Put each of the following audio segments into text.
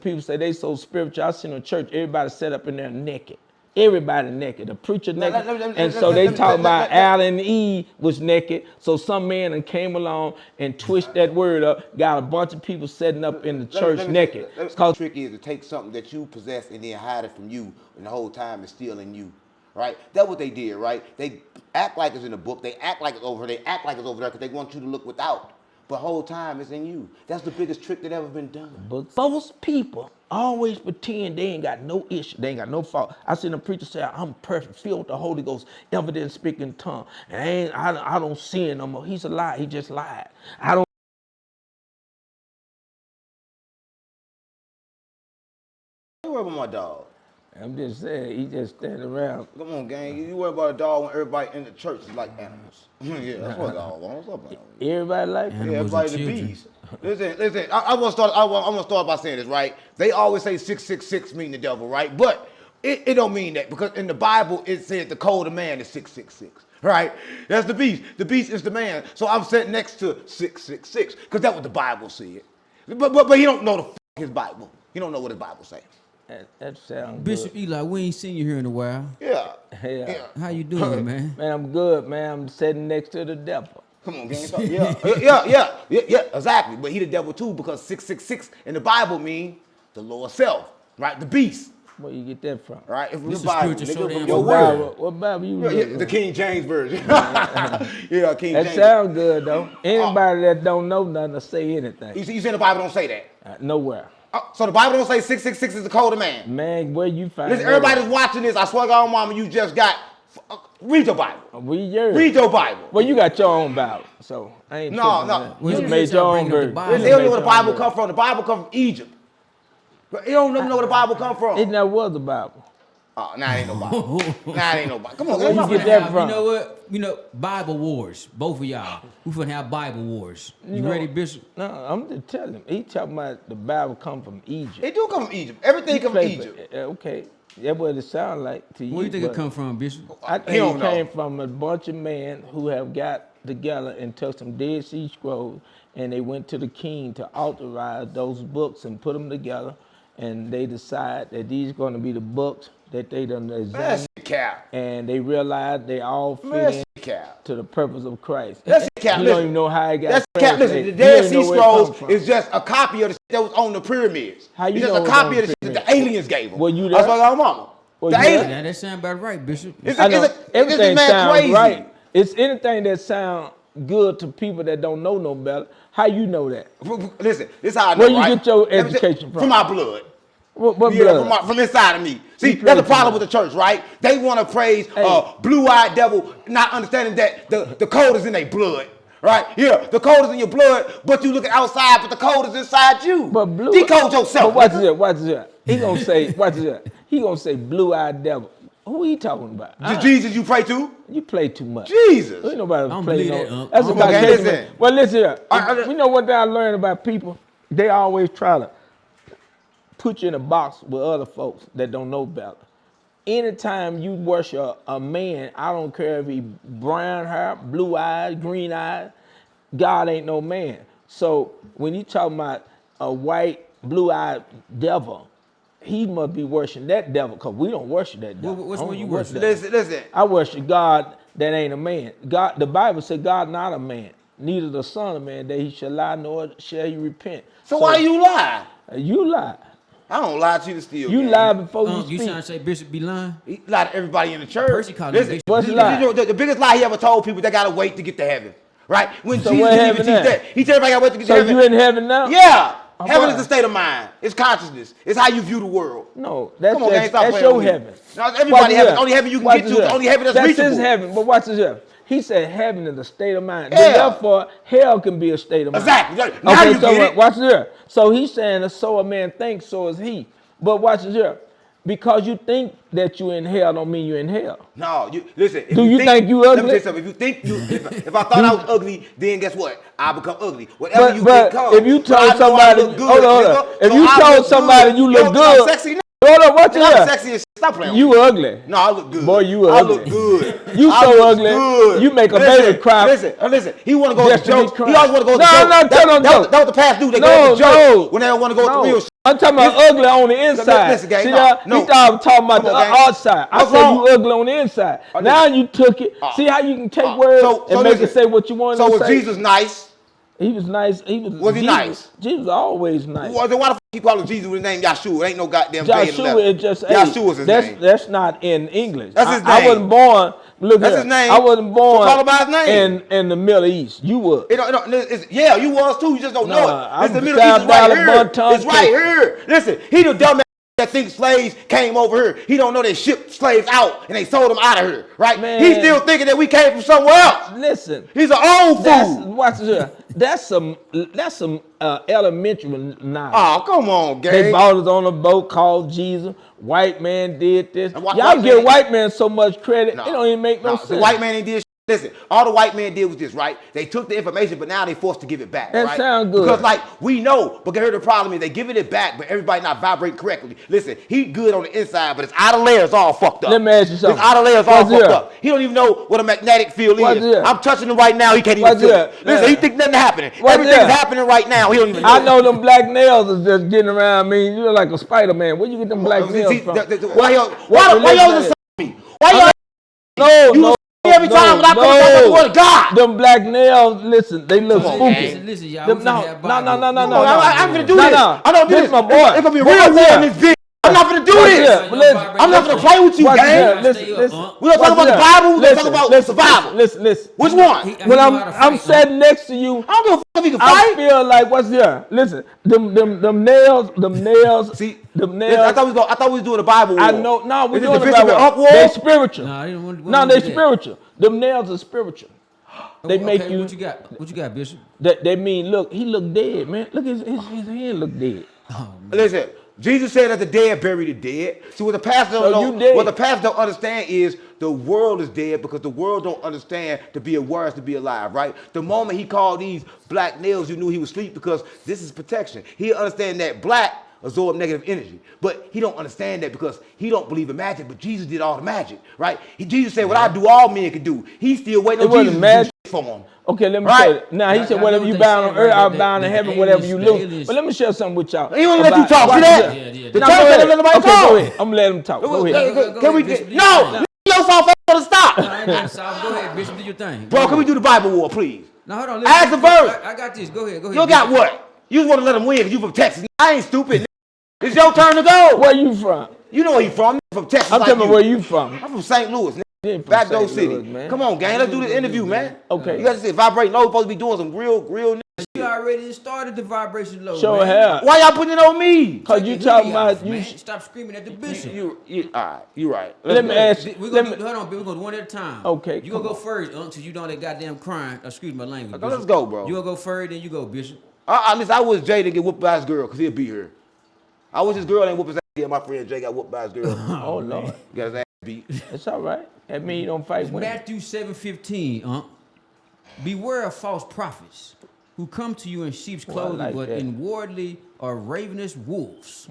people say they so spiritual. I seen a church, everybody set up in there naked. Everybody naked. The preacher naked. And so they talk about Adam and Eve was naked. So some man and came along and twist that word up, got a bunch of people setting up in the church naked. The trick is to take something that you possess and then hide it from you, and the whole time it's still in you. Right? That's what they did, right? They act like it's in the book. They act like it's over there. They act like it's over there because they want you to look without. But the whole time it's in you. That's the biggest trick that ever been done. But most people always pretend they ain't got no issue. They ain't got no fault. I seen a preacher say, I'm perfect, filled with the Holy Ghost, evident speaking tongue. And I don't sin no more. He's a lie. He just lied. I don't worry about my dog. I'm just saying, he just standing around. Come on, gang. You worry about a dog when everybody in the church is like animals. Yeah, that's what a dog wants. Everybody like that. Yeah, everybody the bees. Listen. I want to start by saying this, right? They always say 666 mean the devil, right? But it don't mean that, because in the Bible it said the code of man is 666. Right? That's the beast. The beast is the man. So I'm sitting next to 666 because that's what the Bible said. But he don't know his Bible. He don't know what his Bible says. That sounds Bishop good. Eli, we ain't seen you here in a while. Yeah. How you doing, man? Man, I'm good, man. I'm sitting next to the devil. Come on, gang. Yeah, exactly. But he the devil too, because 666 in the Bible mean the Lord self, right? The beast. Where you get that from? Right? From this the Bible. Nigga, from your word. What Bible you read? The King James version. Yeah, King James. That sounds good though. Anybody that don't know nothing to say anything. You saying the Bible don't say that? Nowhere. So the Bible don't say 666 is the code of man. Man, where you find Listen, everybody's watching this. I swear to God, mama, you just got read your Bible. Read yours. Read your Bible. Well, you got your own Bible, so I ain't. No. You made your own version. They don't know where the Bible come from. The Bible come from Egypt. But you don't know where the Bible come from. It never was the Bible. Oh, nah, it ain't no Bible. Nah, it ain't no Bible. Come on, where you get that from? You know what? You know, Bible wars. Both of y'all. We finna have Bible wars. You ready, Bishop? No, I'm just telling him. He talking about the Bible come from Egypt. It do come from Egypt. Everything come from Egypt. Okay. That's what it sounds like to you. Where do you think it come from, Bishop? I think it came from a bunch of men who have got together and took some Dead Sea Scrolls, and they went to the king to authorize those books and put them together, and they decide that these are going to be the books that they done examined, and they realized they all fit in to the purpose of Christ. That's cap. You don't even know how it got. That's cap. Listen, the Dead Sea Scrolls is just a copy of the shit that was on the pyramids. How you it's know just a copy of the shit that the aliens gave them. Well, you that's what I'm mama. Well, the aliens. Now, that sound about right, Bishop. Everything sounds crazy. right. It's anything that sounds good to people that don't know no better. How you know that? Listen, this is how I know. Where you get your education from? From my blood. What blood? From inside of me. See, that's the problem with the church, right? They want to praise blue-eyed devil, not understanding that the code is in their blood, right? Yeah, the code is in your blood, but you looking outside, but the code is inside you. But blue. Decode yourself. But watch this. He gonna say, watch this. He gonna say blue-eyed devil. Who he talking about? The Jesus you pray to? You play too much. Jesus. Ain't nobody play no. That's a well, listen here. We know what I learned about people. They always try to put you in a box with other folks that don't know better. Anytime you worship a man, I don't care if he brown hair, blue eyes, green eyes, God ain't no man. So when you talking about a white, blue-eyed devil, he must be worshiping that devil, because we don't worship that devil. Which one you worship? Listen. I worship God that ain't a man. God, the Bible said God not a man, neither the son of man, that he shall lie, nor shall he repent. So why you lie? You lie. I don't lie to you to steal. You lie before you speak. You trying to say Bishop be lying? He lied to everybody in the church. Percy called him Bishop. What's lie? The biggest lie he ever told people, they gotta wait to get to heaven. Right? When so Jesus didn't even teach that. He told everybody gotta wait to get to heaven. So you in heaven now? Yeah. Heaven is the state of mind. It's consciousness. It's how you view the world. No, that's your heaven. No, everybody heaven. Only heaven you can get to. The only heaven that's reachable. That's his heaven. But watch this here. He said heaven is a state of mind. Yeah. Therefore, hell can be a state of mind. Exactly. Now you get it. Watch this here. So he's saying, so a man thinks, so is he. But watch this here. Because you think that you're in hell don't mean you're in hell. No, listen. Do you think you ugly? Let me tell you something. If you think if I thought I was ugly, then guess what? I become ugly. Whatever you become. If you told somebody, hold on. If you told somebody you look good, Hold up, watch And I'm it. sexy as shit. Stop playing with You me. ugly. No, I look good. Boy, you I ugly. look good. You I so look ugly. good. You make a Listen, baby cry. Listen. He want to go Just to to be jokes. He crying. always want to go to No, jokes. I'm not telling them jokes. That was the past dude. They go No, to jokes when they don't want to go to real shit. I'm talking about ugly on the inside. Listen, gang, See no, that? no. You thought I was talking about Come on, the gang. outside. I What's said wrong? you ugly on the inside. Oh, Now listen. you took it. See how you can take So words and make listen. it say what you want So to was say? Jesus nice? He was nice. Was he Jesus, nice? Jesus always nice. Well, then why the fuck you calling Jesus with his name Yahshua? It ain't no goddamn J in the Joshua letter. is just Yahshua's his name. That's not in English. That's his I name. wasn't born. Look That's here. his name. I wasn't So born call him by his name. in the Middle East. You were. Yeah, you was too. You just don't know it. I'm It's the Middle East is South right Alabama, here. It's right here. Listen, he the dumb that thinks slaves came over here. He don't know they shipped slaves out and they sold them out of here, right? Man. He's still thinking that we came from somewhere else. Listen. He's an old fool. Watch this. That's some elementary knowledge. Oh, come on, gang. They bought us on a boat called Jesus. White man did this. White Y'all give man- white man so much credit. No, It don't even make no sense. The white man ain't did shit. Listen, all the white man did was this, right? They took the information, but now they forced to give it back, That right? sound good. Because, like, we know, but here the problem is they giving it back, but everybody not vibrating correctly. Listen, he good on the inside, but his outer layers all fucked up. Let me ask you something. His outer layers all What's fucked here? up. He don't even know what a magnetic field What's is. here? I'm touching him right now, he can't even What's feel here? it. Listen, he think nothing happening. What's Everything's here? happening right now, he don't even know. I know them black nails is just getting around me. You look like a Spider-Man. Where you get them black nails from? Why y'all religion insult me? Why y'all No. every time when I come back the word of God? Them black nails, listen, they look Come on, spooky. gang. Listen, y'all. Them, we no, finna have no, Bible. no, Come on, I'm gonna do this. No. I'm gonna do This this. my boy. It's gonna be a What's real war here? in this bitch. I'm not gonna do What's this. here? Listen, I'm not gonna play with you, What's here? gang. Listen. We don't talk about the Bible. We talk about survival. Listen. Which one? When I'm sitting next to you, I don't give a fuck if you can I fight. feel like what's here? Listen, them nails. See, them listen, nails. I thought we was doing a Bible war. I know. No, we're Is it doing the the Bishop Bible. and Up war? They spiritual. Nah, I didn't want No, to they do that. spiritual. Them nails are spiritual. They make Okay, you. What you got? What you got, Bishop? They mean, look, he look dead, man. Look, his hand look dead. Listen, Jesus said that the dead bury the dead. See, what the pastor So don't you know, dead. what the pastor don't understand is the world is dead because the world don't understand to be aware is to be alive, right? The moment he called these black nails, you knew he was asleep because this is protection. He understand that black absorb negative energy, but he don't understand that because he don't believe in magic, but Jesus did all the magic, right? Jesus said, what I do, all men can do. He's still waiting It on wasn't Jesus magic. to do shit for him. Okay, let me Right. tell you. Now he said, whatever you bound on earth, I'll bound in heaven. Whatever you lose. But let me share something with y'all. He won't let you talk. Watch See that? this. Yeah. The No, church go ain't ahead. let nobody Okay, talk. go ahead. I'm letting him talk. Go ahead. Go Can we ahead, Bishop, get do your thing. your soft ass to stop? I ain't got South. Go ahead, Bishop. Do your thing. Bro, can we do the Bible war, please? Now hold on. Ask the verse. I got this. Go ahead. You got Bishop. what? You just want to let him win because you from Texas. I ain't stupid. It's your turn to go. Where you from? You know where he from. From Texas. I'm like telling you you. where you from. I'm from St. Louis. You ain't from Backdoor St. City. Louis, man. Come on, gang. Let's do this interview, man. Okay. You got to say vibrate. No, we're supposed to be doing some real You already started the vibration low. Sure man. have. Why y'all putting it on me? Cause Take you your talking hoodie about off, you. man. Stop screaming at the bishop. You all right. You right. Let me ask you. We're Let gonna me, hold on, we're gonna do one at a time. Okay, You gonna come go first, until you don't that goddamn crying. Excuse my language. Okay, let's Bishop. go, bro. You gonna go first, then you go, Bishop. Listen, I wish Jay to get whooped by his girl because he'll be here. I wish his girl ain't whoop his ass. Yeah, my friend Jay got whooped by his girl. oh Lord, Got his ass beat. it's all right. That mean you don't fight women. Matthew 7:15. Beware of false prophets who come to you in sheep's clothing, like but that. inwardly are ravenous wolves.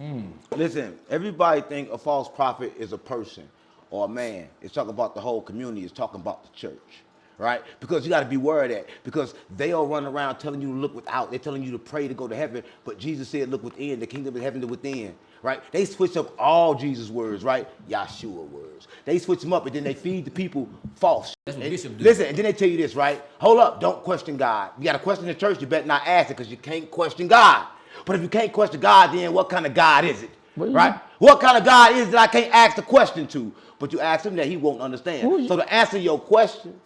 Listen, everybody think a false prophet is a person or a man. It's talking about the whole community. It's talking about the church, right? Because you got to be worried of that because they all run around telling you to look without. They're telling you to pray to go to heaven, but Jesus said, look within. The kingdom of heaven is within, right? They switch up all Jesus' words, right? Yahshua words. They switch them up, and then they feed the people false. That's what Bishop do. Listen, and then they tell you this, right? Hold up, don't question God. You got to question the church. You better not ask it because you can't question God. But if you can't question God, then what kind of God is it? Well, Right? What kind of God is it that I can't ask the question to? But you ask him that he won't understand. Who- So to answer your question,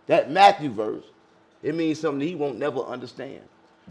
that Matthew verse, it means something that he won't never understand.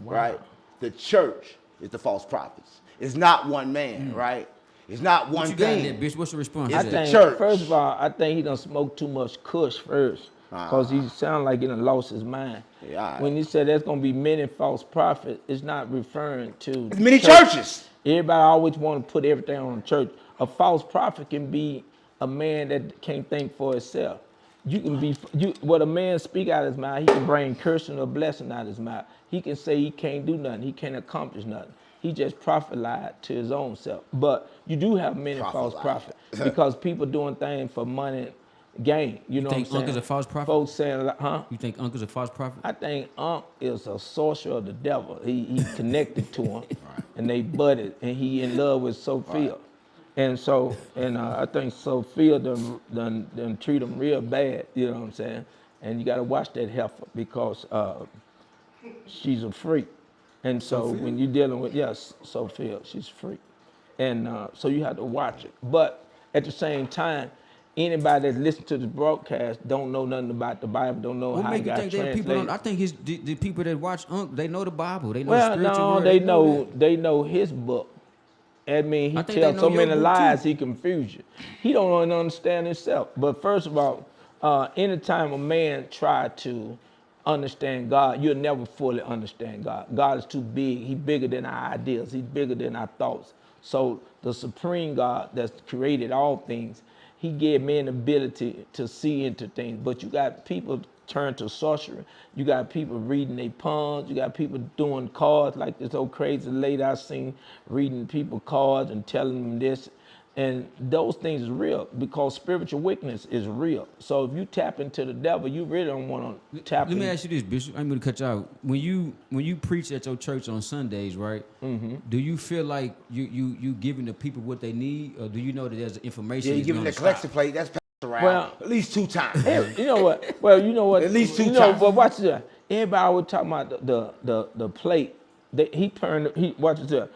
Right? The church is the false prophets. It's not one man, right? It's not What one you got in thing. there, Bishop? What's your response? It's to the that? church. First of all, I think he done smoked too much kush first. Because he sound like he done lost his mind. Yeah, all right. When he said there's going to be many false prophets, it's not referring to It's many church. churches. Everybody always want to put everything on the church. A false prophet can be a man that can't think for himself. You can be, what a man speak out of his mouth, he can bring cursing or blessing out of his mouth. He can say he can't do nothing. He can't accomplish nothing. He just prophesied to his own self. But you do have many false prophets because people doing things for money gain. You know what I'm saying? Uncle's a false prophet? Folks saying, You think Uncle's a false prophet? I think Unc is a sorcerer of the devil. He connected to him, and they budded, and he in love with Sophia. Right. And so, I think Sophia done treat him real bad, you know what I'm saying? And you got to watch that heifer because she's a freak. And so Sophia? When you're dealing with, yes, Sophia, she's a freak. And so you have to watch it. But at the same time, anybody that listens to this broadcast don't know nothing about the Bible, don't know how it got translated. I think the people that watch they know the Bible. They know spiritual word. They know his book. I mean, he tells so many lies, he confuse you. He don't understand himself. But first of all, anytime a man try to understand God, you'll never fully understand God. God is too big. He's bigger than our ideas. He's bigger than our thoughts. So the supreme God that's created all things, he gave men the ability to see into things. But you got people turn to sorcery. You got people reading their palms. You got people doing cards like this old crazy lady I seen reading people cards and telling them this. And those things is real because spiritual weakness is real. So if you tap into the devil, you really don't want to tap in. Let me ask you this, Bishop. I'm going to cut you out. When you preach at your church on Sundays, right? Mm-hmm. Do you feel like you giving the people what they need, or do you know that there's information? Yeah, you giving the collection plate. That's around at least 2 times. You know what? Well, you know what? At least 2 times. But watch this. Everybody was talking about the plate. Watch this.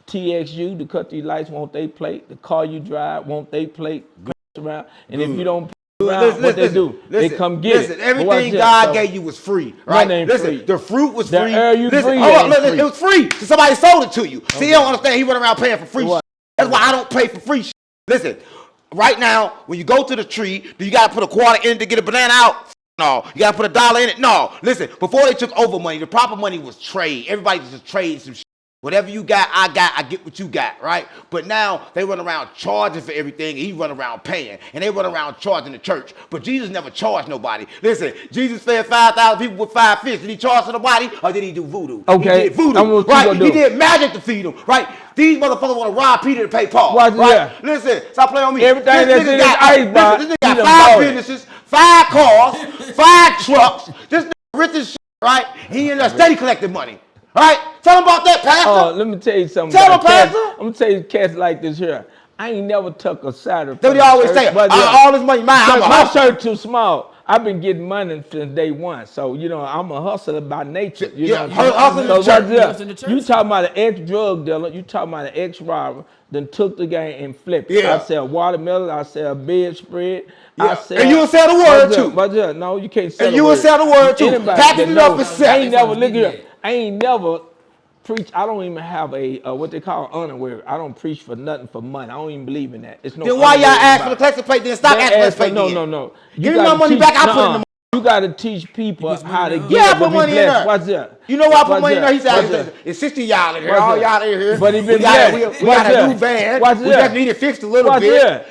TXU to cut these lights, want they plate. The car you drive, want they plate. Around, and if you don't around, what they do, they come get it. Everything God gave you was free, right? Listen, the fruit was free. The air you breathe, it was free. So somebody sold it to you. Okay. See, you don't understand. He went around paying for free shit. That's why I don't pay for free shit. Listen, right now, when you go to the tree, do you got to put a quarter in it to get a banana out? No. You got to put $1 in it? No. Listen, before they took over money, the proper money was trade. Everybody just trade some shit. Whatever you got, I get what you got, right? But now they run around charging for everything, and he run around paying, and they run around charging the church. But Jesus never charged nobody. Listen, Jesus fed 5,000 people with 5 fish. Did he charge nobody, or did he do voodoo? Okay. He did voodoo, right? He did magic to feed them, right? These motherfuckers want to rob Peter to pay Paul, right? Yeah. Listen, stop playing on me. Everything that's in his ice box. This nigga got 5 businesses, 5 cars, 5 trucks. This nigga rich as shit, right? He in there steady collecting money. All right, tell him about that, Pastor. Oh, let me tell you something. Tell him, Pastor. I'm gonna tell you cats like this here. I ain't never took a Saturday. That's what they always say. All this money, my shirt too small. I've been getting money since day one, so you know I'm a hustler by nature. You know, hustling the church. You talking about an ex-drug dealer? You talking about an ex-robber? Then took the game and flipped it. I sell watermelon. I sell bedspread. Yeah. And you will sell the word too. But no, you can't sell. And you will sell the word too. Package it up and sell. I ain't never look here. I ain't never preach. I don't even have a what they call underwear. I don't preach for nothing for money. I don't even believe in that. It's no. Then why y'all ask for the collection plate? Then stop asking for the plate. No. Give me my money back. I put it in the. You got to teach people how to get. Yeah, I put money in there. What's that? You know why I put money in there? He said it's 60 y'all in here. All y'all in here. But he been we got a new van. We just need it fixed a little bit.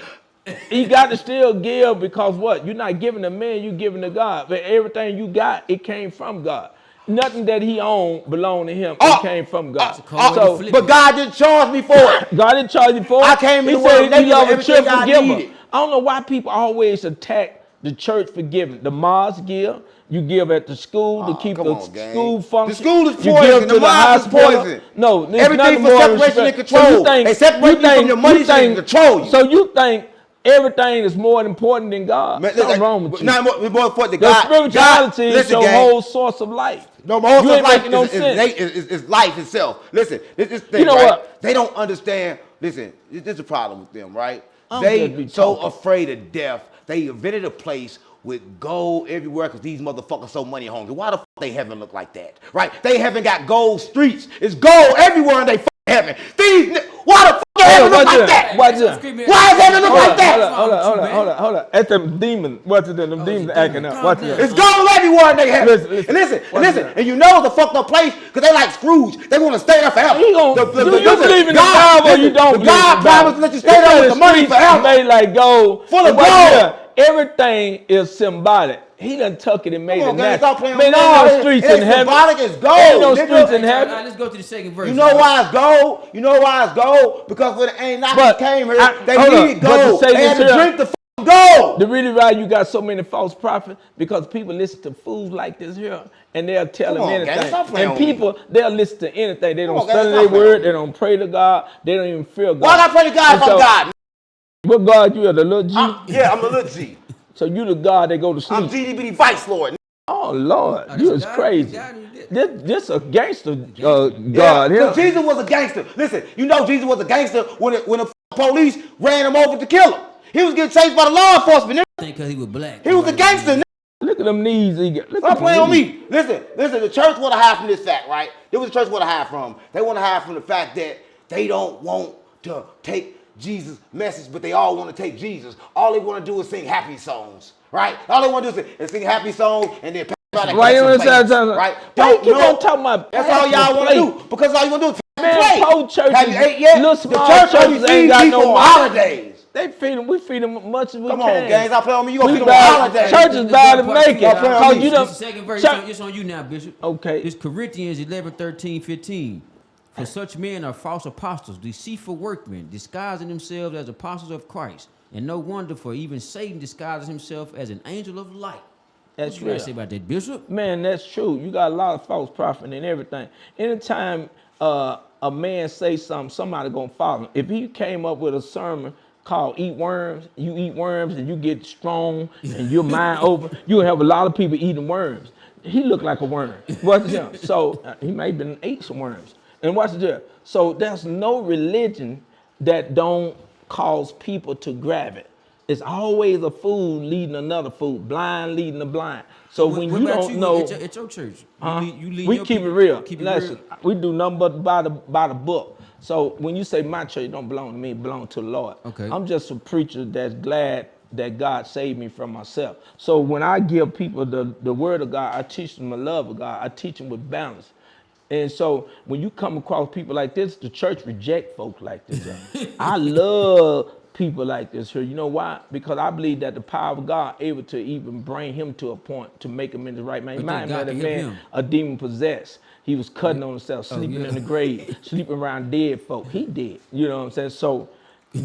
He got to still give because what? You're not giving to man. You're giving to God. But everything you got, it came from God. Nothing that he owned belonged to him. It came from God. But God didn't charge me for it. God didn't charge you for it. I came in the world naked with everything I needed. I don't know why people always attack the church for giving. The mosque give. You give at the school to keep the school functioning. The school is poison. The mosque is poison. No, everything for separation and control. They separate you from your money so they can control you. So you think everything is more important than God? What's wrong with you? Not more important than God. The spirituality is your whole source of life. No, my whole source of life is life itself. Listen, this thing, you know what? They don't understand. Listen, this is a problem with them, right? They so afraid of death. They invented a place with gold everywhere because these motherfuckers so money hungry. Why the fuck they heaven look like that, right? They haven't got gold streets. It's gold everywhere in they heaven. Why the fuck heaven look like that? Why does heaven look like that? Hold on. At them demons, what's it? Them demons acting up. What's it? It's gold everywhere in they heaven. Listen. And you know the fucked up place because they like Scrooge. They want to stay there forever. You believe in the Bible or you don't? God promised to let you stay there with the money forever. Made like gold. Full of gold. everything is symbolic. He done took it and made it natural. Man, ain't no streets in heaven. Symbolic is gold. Ain't no streets in heaven. All right, let's go to the second verse. You know why it's gold? You know why it's gold? Because when the Anunnaki came here, they needed gold. They had to drink the gold. The reason why you got so many false prophets, because people listen to fools like this here, and they'll tell them anything. And people, they'll listen to anything. They don't study their word. They don't pray to God. They don't even fear God. Why not pray to God if I'm God? What God you are, the little G? Yeah, I'm the little G. So you the God that go to sleep. I'm GDBD Vice Lord. Oh Lord, you is crazy. This a gangster God. Yeah, Jesus was a gangster. Listen, you know Jesus was a gangster when the police ran him over to kill him. He was getting chased by the law enforcement. I think because he was black. He was a gangster. Look at them knees he got. Stop playing on me. Listen. The church want to hide from this fact, right? This was the church want to hide from. They want to hide from the fact that they don't want to take Jesus' message, but they all want to take Jesus. All they want to do is sing happy songs, right? All they want to do is sing happy songs and then why you want to say right? Don't keep on talking about. That's all y'all want to do because all you want to do is man, whole churches, have you ate yet? Little small the church churches ain't got no holidays. They feed them. We feed them as much as we can. Come on, gangs. I play on me. You gonna feed them on holidays? Churches bound to make it. Cause you don't. Second verse. It's on you now, Bishop. Okay. It's Corinthians 11, 13, 15. For such men are false apostles, deceitful workmen, disguising themselves as apostles of Christ. And no wonder, for even Satan disguises himself as an angel of light. That's what you got to say about that, Bishop? Man, that's true. You got a lot of false prophet and everything. Anytime a man say something, somebody gonna follow him. If he came up with a sermon called "Eat Worms," you eat worms and you get strong and your mind open, you have a lot of people eating worms. He looked like a worm. Watch this. So he may have been ate some worms. And watch this. So there's no religion that don't cause people to grab it. It's always a fool leading another fool, blind leading the blind. So when you don't know, at your church, we keep it real. Listen, we do nothing but by the book. So when you say my church don't belong to me, it belongs to the Lord. Okay. I'm just a preacher that's glad that God saved me from myself. So when I give people the word of God, I teach them the love of God. I teach them with balance. And so when you come across people like this, the church reject folks like this. I love people like this here. You know why? Because I believe that the power of God able to even bring him to a point to make him in the right mind. That man, a demon possessed. He was cutting on himself, sleeping in the grave, sleeping around dead folk. He did. You know what I'm saying? So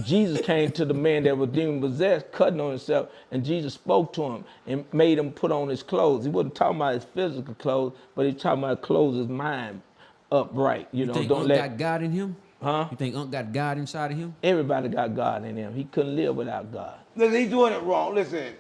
Jesus came to the man that was demon possessed, cutting on himself, and Jesus spoke to him and made him put on his clothes. He wasn't talking about his physical clothes, but he talking about clothes his mind upright. You know, think don't Unc got God in him? Huh? You think Unc got God inside of him? Everybody got God in him. He couldn't live without God. Listen, he's doing it wrong. Listen.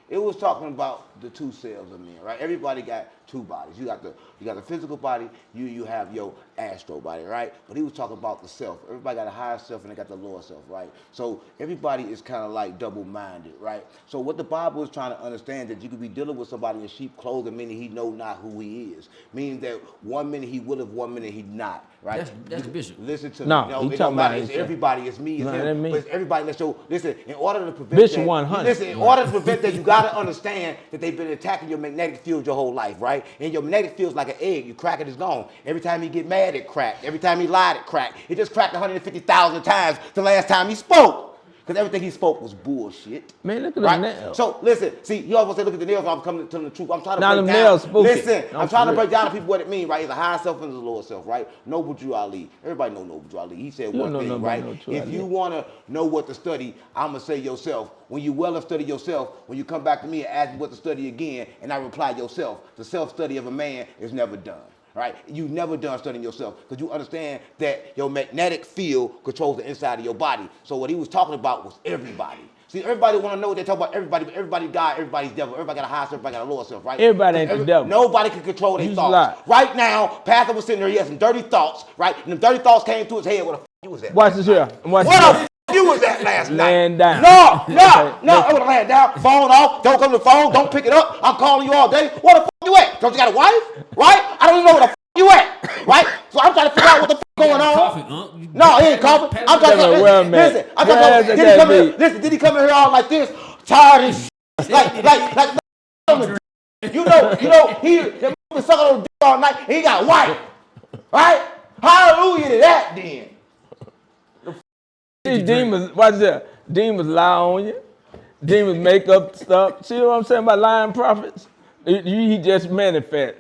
It was talking about the two cells of men, right? Everybody got two bodies. You got the physical body. You have your astral body, right? But he was talking about the self. Everybody got a higher self and they got the lower self, right? So everybody is kind of like double-minded, right? So what the Bible is trying to understand that you could be dealing with somebody in sheep clothing, meaning he know not who he is, meaning that 1 minute he would have, 1 minute he not, right? That's the bishop. Listen to no, me. No, it don't matter. It's everybody. It's me. It's him. But it's everybody. Listen. In order to prevent Bishop that, 100. Listen. In order to prevent that, you got to understand that they've been attacking your magnetic field your whole life, right? And your magnetic field's like an egg. You crack it, it's gone. Every time he get mad, it cracked. Every time he lied, it cracked. It just cracked 150,000 times the last time he spoke. Because everything he spoke was bullshit. Man, look at right? the nails. So, listen. See, you always say, look at the nails. I'm coming to the truth. I'm trying to break down. Nails spooky. Listen, I'm trying to break down to people what it means, right? It's a higher self and it's a lower self, right? Noble Drew Ali. Everybody know Noble Drew Ali. He said one thing, right? If you want to know what to study, I'm going to say yourself. When you well have studied yourself, when you come back to me and ask me what to study again, and I reply yourself, the self-study of a man is never done. Right? You never done studying yourself because you understand that your magnetic field controls the inside of your body. So what he was talking about was everybody. See, everybody want to know, they talk about everybody, but everybody God, everybody's devil. Everybody got a high self, everybody got a lower self, right? Everybody ain't the devil. Nobody can control their thoughts. Right now, Pastor was sitting there, he had some dirty thoughts, right? And the dirty thoughts came to his head. What the f*** you was that? Watch this here. What the f*** you was that last night? Laying down. No, I would have laid down, phone off, don't come to the phone, don't pick it up. I'm calling you all day. Where the f*** you at? Don't you got a wife? Right? I don't even know where the f*** you at, right? So I'm trying to figure out what the f*** going on. No, he ain't coughing. I'm trying to listen. I'm trying to did he come here? Listen, did he come in here all like this, tired and shit, like you know he been sucking on dick all night. And he got a wife, right? Hallelujah to that, then. These demons, watch this. Demons lie on you. Demons make up stuff. See what I'm saying about lying prophets? He just manifest.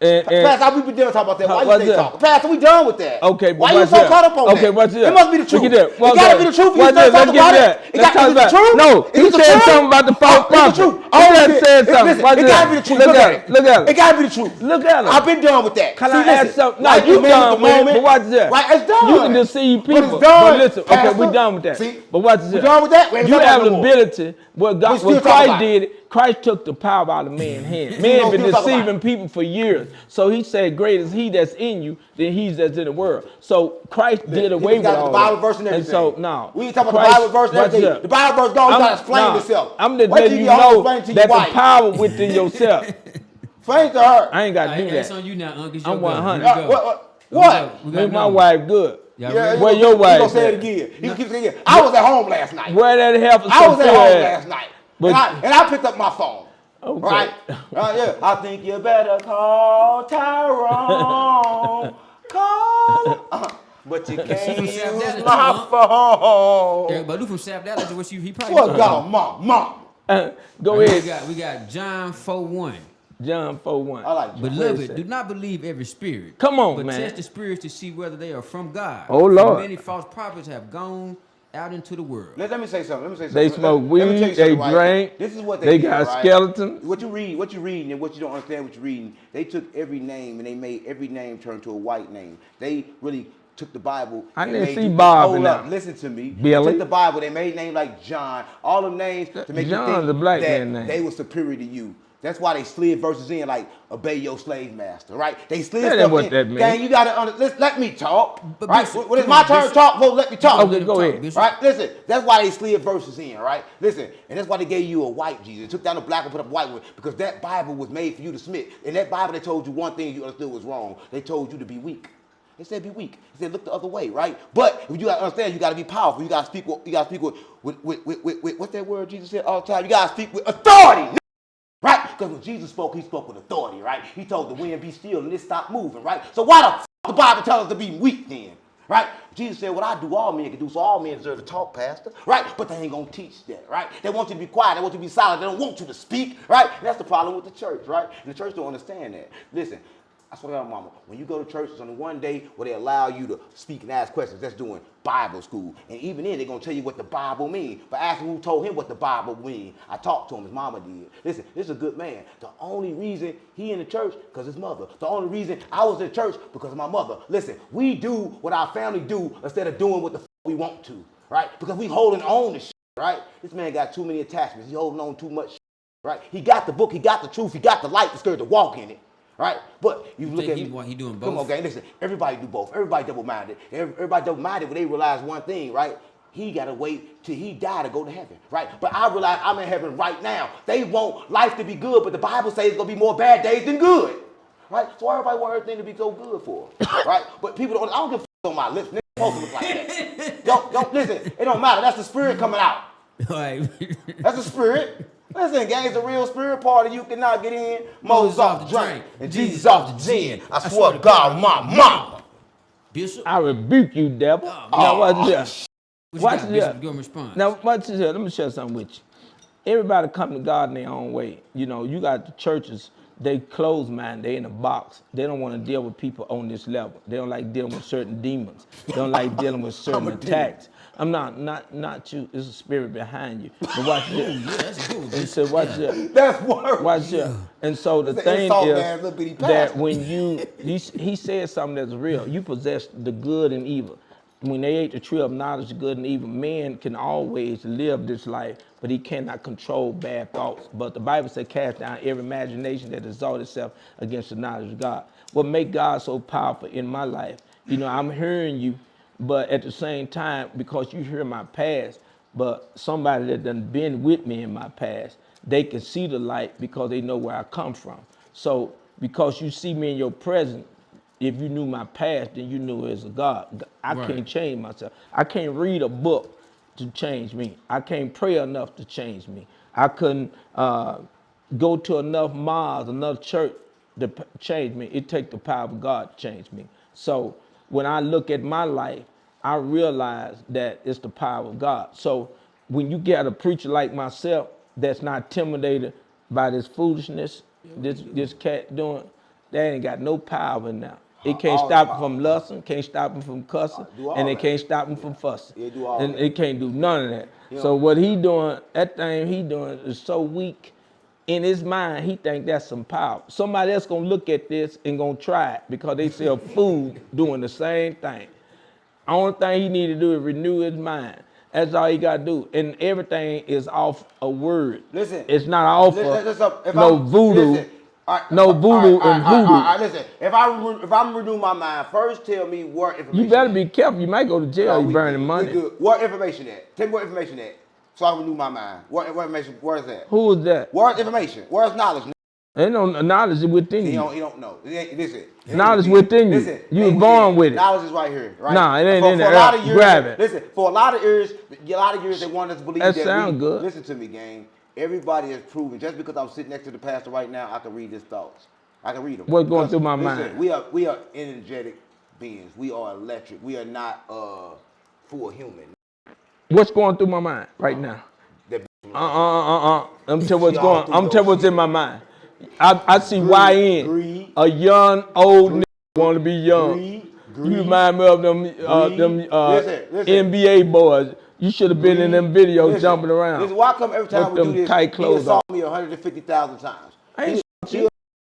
And Pastor, we been done talking about that. Why you what's stay that? talking? Pastor, we done with that. Okay, but why you what's so that? caught up on Okay, that? what's that? It must be the truth. Look at that. It gotta be the truth. You What's start that? talking Let's about get it. that. It Let's got talk is it the about. truth? No, Is he it the said truth? something about the false It's the prophet. truth. He Oh, just shit. said something. Listen, What's it that? gotta be the truth. Look Look at at it. it. Look at it. It gotta be the truth. Look at it. I've been done with that. Can See, I listen, ask something? No, like you the man done at the with it. moment, But watch this. Right, it's done. You can deceive But people. it's done. But listen, okay, Pastor. we done with that. See? But watch this. We done with that? We ain't You talking have about the no more. ability. What We still what talking Christ about it. did, Christ took the power out of man's hand. We Man gonna been still talk about deceiving it. people for years. So he said, great is he that's in you than he's that's in the world. So Christ did away with all the Bible that. verse and everything. so, no. We ain't talking about Christ- the Bible verse and watch everything. this. The Bible verse gone, you gotta explain nah, yourself. I'm just Wait letting till you you know explain to your that the wife. power within yourself. Explain to her. I ain't got to do That's that. on you now, Uncle. I'm 100. What? We Make got my numbers. wife good. Y'all Yeah, ready? Where you your gonna wife say it at? again. You keep saying it again. I was at home last night. Where that help? I was at home last night. But- And I picked up my phone. Okay. Right? Yeah. I think you better call Tyrone. Call. But you can't from use South Dallas, my too, phone. Eric Badu from South Dallas, which he probably. What God, mom? Go Right, ahead. we got John 4:1. John 4:1. I like you. Beloved, do not believe every spirit. Come on, but man. test the spirits to see whether they are from God. Oh, For Lord. many false prophets have gone out into the world. Let me say something. They smoke Let me tell you weed, something, they right? drink, This is what they did, got right? skeletons. What you reading, and what you don't understand what you're reading. They took every name and they made every name turn to a white name. They really took the Bible. I and didn't made see you- Bob Hold in up, there. listen to me. Billy. They took the Bible. They made names like John. All them names to make John's you a think black that man name. they were superior to you. That's why they slid verses in like obey your slave master, right? They slid That ain't stuff what in. that means. Gang, you gotta let me talk, But right? Bishop, When it's come my on, turn to Bishop. talk, folks, let me talk. Okay, go ahead. Bishop. Right? Listen, that's why they slid verses in, right? Listen, and that's why they gave you a white Jesus. They took down the black and put up a white one because that Bible was made for you to submit. In that Bible, they told you one thing you understood was wrong. They told you to be weak. They said be weak. They said look the other way, right? But you gotta understand, you gotta be powerful. You gotta speak with what's that word Jesus said all the time? You gotta speak with authority. Right? Because when Jesus spoke, he spoke with authority, right? He told the wind be still and it stopped moving, right? So why the the Bible tells us to be weak then? Right? Jesus said, what I do, all men can do, so all men deserve to talk, Pastor. Right? But they ain't going to teach that, right? They want you to be quiet. They want you to be silent. They don't want you to speak, right? And that's the problem with the church, right? And the church don't understand that. Listen, I swear to God, mama, when you go to church, it's only one day where they allow you to speak and ask questions. That's doing Bible school. And even then, they're going to tell you what the Bible means. But ask him who told him what the Bible means. I talked to him, his mama did. Listen, this is a good man. The only reason he in the church, because his mother. The only reason I was in church, because of my mother. Listen, we do what our family do instead of doing what the we want to, right? Because we holding on to shit, right? This man got too many attachments. He holding on too much shit, right? He got the book, he got the truth, he got the light, the scared to walk in it. Right, but you look at he doing both. Come on, gang. Listen, everybody do both. Everybody double-minded. Everybody double-minded when they realize one thing, right? He gotta wait till he die to go to heaven, right? But I realize I'm in heaven right now. They want life to be good, but the Bible says it's gonna be more bad days than good, right? So everybody want everything to be so good for, right? But people don't. I don't give a f on my lips. Niggas supposed to look like that. Don't listen. It don't matter. That's the spirit coming out. All right. That's the spirit. Listen, gang, it's a real spirit party. You cannot get in. Moses off the drink and Jesus off the gin. I swear to God, my mama. Bishop, I rebuke you, devil. Oh, Now watch this. what you Watch got, this. Bishop? Give him a response. Now watch this. Let me share something with you. Everybody come to God in their own way. You know, you got the churches. They close mind. They in a box. They don't want to deal with people on this level. They don't like dealing with certain demons. They don't like dealing with certain attacks. I'm not you. There's a spirit behind you. But watch this. Yeah, that's good. And so watch this. That's word. Watch this. And so the It's an thing insult, is man, little bitty that pastor. when he said something that's real. You possess the good and evil. When they ate the tree of knowledge of good and evil, man can always live this life, but he cannot control bad thoughts. But the Bible says, cast down every imagination that exalts itself against the knowledge of God. What makes God so powerful in my life, you know, I'm hearing you, but at the same time, because you hear my past, but somebody that done been with me in my past, they can see the light because they know where I come from. So because you see me in your present, if you knew my past, then you knew it as a God. I Right. can't change myself. I can't read a book to change me. I can't pray enough to change me. I couldn't go to enough miles, another church to change me. It takes the power of God to change me. So when I look at my life, I realize that it's the power of God. So when you get a preacher like myself that's not intimidated by this foolishness, this cat doing, they ain't got no power now. It can't All the stop him power. from lusting, can't stop him from cussing, Do all and it that. can't stop him from fussing. Yeah, do all and that. it can't do none of that. Yeah. So what he doing, that thing he doing is so weak. In his mind, he think that's some power. Somebody else gonna look at this and gonna try it because they sell food doing the same thing. Only thing he need to do is renew his mind. That's all he got to do. And everything is off a word. Listen. It's not off If no I'm- voodoo. listen, all right, No voodoo and hoodoo. All right, listen. If I'm renewing my mind, first tell me what information. You better be careful. You might go to jail. You burning We money. good. What information at? Tell me what information at. So I can renew my mind. What information? Where is that? Who is that? Where's information? Where's knowledge? Ain't no knowledge within He you. don't know. Listen. Knowledge within you. Listen, You was ain't born within. with it. Knowledge is right here, right? Nah, it ain't for, in for there. a lot of years, Grab it. Listen, for a lot of years they want us to believe That that sound good. Listen to me, gang. Everybody is proven. Just because I'm sitting next to the pastor right now, I can read his thoughts. I can read them. What's going through my Listen, mind? we are energetic beings. We are electric. We are not full human. What's going through my mind right now? That I'm tell what's See going. all through I'm tell those what's in my mind. I see YN. greed, A young old nigga want to be young. greed. You remind me of them Listen. NBA boys. You should have been in them videos Listen, jumping around. Listen, why come every time with we do them this, tight he clothes assault on? me 150,000 times? I ain't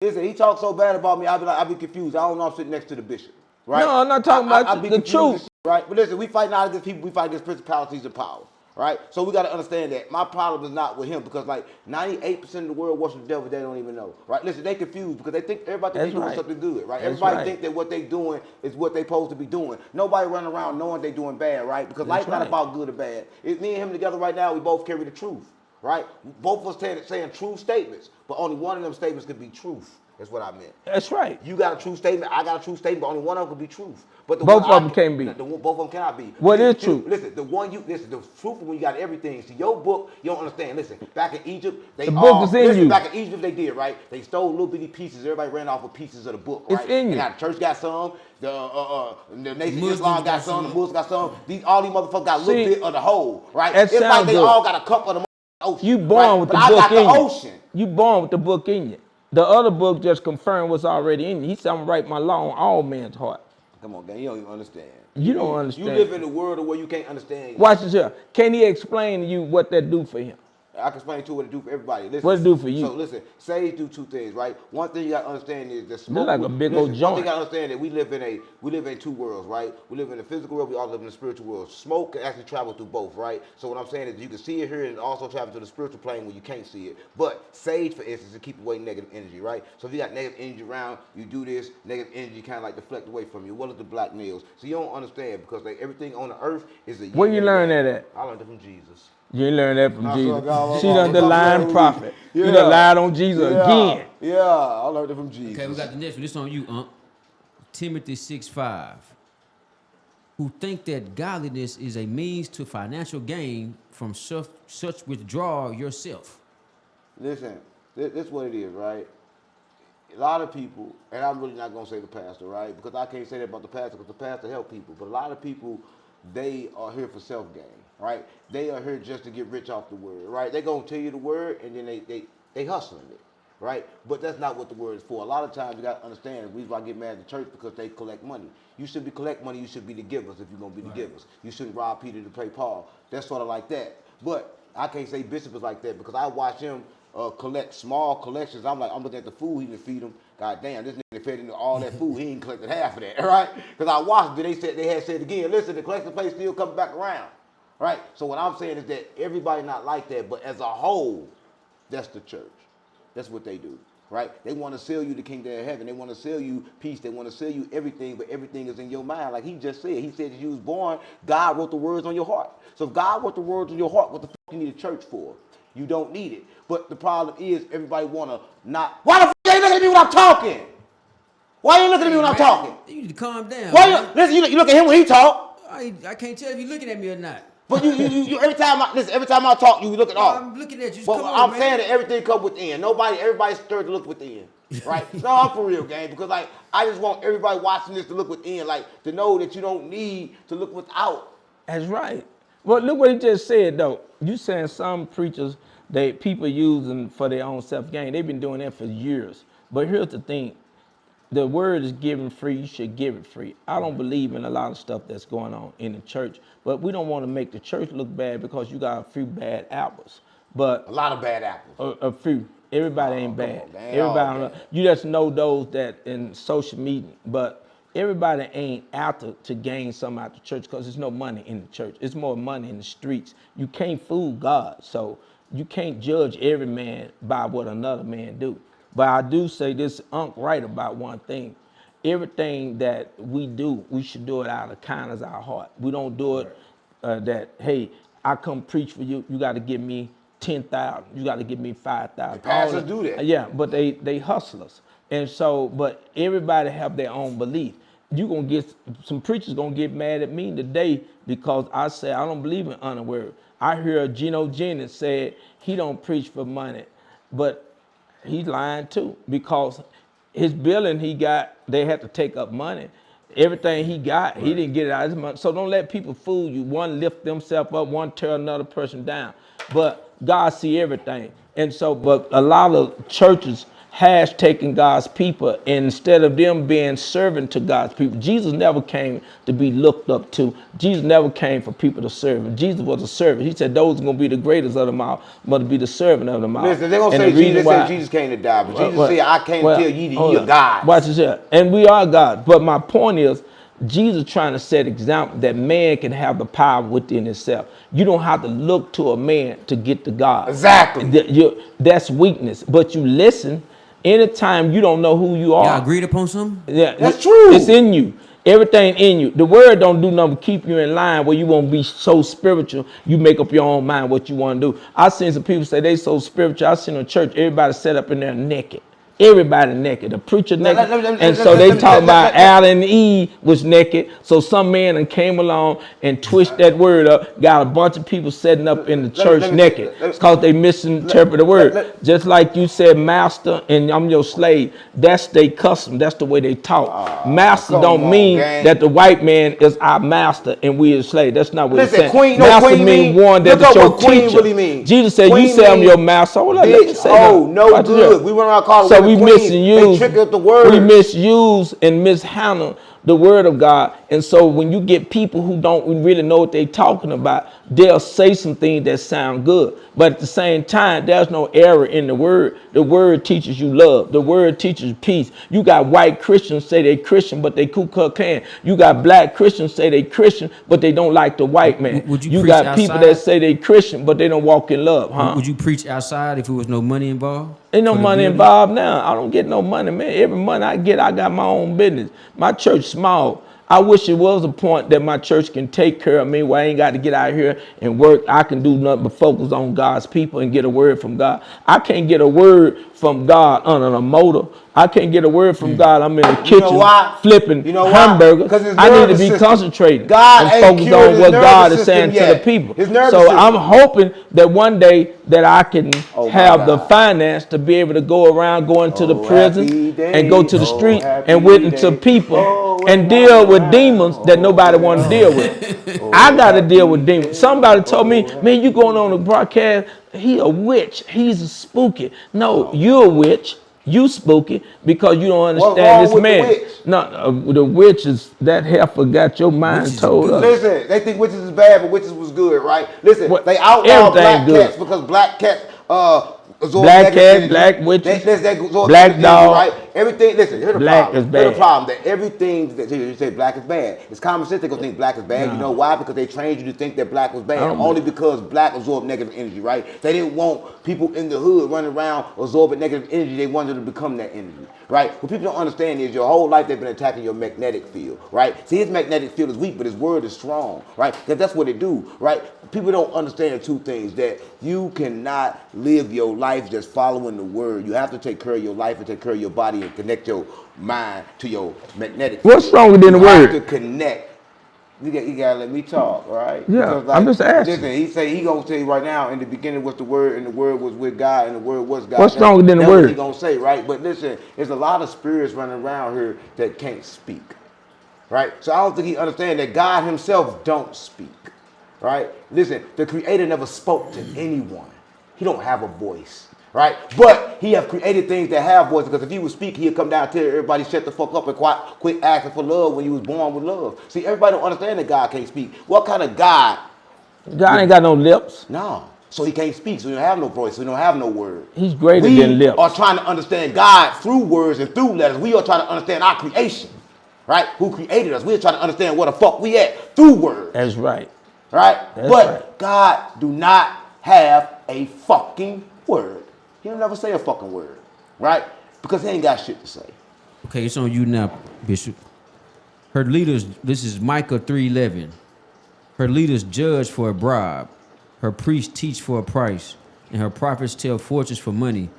Listen, he talks so bad about me, I be confused. I don't know I'm sitting next to the bishop, right? No, I'm not talking about I be the confused truth. and shit, right? But listen, we fight not against people, we fight against principalities and powers, right? So we got to understand that my problem is not with him because like 98% of the world worship the devil, they don't even know, right? Listen, they confused because they think everybody think they doing something good, right? Everybody think that what they doing is what they supposed to be doing. Nobody running around knowing they doing bad, right? Because life's not about good or bad. Me and him together right now, we both carry the truth, right? Both of us saying true statements, but only one of them statements could be truth. That's what I meant. That's right. You got a true statement. I got a true statement. But only one of them could be truth. But Both of them can't be. Both of them cannot be. What is Listen, truth? Listen, the truth when you got everything. See, your book, you don't understand. Listen, back in Egypt, they The book is in you. Back in Egypt, they did right. They stole little bitty pieces. Everybody ran off with pieces of the book. Right? It's in you. And now the church got some. The Nation of Muslims Islam got got some. some. The Muslims got some. All these motherfuckers got a little See, bit of the whole. Right? that It's like sound they good. all got a cup of the ocean. You born right? with But the I book got in the you. ocean. You born with the book in you. The other book just confirmed what's already in you. He said, I'm write my law on all men's heart. Come on, gang. You don't even understand. You don't understand. You live in a world where you can't understand. Watch this here. Can he explain to you what that do for him? I can explain to you what it do for everybody. Listen, What it do for you? So listen, sage do two things, right? One thing you gotta understand is that smoke. like a big old One joint. thing you gotta understand that we live in two worlds, right? We live in the physical world. We also live in the spiritual world. Smoke can actually travel through both, right? So what I'm saying is you can see it here and also travel to the spiritual plane where you can't see it. But sage, for instance, to keep away negative energy, right? So if you got negative energy around, you do this, negative energy kind of like deflect away from you. What is the black nails? So you don't understand because like everything on the earth is a. Where you learn that at? I learned it from Jesus. You ain't learn that from Nah, Jesus. so She done the lying prophet. You done lied on Jesus again. Yeah, I learned it from Jesus. Okay, we got the next one. This on you, Timothy 6:5. Who think that godliness is a means to financial gain from such withdraw yourself. Listen, this is what it is, right? A lot of people, and I'm really not going to say the pastor, right? Because I can't say that about the pastor because the pastor help people. But a lot of people, they are here for self-gain, right? They are here just to get rich off the word, right? They're going to tell you the word and then they hustling it, right? But that's not what the word is for. A lot of times you got to understand the reason why I get mad at the church because they collect money. You should be collect money. You should be the givers if you're going to be the givers. You shouldn't rob Peter to pay Paul. That's sort of like that. But I can't say Bishop is like that because I watch him collect small collections. I'm looking at the food he didn't feed them. God damn, this nigga fed into all that food. He ain't collected half of that, right? Because I watched it. They had said again, listen, the collection plate still coming back around, right? So what I'm saying is that everybody not like that, but as a whole, that's the church. That's what they do, right? They want to sell you the kingdom of heaven. They want to sell you peace. They want to sell you everything, but everything is in your mind. Like he just said. He said that you was born, God wrote the words on your heart. So if God wrote the words on your heart, what the fuck you need a church for? You don't need it. But the problem is everybody want to not. Why the fuck you ain't looking at me when I'm talking? Why you looking at me when I'm talking? You need to calm down. Why you, listen, you look at him when he talk. I can't tell if you're looking at me or not. But you every time I talk, you look at all. I'm looking at you. Just But come on, I'm saying that everything comes within. Everybody's stirred to look within. Right? No, I'm for real, gang. Because like I just want everybody watching this to look within, like to know that you don't need to look without. That's right. Well, look what he just said though. You saying some preachers people using for their own self gain. They've been doing that for years. But here's the thing: the word is given free. You should give it free. I don't believe in a lot of stuff that's going on in the church, but we don't want to make the church look bad because you got a few bad apples. But A lot of bad apples. a few. Everybody ain't come bad. on, they ain't all Everybody, bad. you just know those that in social media, but everybody ain't out to gain something out the church because there's no money in the church. It's more money in the streets. You can't fool God, so you can't judge every man by what another man do. But I do say this right about one thing. Everything that we do, we should do it out of the kindness of our heart. We don't do it that, hey, I come preach for you, you got to give me 10,000, you got to give me 5,000. Pastors do that. Yeah, but they hustlers. And so, but everybody have their own belief. You gonna get some preachers gonna get mad at me today because I say I don't believe in unaware. I hear Geno Jennings said he don't preach for money, but he's lying too because his billing he got, they had to take up money. Everything he got, he didn't get it out of his money. So don't let people fool you. One lift themselves up, one tear another person down. But God see everything. And so, but a lot of churches has taken God's people, and instead of them being servant to God's people, Jesus never came to be looked up to. Jesus never came for people to serve him. Jesus was a servant. He said those are going to be the greatest of them all, but to be the servant of them all. Listen, they're going to say Jesus came to die, but Jesus said, I came to tell you that you're God. Watch this here. And we are God. But my point is, Jesus trying to set example that man can have the power within himself. You don't have to look to a man to get to God. Exactly. That's weakness. But you listen. Anytime you don't know who you are. Y'all agreed upon something? Yeah, that's true. It's in you. Everything in you. The word don't do nothing but keep you in line where you won't be so spiritual. You make up your own mind what you want to do. I seen some people say they so spiritual. I seen a church, everybody set up in there naked. Everybody naked, the preacher naked, and so they talk about Adam and Eve was naked. So some man and came along and twist that word up, got a bunch of people setting up in the church naked. It's because they misinterpret the word. Just like you said, master, and I'm your slave. That's their custom. That's the way they talk. Master don't mean that the white man is our master and we his slave. That's not what it's saying. Queen, master mean one that's your teacher. Really Jesus said, "You say I'm your master." Oh, no good. We went around calling. So we misuse, the word. we misuse and mishandle the word of God. And so when you get people who don't really know what they're talking about, they'll say some things that sound good. But at the same time, there's no error in the word. The word teaches you love. The word teaches you peace. You got white Christians say they Christian, but they Ku Klux Klan. You got black Christians say they Christian, but they don't like the white man. You got people that say they Christian, but they don't walk in love. Would you preach outside if there was no money involved? Ain't no money involved now. I don't get no money, man. Every money I get, I got my own business. My church small. I wish it was a point that my church can take care of me where I ain't got to get out here and work. I can do nothing but focus on God's people and get a word from God. I can't get a word from God on a motor. I can't get a word from God. I'm in the kitchen flipping hamburgers. I need to be concentrated and focused on what God is saying to the people. So I'm hoping that one day that I can have the finance to be able to go around, go into the prison and go to the street and witness to people and deal with demons that nobody want to deal with. I got to deal with demons. Somebody told me, man, you going on the broadcast, he a witch. He's a spooky. No, you a witch. You spooky because you don't understand this man. No, the witches, that heifer got your mind told up. Listen, they think witches is bad, but witches was good, right? Listen, they outlaw black cats because black cats black cat, black witches, black dog, right? Everything. Listen, here's the black problem. Is bad. Here's the problem that everything that you say black is bad. It's common sense they gonna think black is bad. You know why? Because they trained you to think that black was bad. Only because black absorbed negative energy, right? They didn't want people in the hood running around absorbing negative energy. They wanted to become that energy, right? What people don't understand is your whole life they've been attacking your magnetic field, right? See, his magnetic field is weak, but his word is strong, right? That's what they do, right? People don't understand two things: that you cannot live your life just following the word. You have to take care of your life and take care of your body and connect your mind to your magnetic field. What's stronger than the word? You have to connect. You gotta let me talk, right? Yeah, because, I'm just asking. Listen, he gonna tell you right now. In the beginning was the word, and the word was with God, and the word was God. What's stronger than the word? What he gonna say, right? But listen, there's a lot of spirits running around here that can't speak, right? So I don't think he understands that God Himself don't speak. right? Listen, the Creator never spoke to anyone. He don't have a voice, right? But he have created things that have voices, because if he would speak, he'd come down and tell everybody shut the fuck up and quit asking for love when you was born with love. See, everybody don't understand that God can't speak. What kind of God? God ain't got no lips. No. So he can't speak, so he don't have no voice, so he don't have no word. He's greater we than lips. are trying to understand God through words and through letters. We are trying to understand our creation, right? Who created us. We're trying to understand where the fuck we at through words. That's right. Right? That's but right. God do not have a fucking word. He'll never say a fucking word, right? Because he ain't got shit to say. Okay, it's on you now, Bishop. Her leaders, this is Micah 3:11. Her leaders judge for a bribe. Her priests teach for a price. And her prophets tell fortunes for money.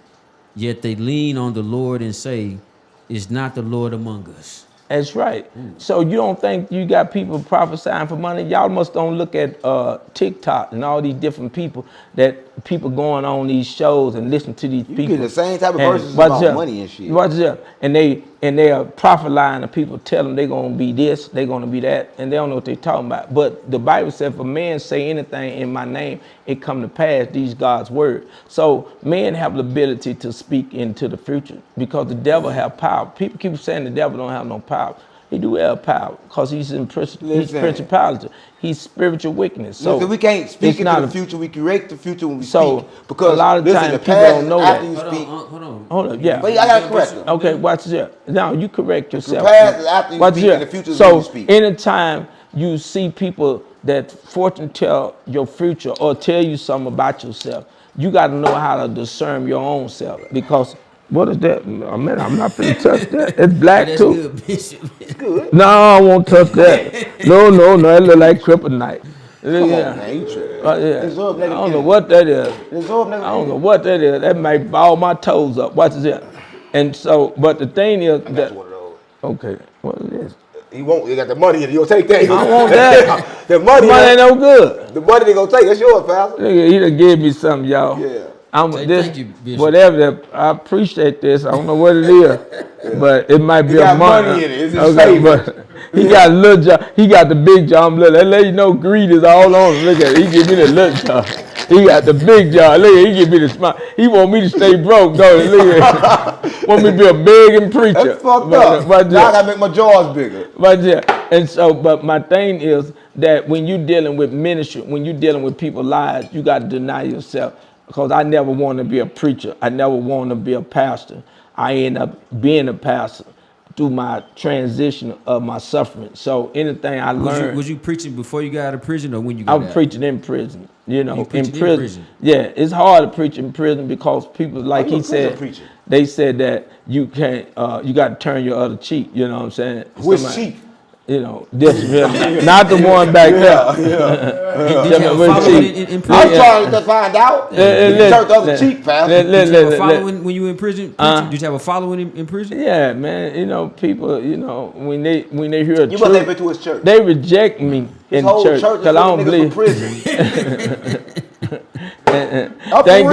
Yet they lean on the Lord and say, is not the Lord among us? That's right. So you don't think you got people prophesying for money? Y'all must don't look at TikTok and all these different people going on these shows and listen to these people. You get the same type of And verses about money and shit. Watch this. And they are prophesying and people tell them they're gonna be this, they're gonna be that, and they don't know what they're talking about. But the Bible said, if a man say anything in my name, it come to pass. These God's word. So men have the ability to speak into the future because the devil have power. People keep saying the devil don't have no power. He do have power because he's in principality. He's spiritual wickedness. So listen, we can't speak into the future. We create the future when we speak. Because a lot of times the people past don't know after that. you speak. Hold on, yeah. But I gotta correct it. Okay, watch this. Now you correct yourself. The past is after you Watch speak, this. and the future is so when you speak. anytime you see people that fortune tell your future or tell you something about yourself, you got to know how to discern your own self. Because what is that? Oh, man, I'm not finna touch that. It's black That's too. good, Bishop. It's good. No, I won't touch that. No, it look like kryptonite. Come on, man. You tripping. Yeah. I don't know what that is. I don't know what that is. That might ball my toes up. Watch this. And so, but the thing is That's one of those. okay, what is this? He won't. You got the money in it. You'll take that. I don't want that. The money ain't no good. The money they gonna take. That's yours, Pastor. Nigga, he done gave me something, y'all. Yeah. Thank you, Bishop. Whatever. I appreciate this. I don't know what it is, but it might be He got a money. money in it. It's his savings. But he got a little job. He got the big job. Look, that let you know greed is all on him. Look at it. He give me the little job. He got the big job. Look at it. He give me the smile. He want me to stay broke, don't he? Look at it. Want me to be a begging preacher. That's fucked up. But Now I gotta make my jaws bigger. But yeah, and so, but my thing is that when you're dealing with ministry, when you're dealing with people's lives, you got to deny yourself. Because I never wanted to be a preacher. I never wanted to be a pastor. I ended up being a pastor through my transition of my suffering. So anything I learned. Was you preaching before you got out of prison or when you got out? I was preaching in prison. You know, in prison. Yeah, it's hard to preach in prison because people, like he said, they said that you can't, you got to turn your other cheek. You know what I'm saying? Which cheek? You know, this really, not the one back there. Did you have a following in prison? I'm trying to find out. You turned the other cheek, pal. Did you have a following when you were in prison? Did you have a following in prison? Yeah, man. You know, people. You know, when they hear a you must have been to his church. They reject me in church because I don't believe. Thank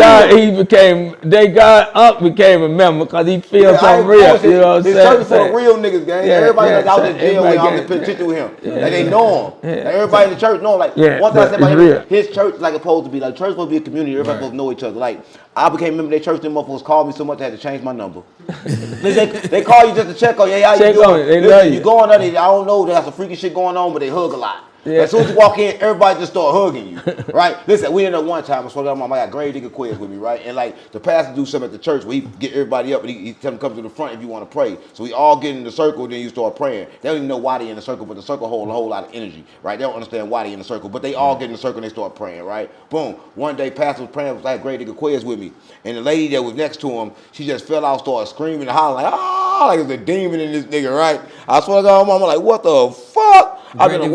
God Unc became a member because he feels so real. You know what I'm saying? His church is for real niggas, gang. Everybody that's out in jail when y'all can picture with him. Like they know him. Like everybody in the church know him. Like one time I said about him, his church like supposed to be like church supposed to be a community. Everybody supposed to know each other. Like I became a member of their church. Them motherfuckers called me so much I had to change my number. they call you just to check on you. Hey, how you doing? They love you. You going on there? I don't know. There's some freaky shit going on, but they hug a lot. Yeah. As soon as you walk in, everybody just start hugging you, right? Listen, we ended up one time, I swear to God, I got grave digger quiz with me, right? And like the pastor do something at the church where he get everybody up and he tell them come to the front if you want to pray. So we all get in the circle, then you start praying. They don't even know why they in the circle, but the circle holds a whole lot of energy, right? They don't understand why they in the circle, but they all get in the circle and they start praying, right? Boom. One day, pastor was praying, was like grave digger quiz with me, and the lady that was next to him, she just fell out, started screaming and hollering like, ah, like it was a demon in this nigga, right? I swear to God, I'm like, what the fuck? I've been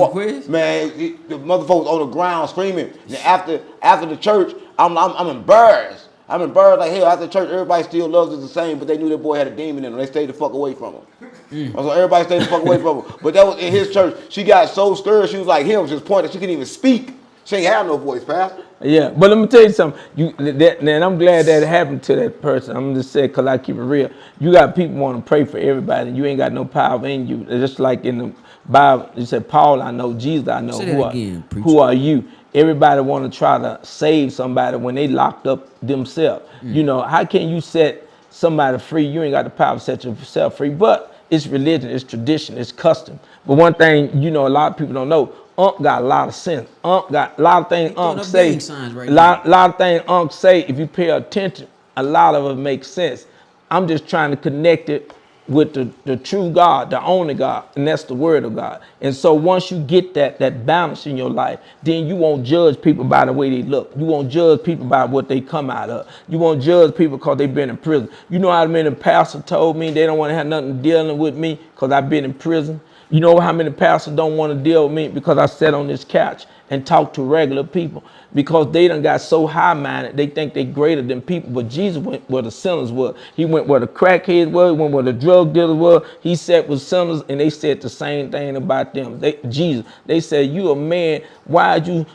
man, the motherfuckers on the ground screaming. And after the church, I'm embarrassed. I'm embarrassed like hell. After church, everybody still loves us the same, but they knew that boy had a demon in him. They stayed the fuck away from him. So everybody stayed the fuck away from him. But that was in his church. She got so scared, she was like him, to the point that she couldn't even speak. She ain't have no voice, Pastor. Yeah, but let me tell you something. And I'm glad that it happened to that person. I'm just saying, because I keep it real. You got people want to pray for everybody, and you ain't got no power in you. It's just like in the Bible, it said, Paul I know, Jesus I know. Who are you? everybody want to try to save somebody when they locked up themselves. You know, how can you set somebody free? You ain't got the power to set yourself free. But it's religion, it's tradition, it's custom. But one thing, you know, a lot of people don't know, Unc got a lot of sense. Unc got a lot of things Unc say. Right Lot of things Unc say, if you pay attention, a lot of it makes sense. I'm just trying to connect it with the true God, the only God, and that's the word of God. And so once you get that balance in your life, then you won't judge people by the way they look. You won't judge people by what they come out of. You won't judge people because they've been in prison. You know how many pastors told me they don't want to have nothing dealing with me because I've been in prison? You know how many pastors don't want to deal with me because I sat on this couch and talk to regular people because they done got so high-minded, they think they greater than people. But Jesus went where the sinners were. He went where the crackheads were. He went where the drug dealers were. He sat with sinners, and they said the same thing about them. They said, you a man,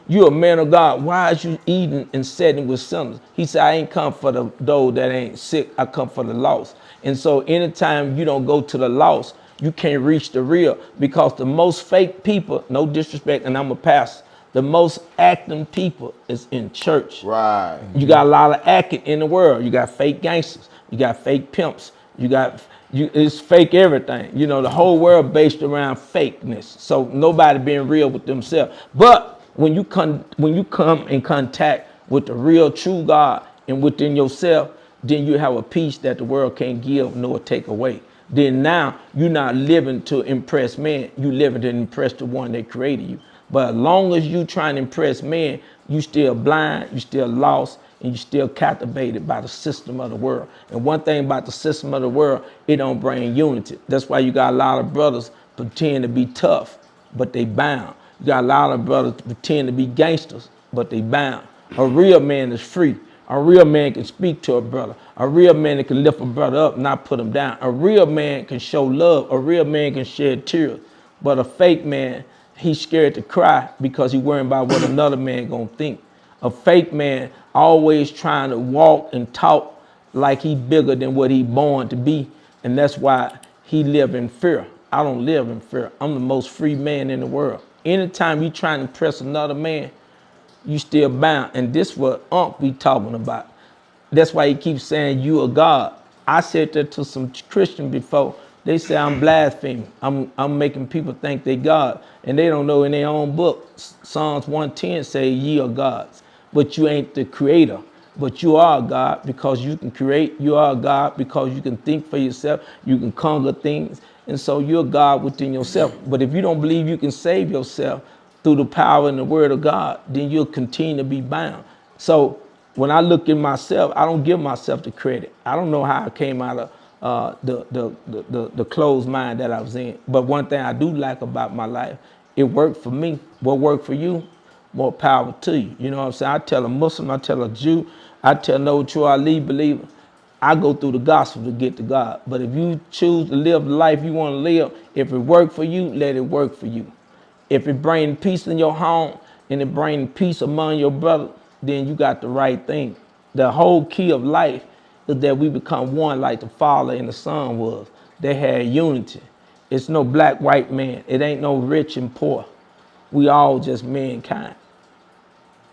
you a man of God, why is you eating and sitting with sinners? He said, I ain't come for those that ain't sick, I come for the lost. And so anytime you don't go to the lost, you can't reach the real, because the most fake people, no disrespect, and I'm a pastor, the most acting people is in church. Right. You got a lot of acting in the world. You got fake gangsters. You got fake pimps. It's fake everything. You know, the whole world based around fakeness. So nobody being real with themselves. But when you come in contact with the real true God and within yourself, then you have a peace that the world can't give nor take away. Then now you're not living to impress man. You living to impress the one that created you. But as long as you trying to impress man, you still blind, you still lost, and you still captivated by the system of the world. And one thing about the system of the world, it don't bring unity. That's why you got a lot of brothers pretend to be tough, but they bound. You got a lot of brothers pretend to be gangsters, but they bound. A real man is free. A real man can speak to a brother. A real man that can lift a brother up, not put him down. A real man can show love. A real man can shed tears. But a fake man, he's scared to cry because he's worrying about what another man gonna think. A fake man always trying to walk and talk like he bigger than what he born to be. And that's why he live in fear. I don't live in fear. I'm the most free man in the world. Anytime you trying to impress another man, you still bound. And this what Unc be talking about. That's why he keeps saying you a God. I said that to some Christian before. They say I'm blaspheming. I'm making people think they God. And they don't know in their own book. Psalms 110 say ye are gods. But you ain't the creator. But you are a God because you can create. You are a God because you can think for yourself. You can conquer things. And so you're God within yourself. But if you don't believe you can save yourself through the power and the word of God, then you'll continue to be bound. So when I look at myself, I don't give myself the credit. I don't know how I came out of the closed mind that I was in. But one thing I do like about my life, it worked for me. What worked for you, more power to you. You know what I'm saying? I tell a Muslim, I tell a Jew, I tell no true Ali believer, I go through the gospel to get to God. But if you choose to live the life you want to live, if it worked for you, let it work for you. If it brings peace in your home and it brings peace among your brother, then you got the right thing. The whole key of life is that we become one like the Father and the Son was. They had unity. It's no black, white man. It ain't no rich and poor. We all just mankind.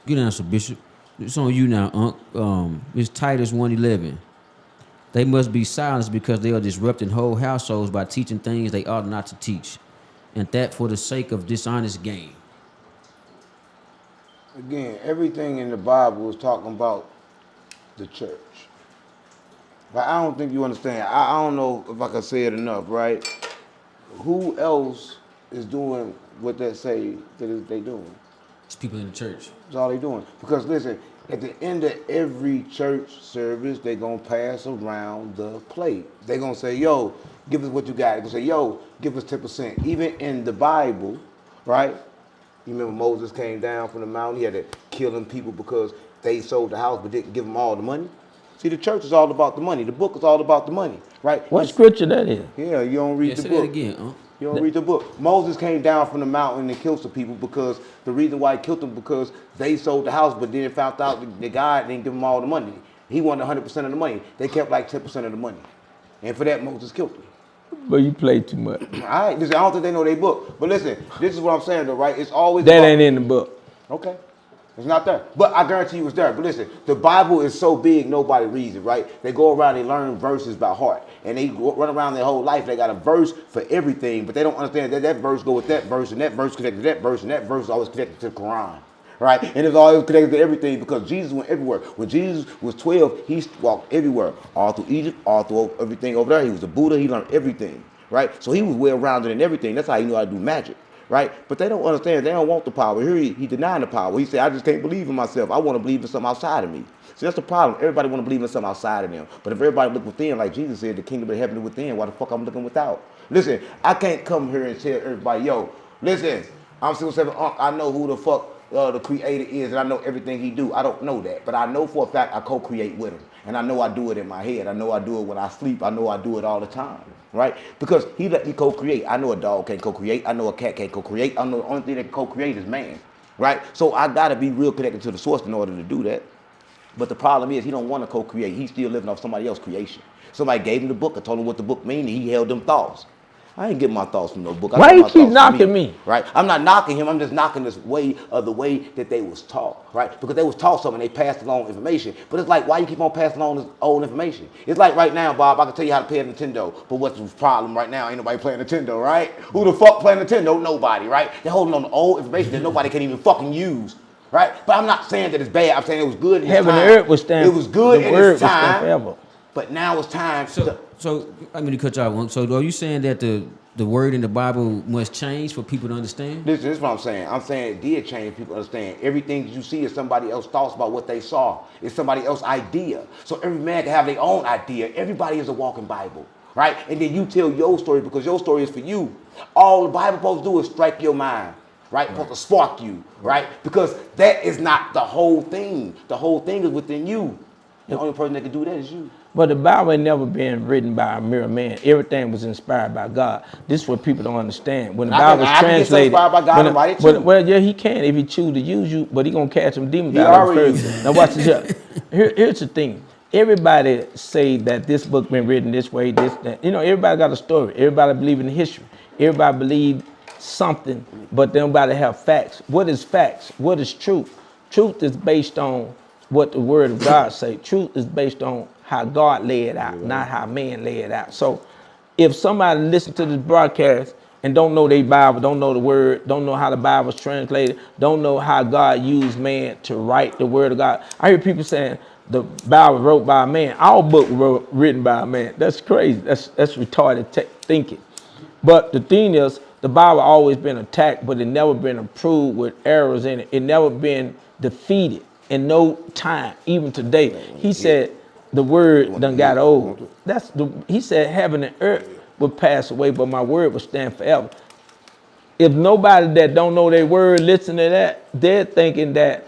Good answer, Bishop. It's on you now, Unc. It's Titus 1:11. They must be silenced because they are disrupting whole households by teaching things they ought not to teach, and that for the sake of dishonest gain. Again, everything in the Bible is talking about the church. But I don't think you understand. I don't know if I can say it enough, right? Who else is doing what they say that they doing? It's people in the church. That's all they doing. Because listen, at the end of every church service, they gonna pass around the plate. They gonna say, yo, give us what you got. They gonna say, yo, give us 10%. Even in the Bible, right? You remember Moses came down from the mountain, he had to kill them people because they sold the house but didn't give them all the money. See, the church is all about the money. The book is all about the money, right? What scripture that is? Yeah, you don't read the Say book. that again, Unc. You don't read the book. Moses came down from the mountain and killed some people because the reason why he killed them because they sold the house, but then found out the guy didn't give them all the money. He wanted 100% of the money. They kept like 10% of the money. And for that, Moses killed them. But you play too much. All right, listen, I don't think they know their book. But listen, this is what I'm saying though, right? It's always That about, ain't in the book. okay. It's not there. But I guarantee you it's there. But listen, the Bible is so big, nobody reads it, right? They go around, they learn verses by heart. And they run around their whole life. They got a verse for everything, but they don't understand that that verse go with that verse, and that verse connected to that verse, and that verse is always connected to the Quran. Right? And it's always connected to everything because Jesus went everywhere. When Jesus was 12, he walked everywhere. All through Egypt, all through everything over there. He was a Buddha. He learned everything. Right? So he was well-rounded in everything. That's how he knew how to do magic. Right? But they don't understand. They don't want the power. Here he denying the power. He said, I just can't believe in myself. I want to believe in something outside of me. So that's the problem. Everybody want to believe in something outside of them. But if everybody look within, like Jesus said, the kingdom of heaven is within, why the fuck I'm looking without? Listen, I can't come here and tell everybody, yo, listen, I'm still saying, I know who the fuck the creator is, and I know everything he do. I don't know that, but I know for a fact I co-create with him, and I know I do it in my head. I know I do it when I sleep. I know I do it all the time, right? Because he let me co-create. I know a dog can't co-create. I know a cat can't co-create. I know the only thing that can co-create is man, right? So I gotta be real connected to the source in order to do that. But the problem is he don't want to co-create. He's still living off somebody else's creation. Somebody gave him the book and told him what the book means, and he held them thoughts. I ain't getting my thoughts from no book. Why you keep knocking me? Right? I'm not knocking him. I'm just knocking this way of the way that they was taught, right? Because they was taught something, they passed along information. But it's like, why you keep on passing along this old information? It's like right now, Bob, I can tell you how to play a Nintendo. But what's the problem right now? Ain't nobody playing Nintendo, right? Who the fuck playing Nintendo? Nobody, right? They're holding on to old information that nobody can even fucking use. Right? But I'm not saying that it's bad. I'm saying it was good in its time. Heaven and earth was stand. It was good in its time. Forever. But now it's time So I'm going to cut y'all one. So are you saying that the word in the Bible must change for people to understand? This is what I'm saying. I'm saying it did change people understand. Everything that you see is somebody else's thoughts about what they saw. It's somebody else's idea. So every man can have their own idea. Everybody is a walking Bible. Right? And then you tell your story because your story is for you. All the Bible supposed to do is strike your mind. Right? Supposed to spark you. Right? Because that is not the whole thing. The whole thing is within you. The only person that can do that is you. But the Bible ain't never been written by a mere man. Everything was inspired by God. This is what people don't understand. When the Bible was translated, inspired by God and write it too. Well, yeah, he can if he choose to use you, but he gonna catch some demons out of first. Now watch this. Here's the thing. Everybody say that this book been written this way, this, that. You know, everybody got a story. Everybody believe in history. Everybody believe something, but nobody have facts. What is facts? What is truth? Truth is based on what the word of God say. Truth is based on how God lay it out, not how man lay it out. So if somebody listen to this broadcast and don't know their Bible, don't know the word, don't know how the Bible's translated, don't know how God used man to write the word of God. I hear people saying the Bible wrote by a man. Our book written by a man. That's crazy. That's retarded thinking. But the thing is, the Bible always been attacked, but it never been approved with errors in it. It never been defeated in no time, even today. He said the word done got old. He said heaven and earth will pass away, but my word will stand forever. If nobody that don't know their word listen to that, they're thinking that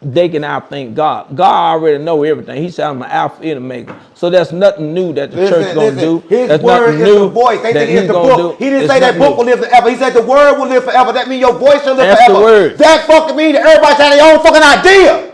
they can outthink God. God already know everything. He said, I'm an Alpha and Omega. So there's nothing new that the church gonna do. His there's word is the voice. They think it's the book. He didn't say that book will live forever. He said the word will live forever. That means your voice shall live forever. The word. That fucking means that everybody's had their own fucking idea.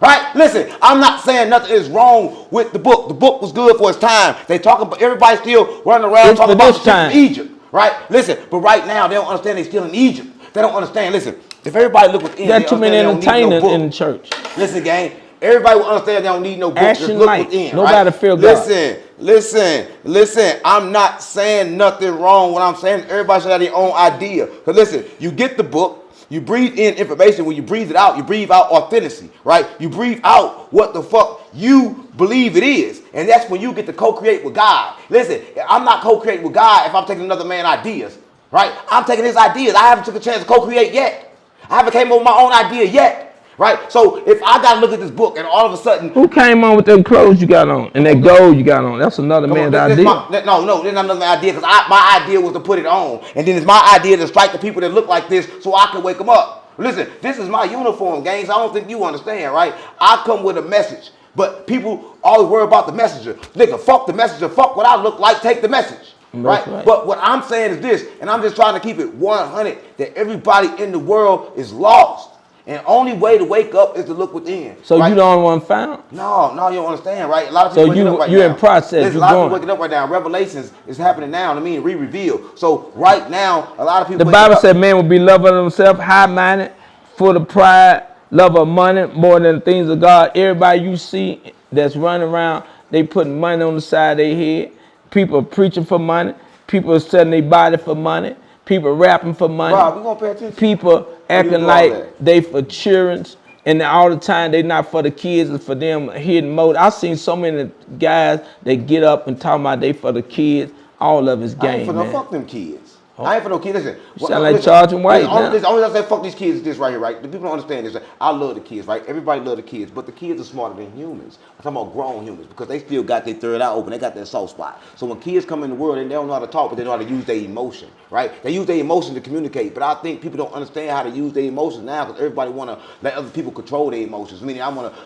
Right? Listen, I'm not saying nothing is wrong with the book. The book was good for its time. They talking about everybody still running around talking about the shit from Egypt. Right? Listen, but right now they don't understand they still in Egypt. They don't understand. Listen, if everybody look within, got too many entertainers in the church. Listen, gang. Everybody will understand they don't need no book. Just look within. Nobody feel God. Listen. I'm not saying nothing wrong. What I'm saying is everybody should have their own idea. Because listen, you get the book. You breathe in information. When you breathe it out, you breathe out authenticity, right? You breathe out what the fuck you believe it is. And that's when you get to co-create with God. Listen, I'm not co-creating with God if I'm taking another man's ideas, right? I'm taking his ideas. I haven't took a chance to co-create yet. I haven't came up with my own idea yet, right? So if I got to look at this book and all of a sudden... Who came on with them clothes you got on and that gold you got on? That's another man's idea. No, this is not another man's idea because my idea was to put it on. And then it's my idea to strike the people that look like this so I can wake them up. Listen, this is my uniform, gang, so I don't think you understand, right? I come with a message, but people always worry about the messenger. Nigga, fuck the messenger, fuck what I look like, take the message. Right? But what I'm saying is this, and I'm just trying to keep it 100, that everybody in the world is lost. And only way to wake up is to look within. So right? You the only one found? No, you don't understand, right? A lot of people waking up right now. You're in process. There's a lot of people waking up right now. Revelations is happening now. Re-revealed. So right now, a lot of people. The Bible said man will be loving of himself, high-minded, full of pride, love of money more than the things of God. Everybody you see that's running around, they putting money on the side of their head. People are preaching for money. People are selling their body for money. People are rapping for money. Bob, we gonna pay attention. People Or you acting do all like that? they for children's, and all the time they not for the kids, it's for them hidden motive. I've seen so many guys that get up and talk about they for the kids. All of it's I ain't for game, no man. fuck them kids. I ain't for no kids. Listen, You sound like charging white now. The only reason I say fuck these kids is this right here, right? The people don't understand this. I love the kids, right? Everybody love the kids, but the kids are smarter than humans. I'm talking about grown humans because they still got their third eye open. They got their soft spot. So when kids come in the world, they don't know how to talk, but they know how to use their emotion, right? They use their emotion to communicate. But I think people don't understand how to use their emotions now because everybody want to let other people control their emotions. Meaning,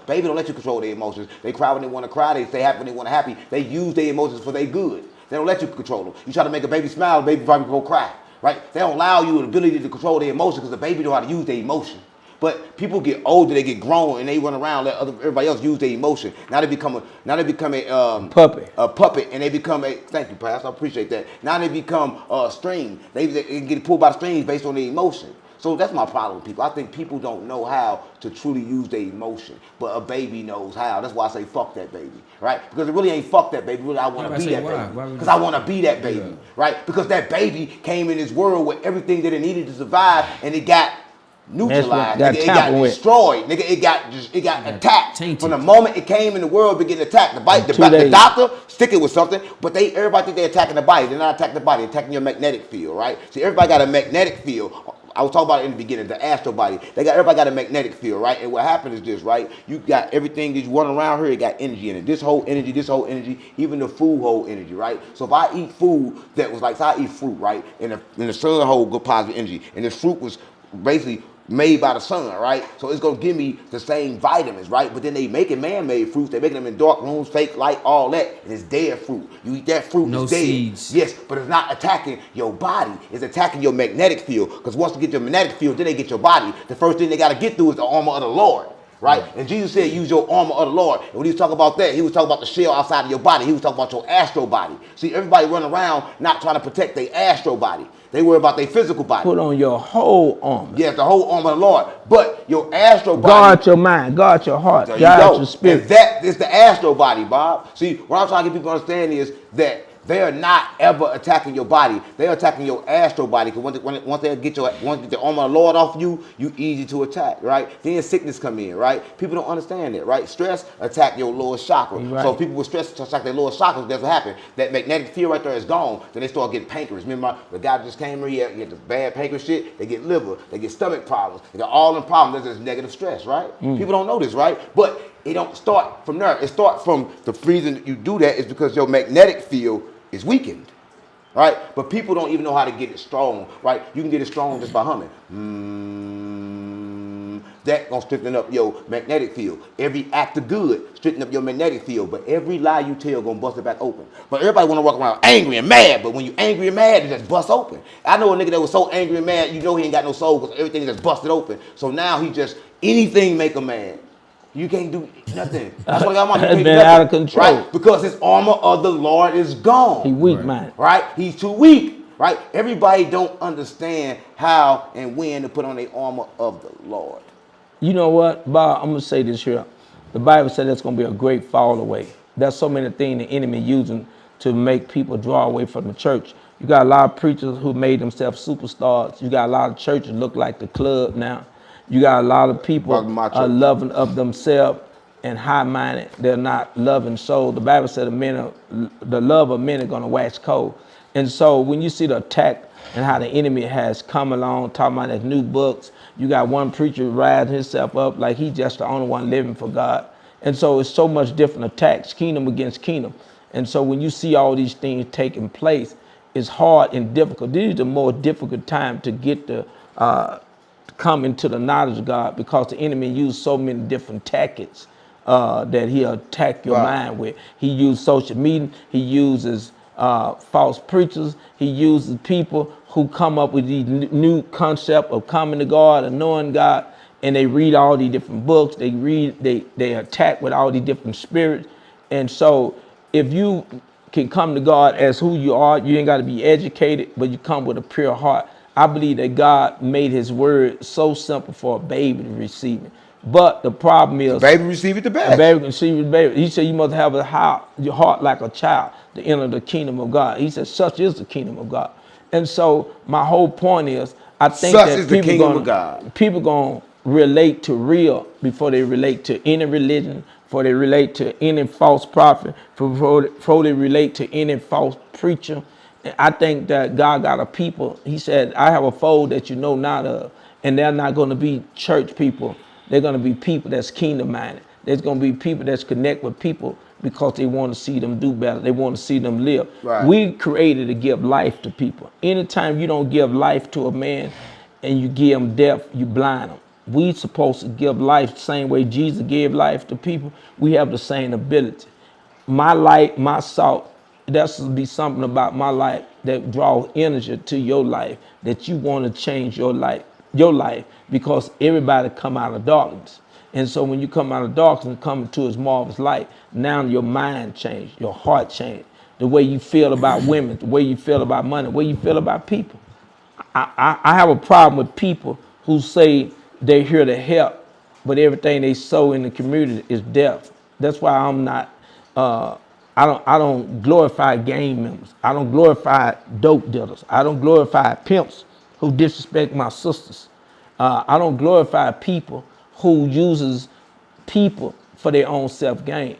baby don't let you control their emotions. They cry when they want to cry. They stay happy when they want to happy. They use their emotions for their good. They don't let you control them. You try to make a baby smile, the baby probably go cry, right? They don't allow you the ability to control their emotion because the baby know how to use their emotion. But people get older, they get grown, and they run around let everybody else use their emotion. Now they become a Puppet. a puppet, and they become a. Thank you, Pastor. I appreciate that. Now they become a string. They get pulled by the strings based on their emotion. So that's my problem with people. I think people don't know how to truly use their emotion, but a baby knows how. That's why I say fuck that baby, right? Because it really ain't fuck that baby. Really, I want to be that baby. Because I want to be that baby, right? Because that baby came in this world with everything that it needed to survive, and it got neutralized. It got destroyed. Nigga, it got attacked. Tainted. From the moment it came in the world, it began attacked. The doctor stick it with something, but everybody think they're attacking the body. They're not attacking the body. They're attacking your magnetic field, right? See, everybody got a magnetic field. I was talking about it in the beginning, the astral body. Everybody got a magnetic field, right? And what happened is this, right? You got everything that you want around here, it got energy in it. This whole energy, even the food hold energy, right? So if I eat food that was like, so I eat fruit, right? And the sun hold good positive energy. And this fruit was basically made by the sun, right? So it's gonna give me the same vitamins, right? But then they making man-made fruits. They making them in dark rooms, fake light, all that. And it's dead fruit. You eat that fruit, No it's dead. seeds. Yes, but it's not attacking your body. It's attacking your magnetic field. Because once you get your magnetic field, then they get your body. The first thing they gotta get through is the armor of the Lord. Right? And Jesus said, use your armor of the Lord. And when he was talking about that, he was talking about the shell outside of your body. He was talking about your astral body. See, everybody running around not trying to protect their astral body. They worry about their physical body. Put on your whole armor. Yes, the whole armor of the Lord. But your astral body. Guard your mind, guard your heart, guard your spirit. And that is the astral body, Bob. See, what I'm trying to get people to understand is that they are not ever attacking your body. They are attacking your astral body. Because once they get the armor of the Lord off you easy to attack, right? Then sickness come in, right? People don't understand that, right? Stress attack your lower chakra. Right. So people with stress attack their lower chakras, that's what happens. That magnetic field right there is gone. Then they start getting pancreas. Remember the guy just came here, he had the bad pancreas shit. They get liver, they get stomach problems. They got all them problems. There's this negative stress, right? People don't know this, right? But it don't start from there. It starts from the reason that you do that is because your magnetic field is weakened, right? But people don't even know how to get it strong, right? You can get it strong just by humming. That gonna strengthen up your magnetic field. Every act of good strengthen up your magnetic field, but every lie you tell gonna bust it back open. But everybody wanna walk around angry and mad, but when you angry and mad, it just bust open. I know a nigga that was so angry and mad, you know he ain't got no soul because everything just busted open. So now he just, anything make him mad. You can't do nothing. That's what I got, That's been out of control. Right? Because his armor of the Lord is gone. He weak, man. Right? He's too weak. Right? Everybody don't understand how and when to put on the armor of the Lord. You know what, Bob? I'm gonna say this here. The Bible said there's gonna be a great fall away. There's so many things the enemy using to make people draw away from the church. You got a lot of preachers who made themselves superstars. You got a lot of churches look like the club now. You got a lot of people are loving of themselves and high-minded. They're not loving soul. The Bible said the love of men are going to wax cold. And so when you see the attack and how the enemy has come along, talking about his new books, you got one preacher rising himself up like he's just the only one living for God. And so it's so much different attacks, kingdom against kingdom. And so when you see all these things taking place, it's hard and difficult. This is the more difficult time to get the come into the knowledge of God because the enemy used so many different tactics that he'll attack your mind with. He used social media. He uses false preachers. He uses people who come up with these new concept of coming to God and knowing God, and they read all these different books. They attack with all these different spirits. And so if you can come to God as who you are, you ain't got to be educated, but you come with a pure heart. I believe that God made his word so simple for a baby to receive it. But the problem is, Baby receive it the a best. baby can see his baby. He said you must have your heart like a child to enter the kingdom of God. He said such is the kingdom of God. And so my whole point is, I think Such that is the kingdom of God. people gonna relate to real before they relate to any religion, before they relate to any false prophet, before they relate to any false preacher. And I think that God got a people. He said, I have a fold that you know not of. And they're not going to be church people. They're going to be people that's kingdom minded. There's going to be people that's connect with people because they want to see them do better. They want to see them live. Right. We created to give life to people. Anytime you don't give life to a man and you give him death, you blind him. We supposed to give life the same way Jesus gave life to people. We have the same ability. My light, my salt, that's be something about my life that draws energy to your life, that you want to change your life, because everybody come out of darkness. And so when you come out of darkness and come into his marvelous light, now your mind changed, your heart changed, the way you feel about women, the way you feel about money, the way you feel about people. I have a problem with people who say they're here to help, but everything they sow in the community is death. That's why I'm not. I don't glorify gang members. I don't glorify dope dealers. I don't glorify pimps who disrespect my sisters. I don't glorify people who uses people for their own self-gain.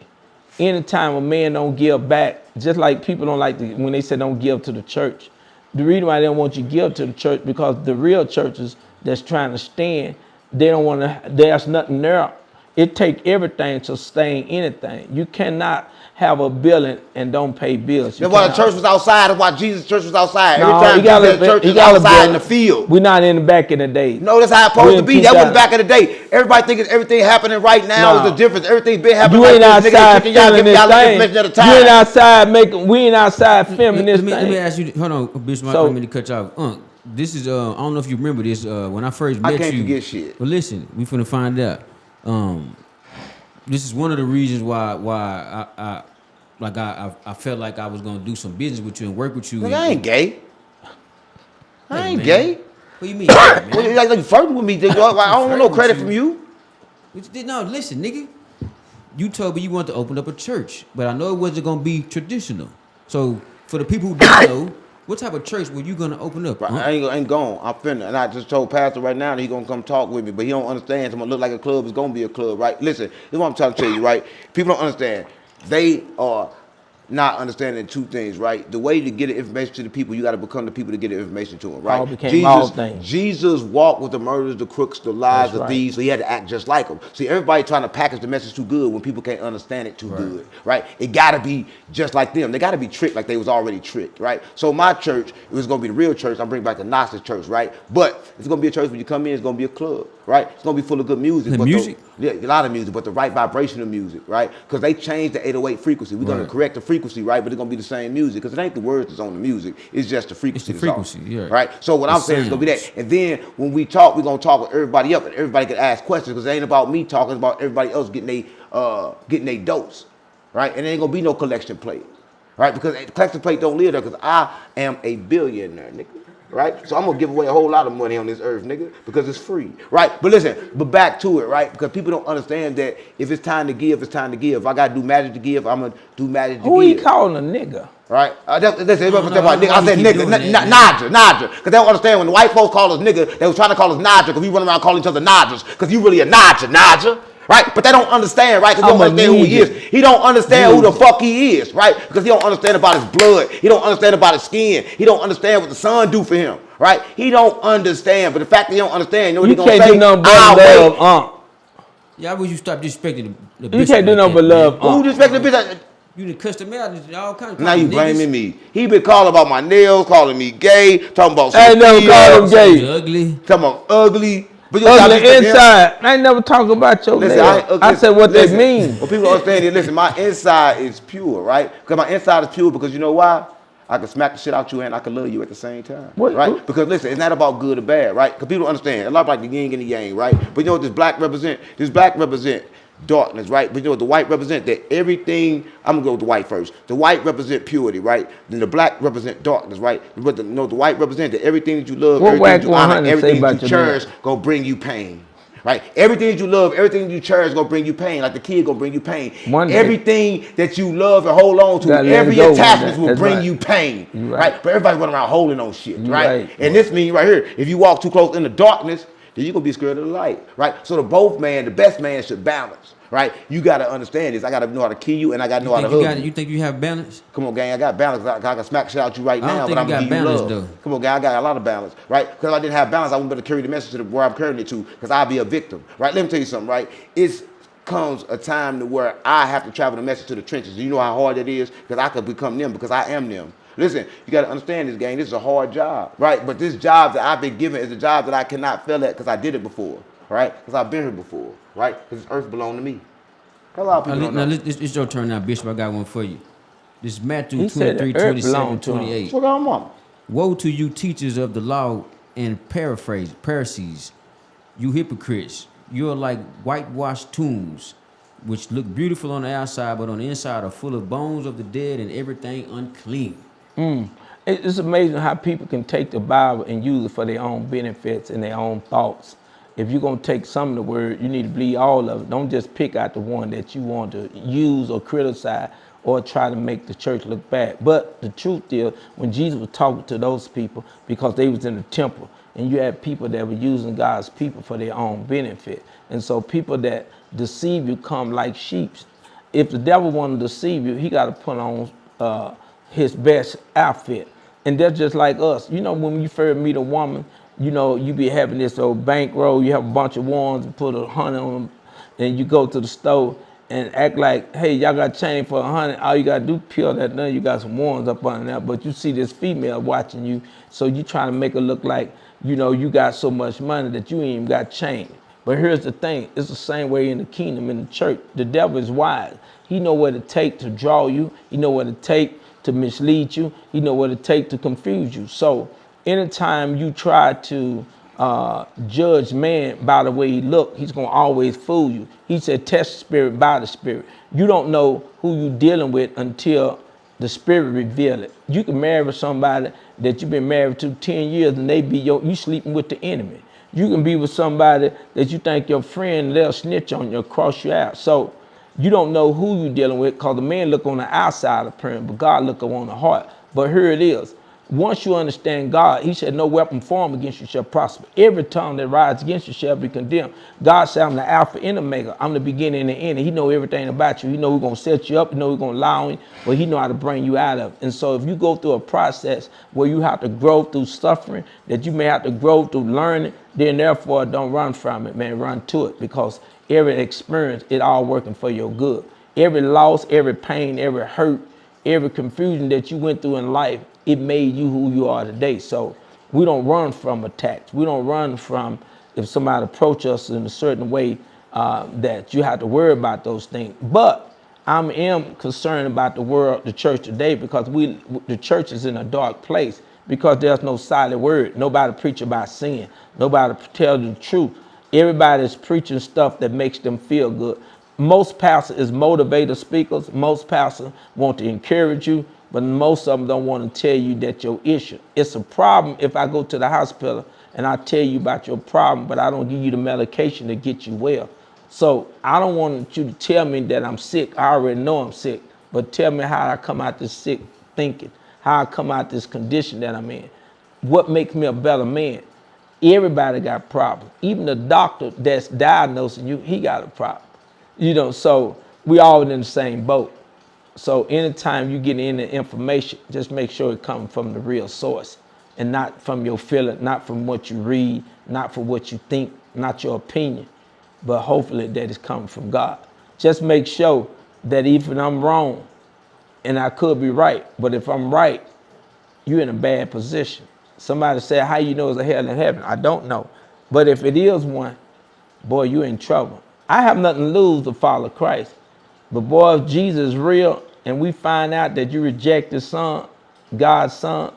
Anytime a man don't give back, just like people don't like to, when they say don't give to the church, the reason why they don't want you to give to the church, because the real churches that's trying to stand, they don't want to, there's nothing there. It take everything to sustain anything. You cannot have a building and don't pay bills. That's why the church was outside. That's why Jesus' church was outside. No, Every time he got Jesus' church he was got a outside in building. the field. We're not in the back in the day. No, that's how it's supposed to be. That wasn't 2000. back in the day. Everybody thinking everything happening right now is No. the difference. Everything's been happening You right ain't now. Nigga, outside chicken, y'all filming give y'all this information at a thing. time. You ain't outside making. We ain't outside filming this Let thing. me ask you. Hold on, bitch. So- I'm going to cut you off. This is. I don't know if you remember this. When I first met you. I can't forget shit. Well, listen. We finna find out. This is one of the reasons why I felt like I was gonna do some business with you and work with you. Nigga, I ain't gay. I ain't man. gay. What do you mean, man? Well, you like flirting with me, nigga. I don't want no credit from you. No, listen, nigga. You told me you wanted to open up a church, but I know it wasn't gonna be traditional. So for the people who don't know, what type of church were you gonna open up? Right, I ain't gone. I'm finna. And I just told Pastor right now that he gonna come talk with me, but he don't understand. It's gonna look like a club. It's gonna be a club, right? Listen, this is what I'm trying to tell you, right? People don't understand. They are not understanding two things, right? The way to get the information to the people, you got to become the people to get the information to them, right? Paul became all Jesus, things. Jesus walked with the murderers, the crooks, the lies, That's the right. thieves, so he had to act just like them. See, everybody trying to package the message too good when people can't understand it too good, right? It got to be just like them. They got to be tricked like they was already tricked, right? So my church, it was going to be the real church. I'm bringing back the Gnostic church, right? But it's going to be a church when you come in, it's going to be a club, right? It's going to be full of good music. The but music? Yeah, a lot of music, but the right vibrational music, right? Because they changed the 808 frequency. We're going to correct the frequency, right? But it's going to be the same music because it ain't the words that's on the music. It's just the frequency. It's the frequency, yeah. Right? So what The I'm saying is going to be sounds. that. And then when we talk, we're going to talk with everybody up and everybody can ask questions because it ain't about me talking, it's about everybody else getting their dose, right? And there ain't going to be no collection plate, right? Because the collection plate don't live there because I am a billionaire, nigga. Right? So I'm gonna give away a whole lot of money on this earth, nigga, because it's free. Right? But listen, but back to it, right? Because people don't understand that if it's time to give, it's time to give. If I gotta do magic to give, I'm gonna do magic to Who give. he calling a nigga? Right? Listen, No, I said nigga, Nadja. Because they don't understand when the white folks call us nigga, they was trying to call us Nadja because we run around calling each other Nadjas because you really a Nadja. Right? But they don't understand, right? Because he don't understand who he is. He don't understand who the fuck he is, right? Because he don't understand about his blood. He don't understand about his skin. He don't understand what the sun do for him, right? He don't understand. But the fact that he don't understand, you know what You he gonna can't say? do nothing but I'll love, wait. Yeah, I wish you stop disrespecting the You bishop can't do like nothing that, but man. love, Who disrespecting the bitch? You done cussed him out. and all kinds of Now you niggas. blaming me. He been calling about my nails, calling me gay, talking about I ain't never called him Say gay. you ugly. talking about ugly. But you stop Ugly disrespecting him. inside. I ain't never talk about your Listen, nails. I said what listen, they mean. What people don't understand is, listen, my inside is pure, right? Because my inside is pure because you know why? I can smack the shit out you and I can love you at the same time, What- right? what- Because listen, it's not about good or bad, right? Because people don't understand. A lot of like the yin and the yang, right? But you know what this black represent? This black represent darkness, right? But you know what the white represent? That everything, I'm gonna go with the white first. The white represent purity, right? Then the black represent darkness, right? But the white represent that everything that you love, What everything Whack that you honor, 100 say everything that about you your cherish, gonna bring you pain. Right? Everything that you love, everything you cherish is gonna bring you pain. Like the kid gonna bring you pain. One day. Everything that you love and hold on to, Gotta let it every go one attachment day. will That's bring right. you pain. You Right. right. But everybody running around holding on shit, You right? right, And boy. this means right here, if you walk too close in the darkness, then you're gonna be scared of the light. Right? So the best man should balance. Right? You gotta understand this. I gotta know how to kill you and I gotta know how to hug you. You think you have balance? Come on, gang, I got balance. I can smack shit out you right I don't now, think but you I'm gonna got give you balance, love. though. Come on, gang, I got a lot of balance, right? Because if I didn't have balance, I wouldn't be able to carry the message to where I'm carrying it to, because I'd be a victim, right? Let me tell you something, right? It comes a time to where I have to travel the message to the trenches. You know how hard it is? Because I could become them, because I am them. Listen, you got to understand this, gang. This is a hard job, right? But this job that I've been given is a job that I cannot fail at because I did it before, right? Because I've been here before, right? Because this earth belonged to me. A lot of people don't know. It's your turn now, Bishop. I got one for you. This is Matthew He said 23, the earth 27, belonged to him. 28. What on, mama? Woe to you, teachers of the law and Pharisees, you hypocrites! You are like whitewashed tombs, which look beautiful on the outside, but on the inside are full of bones of the dead and everything unclean. It's amazing how people can take the Bible and use it for their own benefits and their own thoughts. If you're going to take some of the word, you need to believe all of it. Don't just pick out the one that you want to use or criticize or try to make the church look bad. But the truth is, when Jesus was talking to those people, because they was in the temple, and you had people that were using God's people for their own benefit. And so people that deceive you come like sheep. If the devil want to deceive you, he got to put on his best outfit. And that's just like us. You know, when you first meet a woman, you know, you be having this old bankroll, you have a bunch of ones and put 100 on them, and you go to the store and act like, hey, y'all got change for 100. All you gotta do, peel that down, you got some ones up under there. But you see this female watching you, so you trying to make her look like, you know, you got so much money that you ain't even got change. But here's the thing, it's the same way in the kingdom, in the church. The devil is wise. He know what it take to draw you. He know what it take to mislead you. He know what it take to confuse you. So anytime you try to judge man by the way he look, he's gonna always fool you. He said, test the spirit by the spirit. You don't know who you dealing with until the spirit reveal it. You can marry somebody that you've been married to 10 years and they be you sleeping with the enemy. You can be with somebody that you think your friend, they'll snitch on you, cross you out. So you don't know who you're dealing with, because the man look on the outside appearance, but God look on the heart. But here it is. Once you understand God, he said, no weapon formed against you shall prosper. Every tongue that rises against you shall be condemned. God said, I'm the Alpha and Omega. I'm the beginning and the end. He know everything about you. He know he's going to set you up. He know he's going to lie on you, but he know how to bring you out of it. And so if you go through a process where you have to grow through suffering, that you may have to grow through learning, then therefore don't run from it, man. Run to it, because every experience, it all working for your good. Every loss, every pain, every hurt, every confusion that you went through in life, it made you who you are today. So we don't run from attacks. We don't run from if somebody approach us in a certain way that you have to worry about those things. But I am concerned about the world, the church today, because the church is in a dark place, because there's no solid word. Nobody preach about sin. Nobody tell the truth. Everybody's preaching stuff that makes them feel good. Most pastors is motivator speakers. Most pastors want to encourage you, but most of them don't want to tell you that your issue. It's a problem if I go to the hospital and I tell you about your problem, but I don't give you the medication to get you well. So I don't want you to tell me that I'm sick. I already know I'm sick, but tell me how I come out this sick thinking, how I come out this condition that I'm in. What makes me a better man? Everybody got problems. Even the doctor that's diagnosing you, he got a problem. You know, so we all in the same boat. So anytime you get any information, just make sure it comes from the real source and not from your feeling, not from what you read, not from what you think, not your opinion, but hopefully that it's coming from God. Just make sure that even I'm wrong and I could be right, but if I'm right, you're in a bad position. Somebody said, how you know it's a hell in heaven? I don't know. But if it is one, boy, you're in trouble. I have nothing to lose to follow Christ. But boy, if Jesus is real and we find out that you reject the Son, God's Son,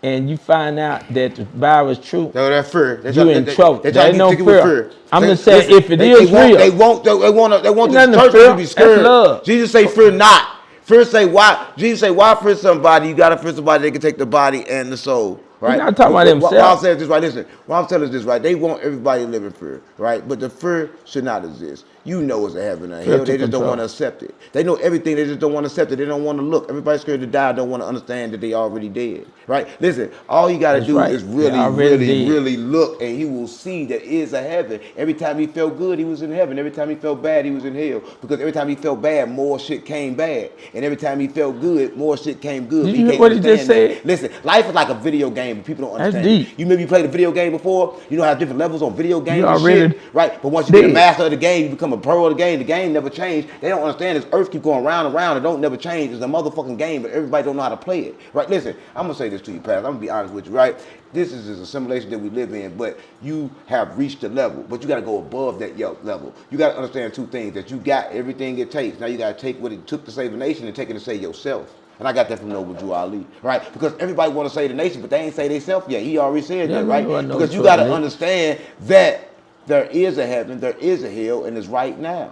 and you find out that the Bible is true, No, that's fear. you're in trouble. They There ain't no get with fear. I'm just saying, if it they is want, real, they want Ain't this nothing to church fear. to be That's scared. love. Jesus say, fear not. Fear say why? Jesus say, why fear somebody? You gotta fear somebody that can take the body and the soul. right? He's not talking about What himself. I'm saying is this, right? Listen, what I'm telling is this, right? They want everybody to live in fear, right? But the fear should not exist. You know it's a heaven and Fear hell. to They just don't control. want to accept it. They know everything. They just don't want to accept it. They don't want to look. Everybody's scared to die. Don't want to understand that they already dead, right? Listen, all you got to That's do right. is They already dead. really look, and he will see that is a heaven. Every time he felt good, he was in heaven. Every time he felt bad, he was in hell. Because every time he felt bad, more shit came bad, and every time he felt good, more shit came good. Did But you he hear can't what he just understand that. said? Listen, life is like a video game, but people don't That's understand deep. it. You maybe played a video game before. You know how different levels on video games and already shit, right? But once you get a dead. master of the game, you become a pro of the game never changed. They don't understand this earth keep going round and round. It don't never change. It's a motherfucking game, but everybody don't know how to play it, right? Listen, I'm gonna say this to you, Pastor. I'm gonna be honest with you, right? This is a simulation that we live in, but you have reached a level, but you gotta go above that level. You gotta understand two things, that you got everything it takes. Now you gotta take what it took to save a nation and take it to save yourself. And I got that from Noble Drew Ali, right? Because everybody want to save the nation, but they ain't say themselves yet. He already said Yeah, that, right? I know Because you what got to it is. understand that there is a heaven, there is a hell, and it's right now.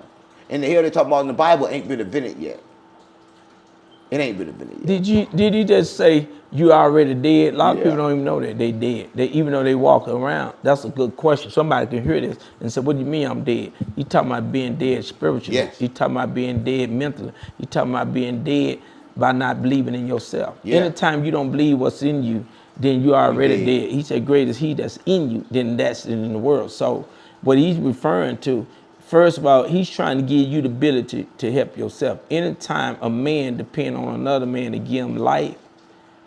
And the hell they talk about in the Bible ain't been invented yet. It ain't been invented yet. Did you just say you already dead? A lot of Yeah. people don't even know that they dead. They even though they walk around. That's a good question. Somebody can hear this and say, "What do you mean I'm dead?" You talking about being dead spiritually? Yes. You talking about being dead mentally? You talking about being dead by not believing in yourself? Yeah. Anytime you don't believe what's in you, then you already dead. dead. He said, "Great is He that's in you than that's in the world." So, what he's referring to. First of all, he's trying to give you the ability to help yourself. Anytime a man depends on another man to give him life,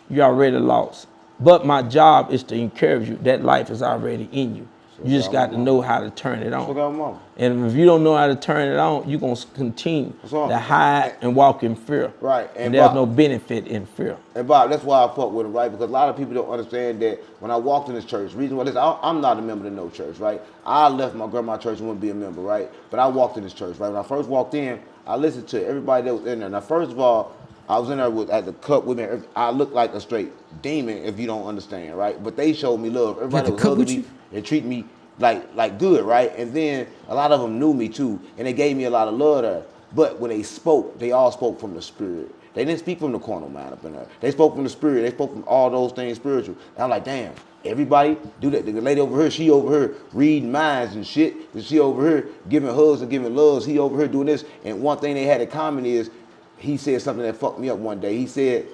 you're already lost. But my job is to encourage you. That life is already in you. You just got to know how to turn it That's what I'm on. on. And if you don't know how to turn it on, you're going to continue That's all. to hide and walk in fear. Right. And And there's Bob- no benefit in fear. And Bob, that's why I fuck with him, right? Because a lot of people don't understand that when I walked in this church, reason why this, I'm not a member of no church, right? I left my grandma's church and wouldn't be a member, right? But I walked in this church, right? When I first walked in, I listened to everybody that was in there. Now, first of all, I was in there at the cup with me. I looked like a straight demon, if you don't understand, right? But they showed me love. Everybody the was cup hugging with me you? and treating me like good, right? And then a lot of them knew me too, and they gave me a lot of love there. But when they spoke, they all spoke from the spirit. They didn't speak from the carnal mind up in there. They spoke from the spirit. They spoke from all those things spiritual. And I'm like, damn, everybody do that. The lady over here, she over here reading minds and shit. And she over here giving hugs and giving loves. He over here doing this. And one thing they had in common is he said something that fucked me up one day. He said,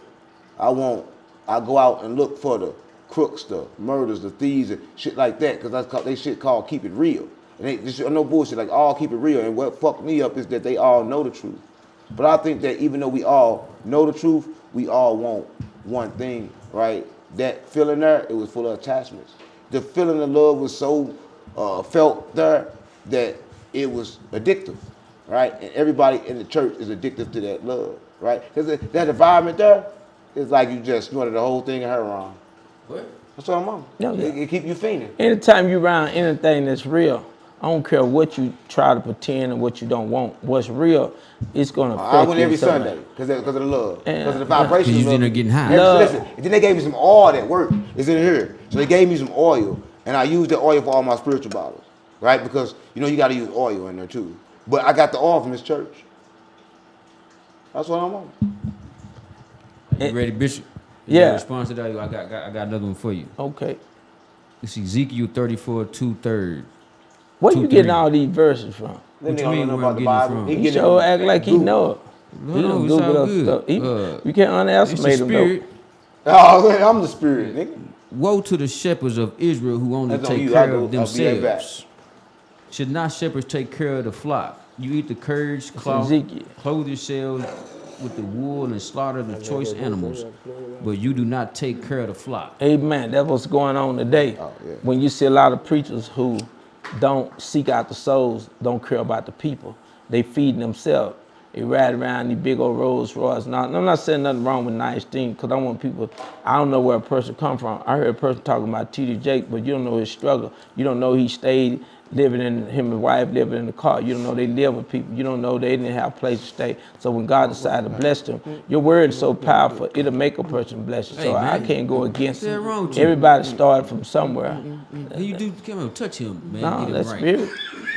I go out and look for the crooks, the murders, the thieves, and shit like that, because that's called, they shit called keep it real. And this no bullshit, like all keep it real. And what fucked me up is that they all know the truth. But I think that even though we all know the truth, we all want one thing, right? That feeling there, it was full of attachments. The feeling of love was so felt there that it was addictive, right? And everybody in the church is addicted to that love, right? Because that environment there is like you just snorted the whole thing of heroin. What? That's what I'm on. No, yeah. It keep you fiending. Anytime you around anything that's real, I don't care what you try to pretend and what you don't want. What's real, it's gonna affect you. I went every in some way. Sunday because of the love, Yeah. because of the vibration. Because you of love. in there getting high. And Love. listen, and then they gave me some oil that worked. It's in here, so they gave me some oil, and I used the oil for all my spiritual bottles, right? Because you got to use oil in there too. But I got the oil from this church. That's what I'm on. You ready, Bishop? Yeah. You got a response to that? I got another one for you. Okay. It's Ezekiel 34, 2/3. Where Two, you getting three. all these verses from? Then What they you don't mean know where about I'm the getting it Bible. from? He He getting sure it act like he Google. know it. He No, done it's all Google us good. stuff. You can't It's the underestimate him though. spirit. Oh, I'm the spirit, nigga. Woe to the shepherds of Israel who only That's on take you. care I'll of be right back. themselves. Should not shepherds take care of the flock? You eat the curds, cloth, Ezekiel. clothe yourselves with the wool and slaughter the choice animals, but you do not take care of the flock. Amen. That's what's going on today. Oh, yeah. When you see a lot of preachers who don't seek out the souls, don't care about the people. They feeding themselves. They ride around these big old Rolls Royce. Now, I'm not saying nothing wrong with nice things, because I want people, I don't know where a person come from. I heard a person talking about T.D. Jake, but you don't know his struggle. You don't know he stayed living in, him and his wife living in the car. You don't know they live with people. You don't know they didn't have a place to stay. So when God decided to bless them, your word is so powerful, it'll make a person bless you. So Hey, I man. can't go against What's it. wrong with you? Everybody started from somewhere. Hey, you do come on, touch him, man. No, get him that's right. spirit.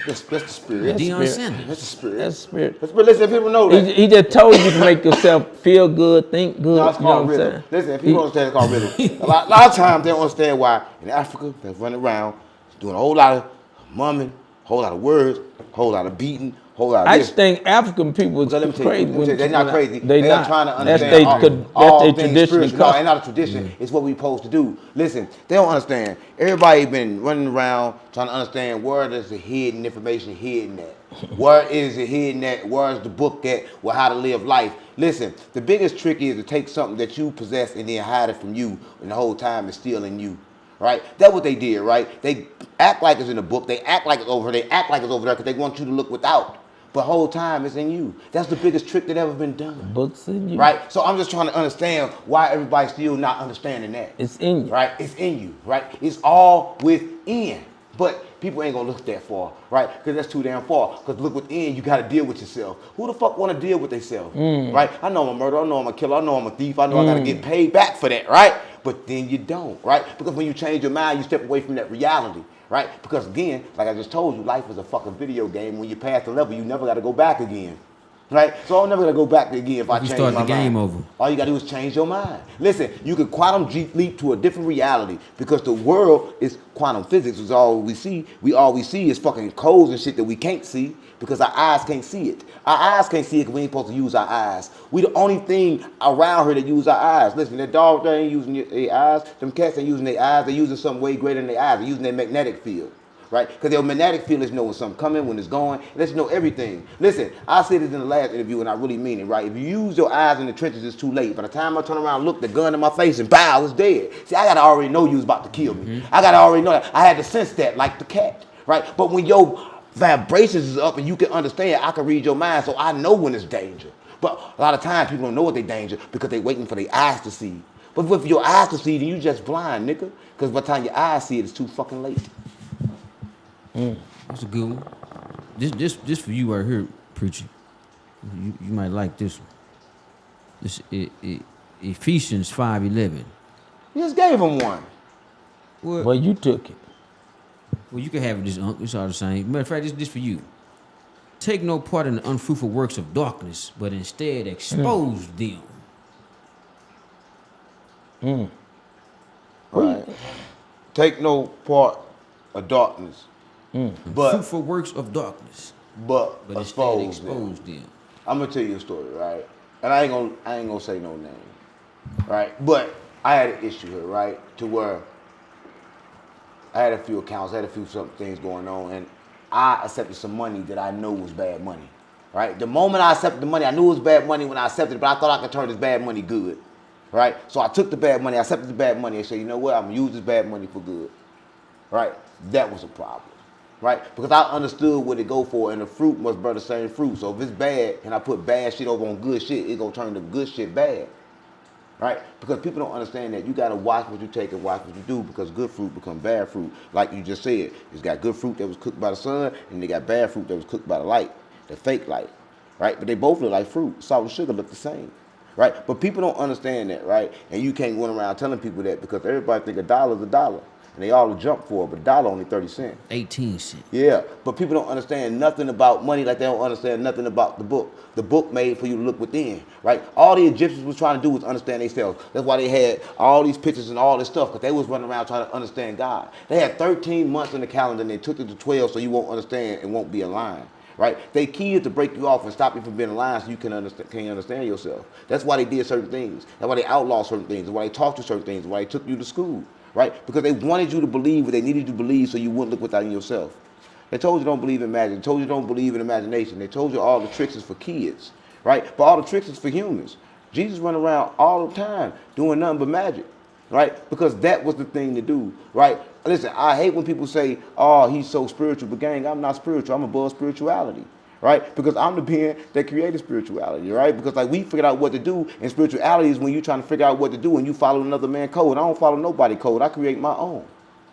That's the spirit. Deion spirit. Sanders. That's the spirit. That's spirit. But listen, people know that. He just told you to make yourself feel good, think good. No, it's You know called what I'm rhythm. saying? Listen, if people understand, it's called rhythm. A lot of times they don't understand why in Africa they're running around doing a whole lot of mumbling, whole lot of words, whole lot of beating, whole lot of I this. just think African people is So let me tell you, crazy. they're not crazy. They They are not. trying to That's understand they all things things tradition and spiritual. No, custom. it's not a tradition. It's what we supposed to do. Listen, they don't understand. Everybody been running around trying to understand where there's the hidden information hidden at. Where is it hidden at? Where is the book at? Well, how to live life. Listen, the biggest trick is to take something that you possess and then hide it from you, and the whole time it's still in you. Right? That's what they did, right? They act like it's in the book. They act like it's over here. They act like it's over there because they want you to look without. But whole time it's in you. That's the biggest trick that ever been done. Books in you. Right? So I'm just trying to understand why everybody's still not understanding that. It's in you. Right? It's in you. Right? It's all within. But people ain't gonna look that far, right? Because that's too damn far. Because look within, you gotta deal with yourself. Who the fuck wanna deal with themselves? Right? I know I'm a murderer, I know I'm a killer, I know I'm a thief, I know I gotta get paid back for that, right? But then you don't, right? Because when you change your mind, you step away from that reality. Right? Because again, like I just told you, life is a fucking video game. When you pass the level, you never got to go back again. Right? So I'm never going to go back again if I change my mind. Start the game over. All you got to do is change your mind. Listen, you can quantum leap to a different reality because the world is quantum physics. Is all we see. All we see is fucking codes and shit that we can't see because our eyes can't see it. Our eyes can't see it because we ain't supposed to use our eyes. We the only thing around here that use our eyes. Listen, that dog, they ain't using their eyes. Them cats ain't using their eyes. They're using something way greater than their eyes. They're using their magnetic field. Right? Because their magnetic field is know when something coming, when it's going. It lets you know everything. Listen, I said this in the last interview and I really mean it, right? If you use your eyes in the trenches, it's too late. By the time I turn around and look, the gun in my face and bow, it's dead. See, I gotta already know you was about to kill me. I gotta already know that. I had to sense that like the cat, right? But when your vibrations is up and you can understand, I can read your mind, so I know when it's danger. But a lot of times people don't know what they danger because they waiting for their eyes to see. But if your eyes to see, then you just blind, nigga. Because by the time your eyes see it, it's too fucking late. That's a good one. This for you right here, preacher. You might like this one. This Ephesians 5:11. You just gave him one. Well, you took it. Well, you can have it. It's all the same. Matter of fact, this for you. Take no part in the unfruitful works of darkness, but instead expose them. Right. Take no part of darkness. But Fruitful works of darkness, but instead expose them. expose them. I'm gonna tell you a story, right? And I ain't gonna say no name, right? But I had an issue here, right? To where I had a few accounts, I had a few some things going on, and I accepted some money that I know was bad money, right? The moment I accepted the money, I knew it was bad money when I accepted it, but I thought I could turn this bad money good, right? So I took the bad money, I accepted the bad money, and said, you know what? I'm gonna use this bad money for good, right? That was a problem. Right? Because I understood what it go for, and the fruit must bear the same fruit. So if it's bad, and I put bad shit over on good shit, it gonna turn the good shit bad. Right? Because people don't understand that you gotta watch what you take and watch what you do, because good fruit become bad fruit. Like you just said, it's got good fruit that was cooked by the sun, and they got bad fruit that was cooked by the light, the fake light. Right? But they both look like fruit. Salt and sugar look the same. Right? But people don't understand that, right? And you can't run around telling people that because everybody think $1 is $1. And they all jump for it, but $1 only 30 cents. 18 cents. Yeah, but people don't understand nothing about money like they don't understand nothing about the book. The book made for you to look within, right? All the Egyptians was trying to do was understand themselves. That's why they had all these pictures and all this stuff, because they was running around trying to understand God. They had 13 months in the calendar, and they took it to 12 so you won't understand and won't be aligned. Right? They key is to break you off and stop you from being aligned so you can't understand yourself. That's why they did certain things. That's why they outlawed certain things. That's why they taught you certain things. That's why they took you to school. Right? Because they wanted you to believe what they needed you to believe so you wouldn't look within yourself. They told you don't believe in magic. They told you don't believe in imagination. They told you all the tricks is for kids. Right? But all the tricks is for humans. Jesus run around all the time doing nothing but magic. Right? Because that was the thing to do. Right? Listen, I hate when people say, oh, he's so spiritual. But gang, I'm not spiritual. I'm above spirituality. Right? Because I'm the being that created spirituality, right? Because like we figured out what to do, and spirituality is when you're trying to figure out what to do and you follow another man's code. I don't follow nobody's code. I create my own.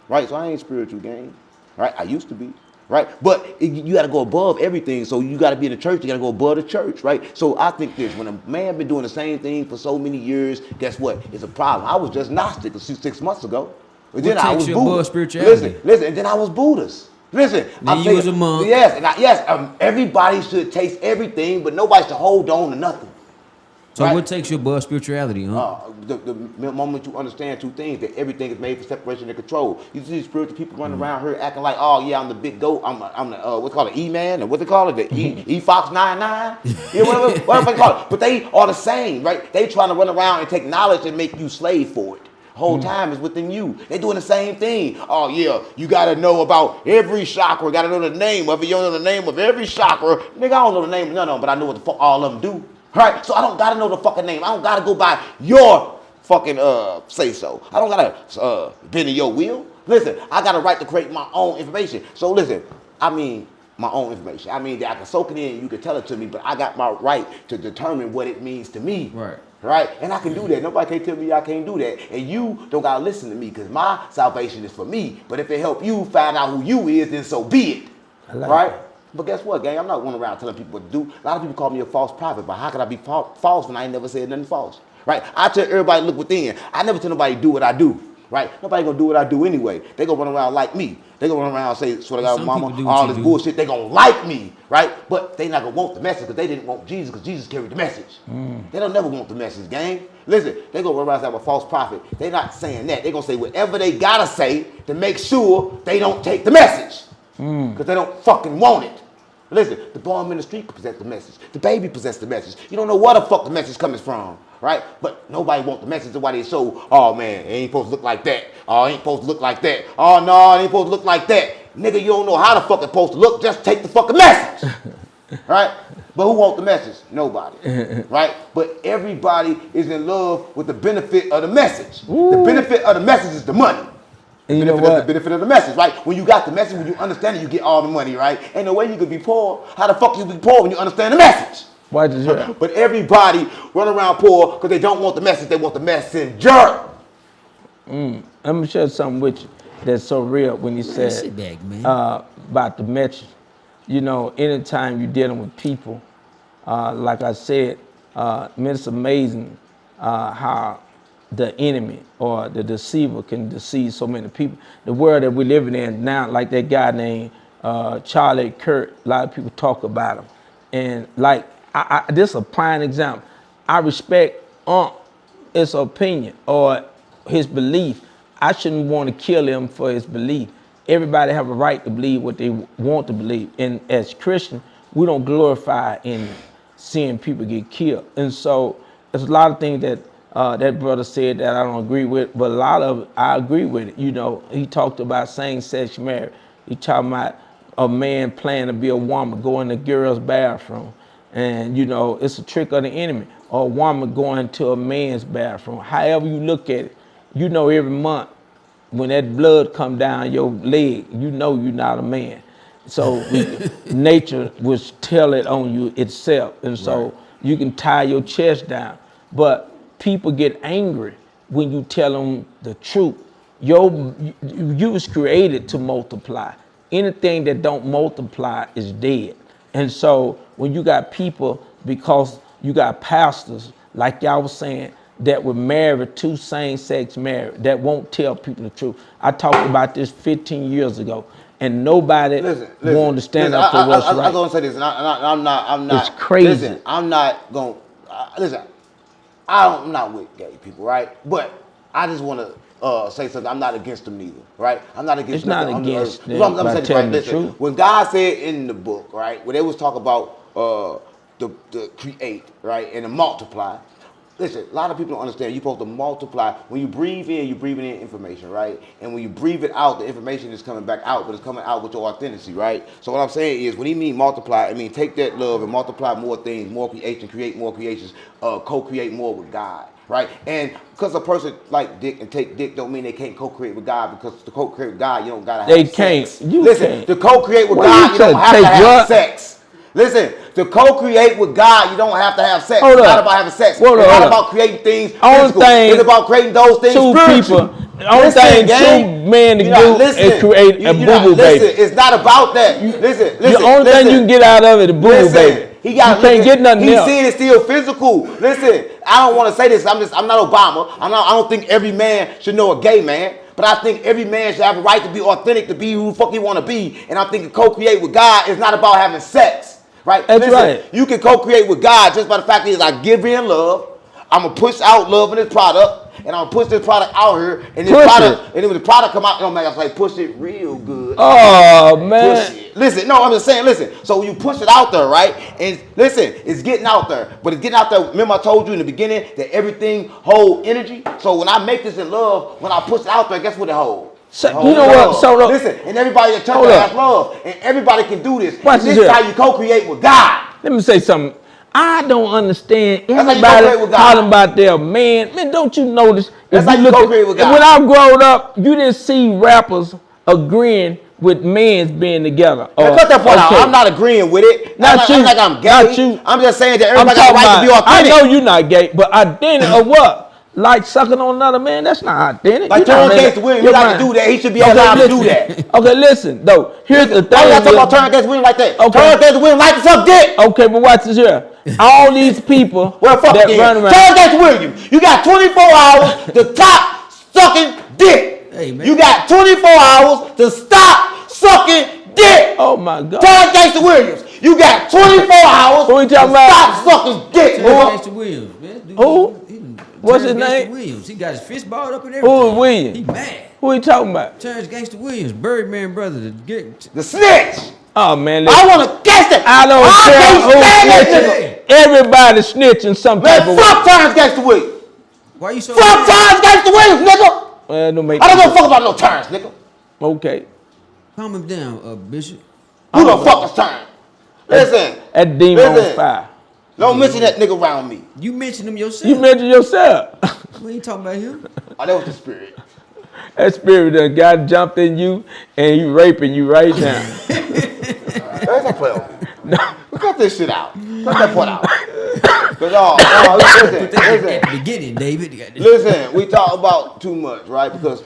Right? So I ain't spiritual, gang. Right? I used to be. Right? But you got to go above everything. So you got to be in the church. You got to go above the church. Right? So I think this, when a man been doing the same thing for so many years, guess what? It's a problem. I was just Gnostic 6 months ago. But then I was Buddhist. Spirituality? Listen, and then I was Buddhist. Listen, Then you was a monk. Yes, everybody should taste everything, but nobody should hold on to nothing. So Right? what takes you above spirituality, huh? The moment you understand two things, that everything is made for separation and control. You see spiritual people running around here acting like, oh yeah, I'm the big goat. I'm the what's called an E-man, or what they call it, the E Fox 99. Yeah, whatever they call it. But they are the same, right? They trying to run around and take knowledge and make you slave for it. Whole time is within you. They doing the same thing. Oh yeah, you gotta know about every chakra. Gotta know the name of it. You don't know the name of every chakra. Nigga, I don't know the name of none of them, but I know what the fuck all of them do. Right? So I don't gotta know the fucking name. I don't gotta go by your fucking say so. I don't gotta bend in your will. Listen, I got a right to create my own information. So listen, I mean my own information. I mean that I can soak it in, you can tell it to me, but I got my right to determine what it means to me. Right. Right? And I can do that. Nobody can tell me I can't do that. And you don't gotta listen to me, because my salvation is for me. But if it help you find out who you is, then so be it. Right? That. But guess what, gang? I'm not going around telling people what to do. A lot of people call me a false prophet, but how could I be false when I ain't never said nothing false? Right? I tell everybody look within. I never tell nobody do what I do. Right? Nobody gonna do what I do anyway. They gonna run around like me. They gonna run around and say, swear to God, mama, all this bullshit. They gonna like me, right? But they not gonna want the message, because they didn't want Jesus, because Jesus carried the message. They don't never want the message, gang. Listen, they gonna run around and say I'm a false prophet. They not saying that. They gonna say whatever they gotta say to make sure they don't take the message, because they don't fucking want it. Listen, the bomb in the street possess the message. The baby possess the message. You don't know where the fuck the message coming from, right? But nobody want the message. That's why they show, oh man, it ain't supposed to look like that. Oh, it ain't supposed to look like that. Oh no, it ain't supposed to look like that. Nigga, you don't know how the fuck it's supposed to look. Just take the fucking message, right? But who want the message? Nobody, right? But everybody is in love with the benefit of the message. Ooh. The benefit of the message is the money. And you know what? The benefit of the message, right? When you got the message, when you understand it, you get all the money, right? Ain't no way you could be poor. How the fuck you be poor when you understand the message? Why did you? But everybody run around poor because they don't want the message. They want the messenger. Let me share something with you that's so real when you said Sit back, man. About the message. You know, anytime you're dealing with people, like I said, it's amazing how the enemy or the deceiver can deceive so many people. The world that we're living in now, like that guy named Charlie Kirk, a lot of people talk about him. And like, this is a prime example. I respect his opinion or his belief. I shouldn't want to kill him for his belief. Everybody have a right to believe what they want to believe. And as Christians, we don't glorify in seeing people get killed. And so there's a lot of things that that brother said that I don't agree with, but a lot of it, I agree with it. You know, he talked about same-sex marriage. He talking about a man planning to be a woman, go in the girl's bathroom. And, you know, it's a trick of the enemy. Or a woman going to a man's bathroom. However you look at it, you know every month when that blood come down your leg, you know you're not a man. So nature will tell it on you itself. And so you can tie your chest down. But people get angry when you tell them the truth. You was created to multiply. Anything that don't multiply is dead. And so when you got people, because you got pastors, like y'all was saying, that were married to same-sex marriage, that won't tell people the truth. I talked about this 15 years ago, and nobody wanted to stand up for what's right. I'm going to say this, and I'm not. It's crazy. Listen, I'm not going. Listen, I'm not with gay people, right? But I just want to say something. I'm not against them neither, right? I'm not against. It's not against them. I'm saying telling the truth. When God said in the book, right, when they was talking about the create, right, and the multiply. Listen, a lot of people don't understand. You're supposed to multiply. When you breathe in, you're breathing in information, right? And when you breathe it out, the information is coming back out, but it's coming out with your authenticity, right? So what I'm saying is, when he mean multiply, I mean take that love and multiply more things, more creation, create more creations, co-create more with God, right? And because a person like dick and take dick don't mean they can't co-create with God, because to co-create with God, you don't gotta have sex. Listen, to co-create with God, you don't have to have sex. Listen, to co-create with God, you don't have to have sex. It's not about having sex. It's not about creating things physical. It's about creating those things spiritual. The only thing two men to do is create a boo-boo baby. Listen, it's not about that. Listen. The only thing you can get out of it is a boo-boo baby. You can't get nothing else. He's saying it's still physical. Listen, I don't want to say this. I'm not Obama. I don't think every man should know a gay man. But I think every man should have a right to be authentic, to be who the fuck he want to be. And I'm thinking co-create with God is not about having sex, right? That's Listen, right. you can co-create with God just by the fact is I give in love. I'm gonna push out love in this product, and I'm gonna push this product out here, and this Push product, it. and then when the product come out, oh man, I was like, push it real good. Oh Push man. it. Listen, no, I'm just saying, listen. So you push it out there, right? And listen, it's getting out there. But it's getting out there. Remember I told you in the beginning that everything hold energy? So when I make this in love, when I push it out there, guess what it holds? So, It holds you know love. what? So listen, and everybody in church Hold up. has love. And everybody can do this. Watch And this this is here. how you co-create with God. let me say something. I don't understand how you everybody co-create with God. talking about their man. Man, don't you notice? That's if how you look co-create with God. When I growed up, you didn't see rappers agreeing with men being together. Now cut that part out. I'm not agreeing with it. Not I'm you. like I'm gay. Not you. I'm just saying that I'm everybody got talking the right to be about, I authentic. know you're not gay, but identity of what? Like sucking on another man? That's not identity. Like You not Terrence ready- Gangsta Williams, he You're like right. to do that. He should be allowed to do listen. that. Okay, listen, though. Here's the thing. Why y'all talking about with- Terrence Gangsta Williams like that? Okay. Terrence Gangsta Williams like to suck dick. Okay, but watch this here. All these people Well, fuck that it run then. around. Terrence Gangsta Williams, you got 24 hours to stop sucking dick. Hey, man. You got 24 hours to stop sucking dick. Oh my God. Terrence Gangsta Williams, you got 24 hours Who you to talking about? stop sucking dick. Terrence nigga. Gangsta Williams, man. Dude, Who? he- What's Terrence his Gangsta name? Williams. He got his fist balled up and Who everything. is Williams? He mad. Who you talking about? Terrence Gangsta Williams, Birdman brother. The snitch. Oh man, I listen. want to catch that. I don't care can't who stand that snitching. nigga. Everybody snitching some type Man, of way. fuck Terrence Gangsta Williams. Why you so Fuck mad? Terrence Gangsta Williams, nigga. Well, don't make I don't no give a fuck about no Terrence, nigga. Okay. Calm him down, Bishop. Who the fuck is Terrence? Listen. That demon on Listen. fire. Don't mention that nigga around me. You mentioned him yourself. You mentioned yourself. We ain't talking about him. Oh, that was the spirit. That spirit done God jumped in you and he raping you right now. That's not play over. No. Cut this shit out. Cut that part out. Cause listen, At the beginning, David. listen, we talk about too much, right? Because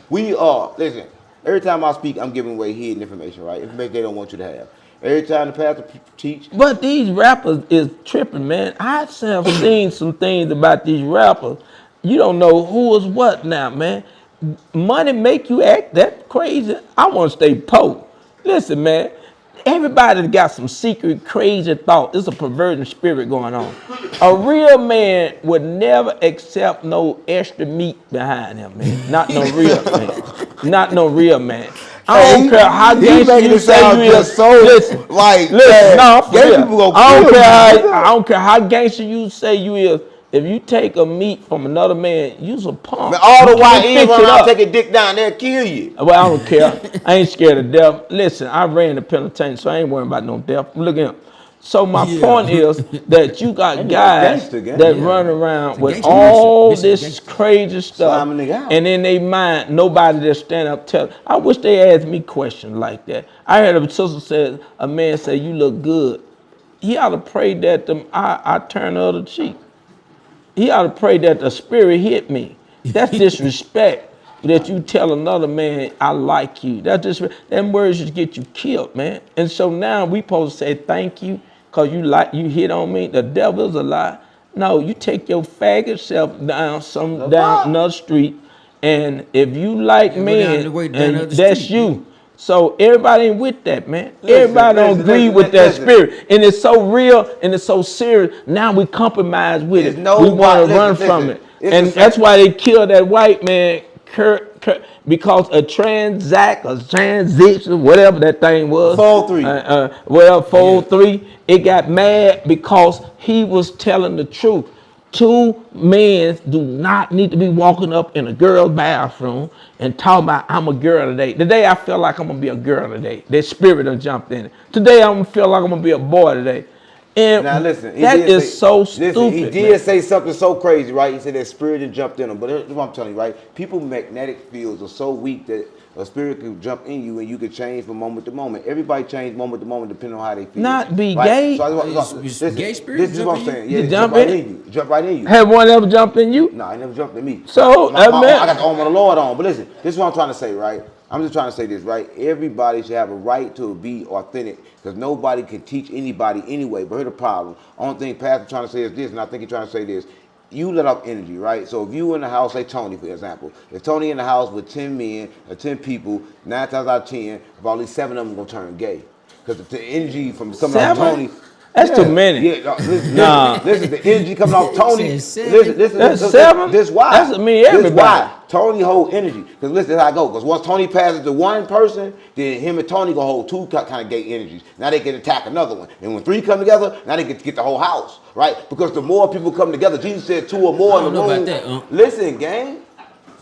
we are, listen, every time I speak, I'm giving away hidden information, right? Information they don't want you to have. Every time the pastor teach, But these rappers is tripping, man. I have seen some things about these rappers. You don't know who is what now, man. Money make you act that crazy. I want to stay poor. Listen, man. Everybody got some secret crazy thought. There's a perverting spirit going on. A real man would never accept no extra meat behind him, man. Not no real man. Not no real man. I don't care how gangster you say you is. Listen, listen, no, for real. I don't care how gangster you say you is. If you take a meat from another man, you's a punk. man, all the You white can't ends fix run it around up. taking dick down, they'll kill you. Well, I don't care. I ain't scared of death. Listen, I ran the penitentiary, so I ain't worrying about no death. Look at him. So my point is that you got guys gangster gang. that Yeah. run around with gangster all mission. this Gangster. crazy stuff, Slamming nigga out. and in their mind, nobody that stand up tell. I wish they asked me questions like that. I heard a sister said, a man say, "You look good." He ought to pray that I turn the other cheek. He ought to pray that the spirit hit me. That's disrespect. That you tell another man, I like you. That's just them words just get you killed, man. And so now we supposed to say thank you because you hit on me. The devil's a lie. No, you take your faggot self down another street, and if you like And go men, down the way down and the other that's street. you. So everybody ain't with that, man. Listen, Everybody don't listen, agree listen, with that listen. spirit. And it's so real and it's so serious. Now we compromise with There's it. no We want to listen, run from listen. it. It's And the that's same- why they killed that white man, because a transition, whatever that thing was. 403. 403. It got mad because he was telling the truth. Two men do not need to be walking up in a girl's bathroom and talking about I'm a girl today. Today I feel like I'm gonna be a girl today. That spirit done jumped in it. Today I'm gonna feel like I'm gonna be a boy today. And Now listen, that did is say- so listen, stupid. He did man. say something so crazy, right? He said that spirit had jumped in him. But that's what I'm telling you, right? People's magnetic fields are so weak that a spirit can jump in you and you can change from moment to moment. Everybody change moment to moment depending on how they feel. Not be right? gay. So Is gay spirit this is what I'm jump in saying. you? Yeah, You jump jump right in? in you. Jump right in you. Have one ever jumped in you? No, I never jumped at me. So, I man- got the arm of the Lord on. But listen, this is what I'm trying to say, right? I'm just trying to say this, right? Everybody should have a right to be authentic because nobody can teach anybody anyway. But here's the problem. Only thing Pastor trying to say is this, and I think he's trying to say this. you let off energy, right? So if you in the house, say Tony, for example, if Tony in the house with 10 men or 10 people, 9 times out of 10, about at least 7 of them gonna turn gay. Because the energy from coming off 7? Tony. That's too many. Yeah, listen, the energy coming off Tony. Said Listen, That's 7? this why. That's me, everybody. This why. Tony hold energy. Because listen, that's how I go. Because once Tony passes to one person, then him and Tony gonna hold 2 kind of gay energies. Now they can attack another one. And when 3 come together, now they get to get the whole house, right? Because the more people come together, Jesus said 2 or more in the room. I don't know about that, Listen, gang.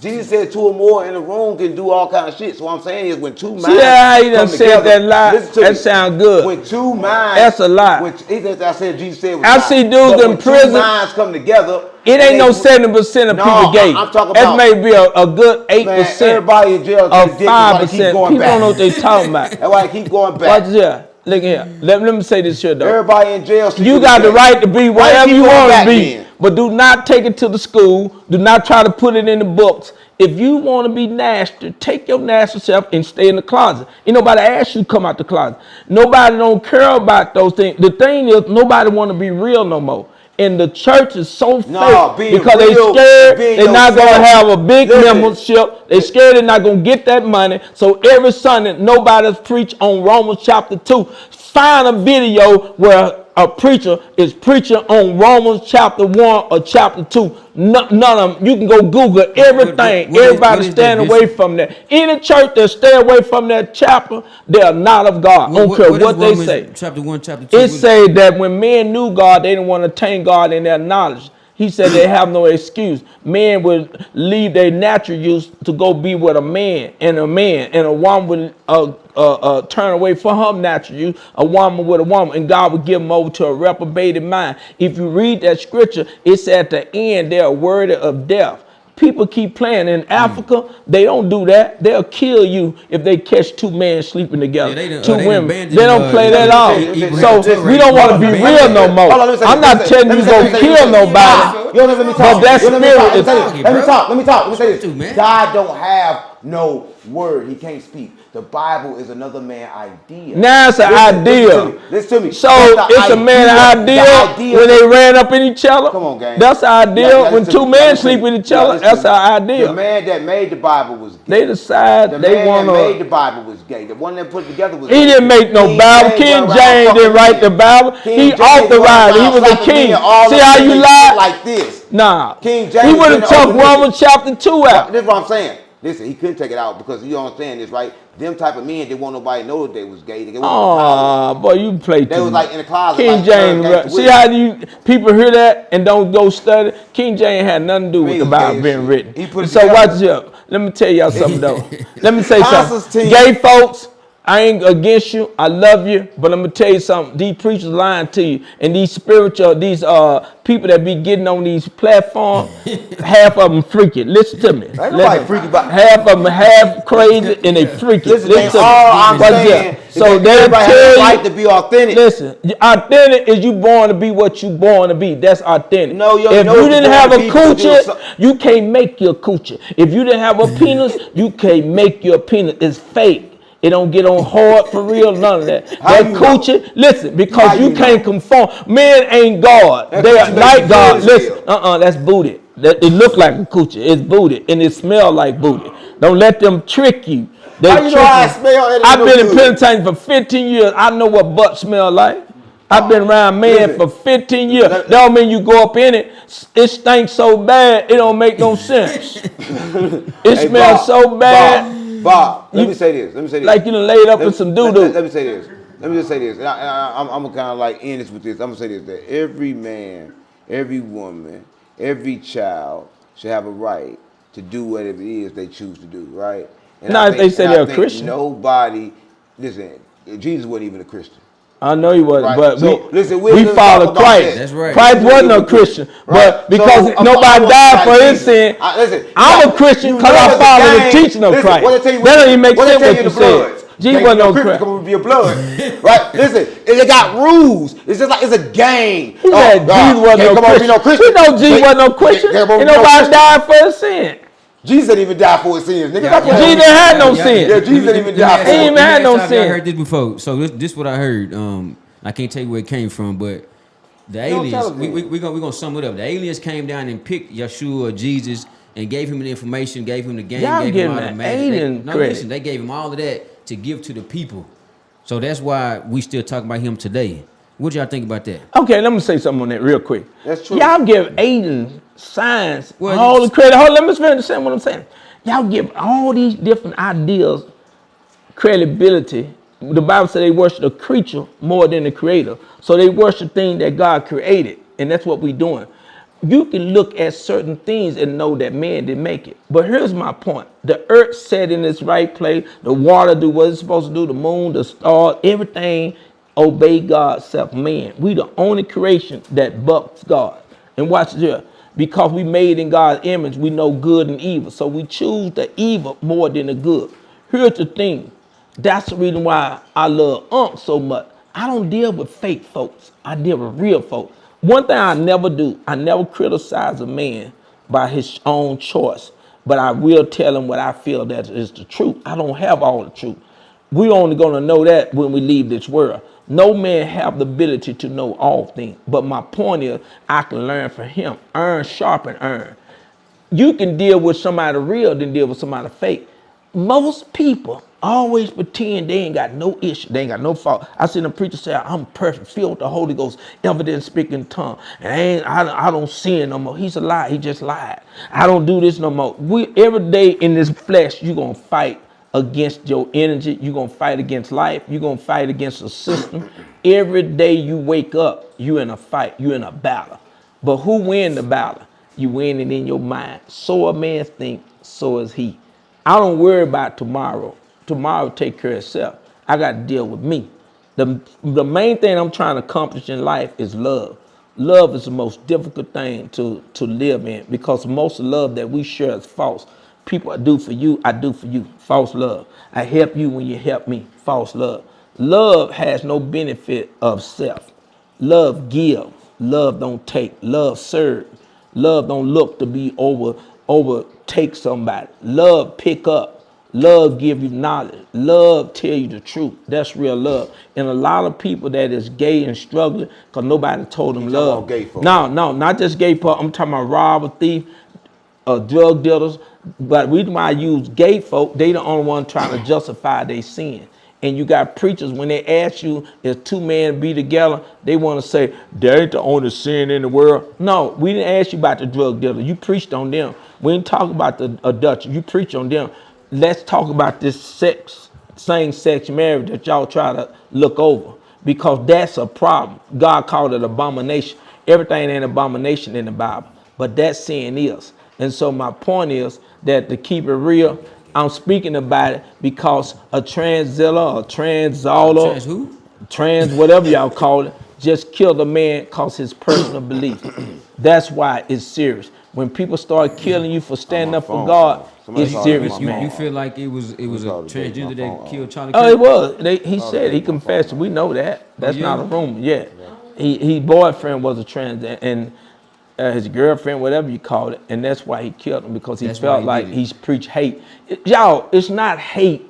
Jesus said 2 or more in the room can do all kind of shit. So what I'm saying is when 2 minds how he done come said together, that lie? listen to That me. sound good. When 2 minds, That's a lie. I said Jesus said was I lie. see dudes But in when prison, 2 minds come together. It ain't no 70% of No, people gay. I'm talking that about- may be a good 8%. Man, everybody in jail Of get dick, that's why they 5%. keep going People back. don't know what they talking about. That's why I keep going back. Watch this. Look here. Let me say this shit though. Everybody in jail. You got the right to be Why whatever keep you going want to back be, then? but do not take it to the school. Do not try to put it in the books. If you want to be nasty, take your nasty self and stay in the closet. Ain't nobody ask you to come out the closet. Nobody don't care about those things. The thing is, nobody want to be real no more. And the church is so fake because they scared they're not going to have a big membership. They scared they're not going to get that money. So every Sunday, nobody's preach on Romans chapter 2. Find a video where a preacher is preaching on Romans chapter 1 or chapter 2. None of them. You can go Google everything. Everybody stand away from that. Any church that stay away from that chapter, they are not of God. I don't care what they say. Chapter 1, chapter 2. It say that when men knew God, they didn't want to attain God in their knowledge. He said they have no excuse. Men would leave their natural use to go be with a man, and a woman would turn away from her natural use, a woman with a woman, and God would give them over to a reprobated mind. If you read that scripture, it said at the end they're worthy of death. People keep playing. In Africa, they don't do that. They'll kill you if they catch 2 men sleeping together. Yeah, 2 women. abandoned, They don't play that off. So we don't want to be real no more. I'm not telling you go kill nobody. You don't let me talk. But that You don't let me spirit talk. is- Let me talk. Let me say this. Man. God don't have no word. He can't speak. The Bible is another man's idea. Now it's an idea. Listen to me. So That's the it's a man idea The when they ran up in each other. Come on, gang. That's our idea. Yeah, When listen 2 to me. men Listen to sleep me. with each Yeah, other, listen that's to me. our The idea. man that made the Bible was gay. They decide The they man want that made the to. Bible was gay. The one that put it together was He gay. didn't make no Bible. King James didn't write the Bible. He authorized it. He was a king. See how you lie? Like this. Nah. King James He would have didn't took open it. Romans chapter 2 out. This is what I'm saying. Listen, he couldn't take it out because you don't understand this, right? Them type of men didn't want nobody to know that they was gay. They Oh, boy, you play too They was much. like in the closet. King like, James, gangster see with how it. you people hear that and don't go study? King James had nothing to do with He the was Bible gay as being shit. written. He put it So together. watch this. Let me tell y'all something though. Let me say something. Constantine. Gay folks, I ain't against you. I love you, but I'm gonna tell you something. These preachers lying to you, and these people that be getting on these platforms, half of them freaking. Listen to me. Ain't nobody freaky about Half of them half crazy and they freaky. Listen, Listen to me. all I'm Watch saying this. is So that they everybody has tell the you, right to be authentic. listen, authentic is you born to be what you born to be. That's authentic. No, you if know you what didn't you're have a born to be because you was coochie, you can't make your coochie. If you didn't have a penis, you can't make your penis. It's fake. It don't get on hard for real, none of that. How That you coochie, listen, because How you you can't know? conform. Men ain't God. That They are coochie make like you God. good as Listen, hell. that's booty. It look like a coochie. It's booty, and it smell like booty. Don't let them trick you. They How you know how it trick smell and it I've look been in good? penitentiary for 15 years. I know what butt smell like. I've been around men Listen. for 15 years. Let- That don't mean you go up in it. It stinks so bad, it don't make no sense. It Hey, smells Bob, so bad. Bob, let You- me say this. Like you done laid up in some doo-doo. Let me say this. Let me just say this. And I'm gonna kind of like end this with this. I'm gonna say this: that every man, every woman, every child should have a right to do whatever it is they choose to do. Right? And Now, I if they say and I they're a think Christian. nobody. Listen, Jesus wasn't even a Christian. I know he wasn't, Right. but So, listen, we we're gonna follow talk about Christ. that. That's right. Christ wasn't a Christian, but because nobody died for his sin, I'm a Christian because I follow the teaching of Christ. That don't even make sense what you said. Jesus wasn't no Christian. Come be your blood, right? Listen, they got rules. It's just like it's a game. He said Jesus wasn't no Christian. We know Jesus wasn't no Christian. And nobody died for his sin. Jesus didn't even die for his sins, nigga. Jesus didn't have no sin. Yeah, Jesus didn't even die for He it. even had no I sin. heard this before. So this what I heard. I can't tell you where it came from, but The You don't tell aliens, us we then. we gonna sum it up. The aliens came down and picked Yeshua, Jesus, and gave him the information, gave him the game, Y'all gave him giving all the the magic. alien No, credit. listen, they gave him all of that to give to the people. So that's why we still talk about him today. What y'all think about that? Okay, let me say something on that real quick. That's true. Y'all give Aiden science Well, all the it's- credit. Hold on, let me finish saying what I'm saying. Y'all give all these different ideas credibility. The Bible says they worship the creature more than the creator. So they worship things that God created. And that's what we're doing. You can look at certain things and know that man didn't make it. But here's my point. The earth set in its right place. The water do what it's supposed to do. The moon, the stars, everything obey God except man. We the only creation that bucks God. And watch this. Because we made in God's image, we know good and evil. So we choose the evil more than the good. Here's the thing. That's the reason why I love Unc so much. I don't deal with fake folks. I deal with real folks. One thing I never do, I never criticize a man by his own choice, but I will tell him what I feel that is the truth. I don't have all the truth. We're only going to know that when we leave this world. No man have the ability to know all things. But my point is, I can learn from him. Iron sharpen iron. You can deal with somebody real than deal with somebody fake. Most people always pretend they ain't got no issue, they ain't got no fault. I seen a preacher say, I'm perfect, filled with the Holy Ghost, evident speaking tongue. And I don't sin no more. He's a lie, he just lied. I don't do this no more. Every day in this flesh, you're gonna fight against your energy, you're gonna fight against life, you're gonna fight against the system. Every day you wake up, you in a fight, you in a battle. But who win the battle? You win it in your mind. So a man think, so is he. I don't worry about tomorrow. Tomorrow take care of itself. I got to deal with me. The main thing I'm trying to accomplish in life is love. Love is the most difficult thing to live in because most of the love that we share is false. People I do for you, I do for you. False love. I help you when you help me. False love. Love has no benefit of self. Love give. Love don't take. Love serve. Love don't look to be overtake somebody. Love pick up. Love give you knowledge. Love tell you the truth. That's real love. And a lot of people that is gay and struggling because nobody told them You talking love. about gay folk? No, not just gay folk. I'm talking about robber, thief, drug dealers. But the reason why I use gay folk, they the only one trying to justify their sin. And you got preachers, when they ask you, if two men be together, they want to say, they ain't the only sin in the world. No, we didn't ask you about the drug dealer. You preached on them. We didn't talk about the adultery. You preach on them. Let's talk about this same-sex marriage that y'all try to look over. Because that's a problem. God called it abomination. Everything ain't abomination in the Bible. But that sin is. And so my point is that to keep it real, I'm speaking about it because a transzilla, a transzala, Trans who? trans whatever y'all call it, just killed a man cause his personal belief. That's why it's serious. When people start killing you for standing my up for phone God, call. Somebody it's called it serious, my You man. feel like it was a called it Dave, transgender my phone that killed Charlie Oh, Kirk? it was. He Oh, said he Dave, my confessed. phone. We know that. That's yeah? not a rumor. Yeah. He boyfriend was a trans and his girlfriend, whatever you call it, and that's why he killed him because he That's why felt he like did it. he's preached hate. Y'all, it's not hate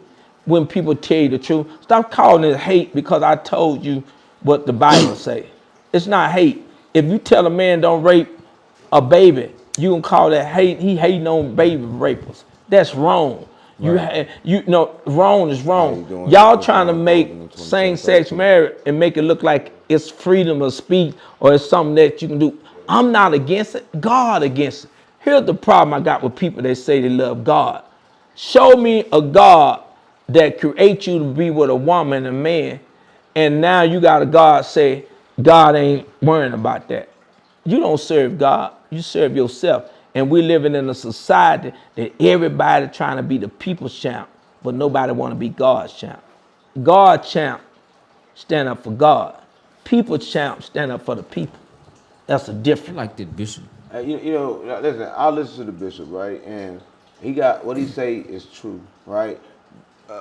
when people tell you the truth. Stop calling it hate because I told you what the Bible say. It's not hate. If you tell a man don't rape a baby, you can call that hate. He hating on baby rapers. That's wrong. You know, wrong is How you wrong. doing? Y'all It's trying to make 2013. same-sex marriage and make it look like it's freedom of speech or it's something that you can do. I'm not against it. God against it. Here's the problem I got with people that say they love God. Show me a God that creates you to be with a woman and a man, and now you got a God say God ain't worrying about that. You don't serve God, you serve yourself. And we're living in a society that everybody trying to be the people's champ, but nobody want to be God's champ. God champ stand up for God. People champ stand up for the people. That's a I difference. like that, Bishop. You know, listen, I listen to the bishop, right? And he got what he say is true, right?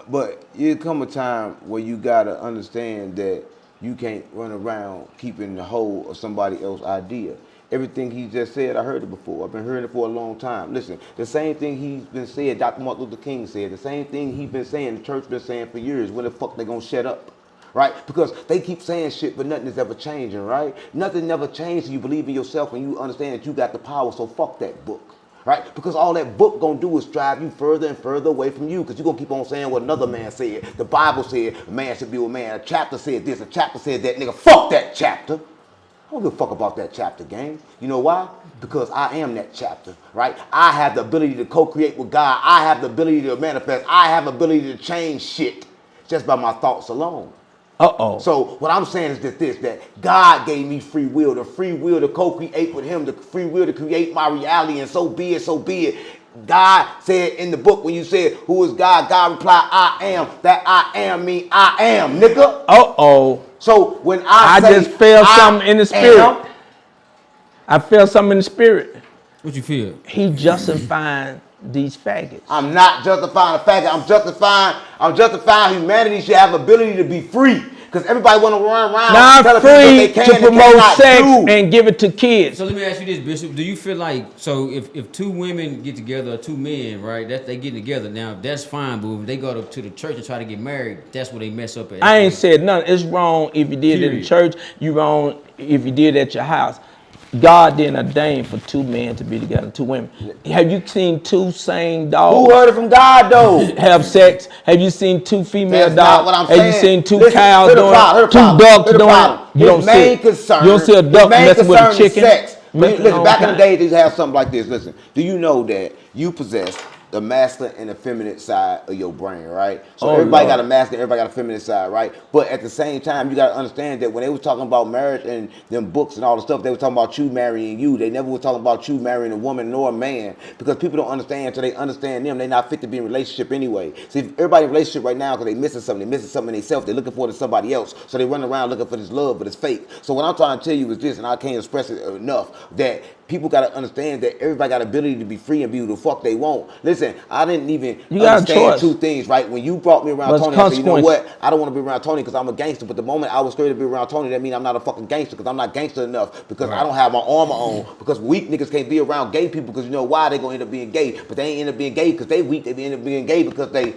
But it come a time where you gotta understand that you can't run around keeping the whole of somebody else's idea. Everything he just said, I heard it before. I've been hearing it for a long time. Listen, the same thing he's been saying, Dr. Martin Luther King said, the same thing he's been saying, the church been saying for years. When the fuck they gonna shut up? right? Because they keep saying shit, but nothing is ever changing, right? Nothing never changes. You believe in yourself and you understand that you got the power, so fuck that book. Right? Because all that book gonna do is drive you further and further away from you, because you're gonna keep on saying what another man said. The Bible said a man should be a man. A chapter said this, a chapter said that. Nigga, fuck that chapter. I don't give a fuck about that chapter, gang. You know why? Because I am that chapter, right? I have the ability to co-create with God. I have the ability to manifest. I have the ability to change shit just by my thoughts alone. So what I'm saying is that God gave me free will, the free will to co-create with him, the free will to create my reality, and so be it, so be it. God said in the book, when you said, who is God? God replied, I am. That I am mean I am, nigga. So when I say, just felt something in the spirit. I felt something in the spirit. What you feel? He justifying these faggots. I'm not justifying a faggot. I'm justifying humanity should have ability to be free. Because everybody want to run around. Not free to promote sex and give it to kids. So let me ask you this, Bishop. Do you feel like, so if two women get together, or two men, right, that they get together, now that's fine, but if they go to the church and try to get married, that's where they mess up at. I ain't said nothing. It's wrong if you did it in church. You wrong if you did it at your house. God didn't ordain for two men to be together, two women. Have you seen two same dogs? Who heard it from God though? Have sex? Have you seen two female That's dogs? not what I'm Have saying. you seen two Listen, cows doing it? Two ducks doing it? You don't see it. You don't see a duck messing with a chicken. Sex. Listen, back in the day, they used to have something like this. Listen, do you know that you possess the masculine and the feminine side of your brain, right? So everybody got a masculine, everybody got a feminine side, right? But at the same time, you got to understand that when they was talking about marriage and them books and all the stuff, they were talking about you marrying you. They never were talking about you marrying a woman nor a man, because people don't understand until they understand them. They're not fit to be in a relationship anyway. See, if everybody in a relationship right now because they missing something in themselves, they're looking for it in somebody else. So they run around looking for this love, but it's fake. So what I'm trying to tell you is this, and I can't express it enough, that people got to understand that everybody got the ability to be free and be who the fuck they want. Listen, I didn't even understand two things, right? When you brought me around Tony, I said, you know what? I don't want to be around Tony because I'm a gangster. But the moment I was scared to be around Tony, that means I'm not a fucking gangster, because I'm not gangster enough, because I don't have my armor on, because weak niggas can't be around gay people, because you know why? They going to end up being gay. But they ain't end up being gay because they weak. They end up being gay because they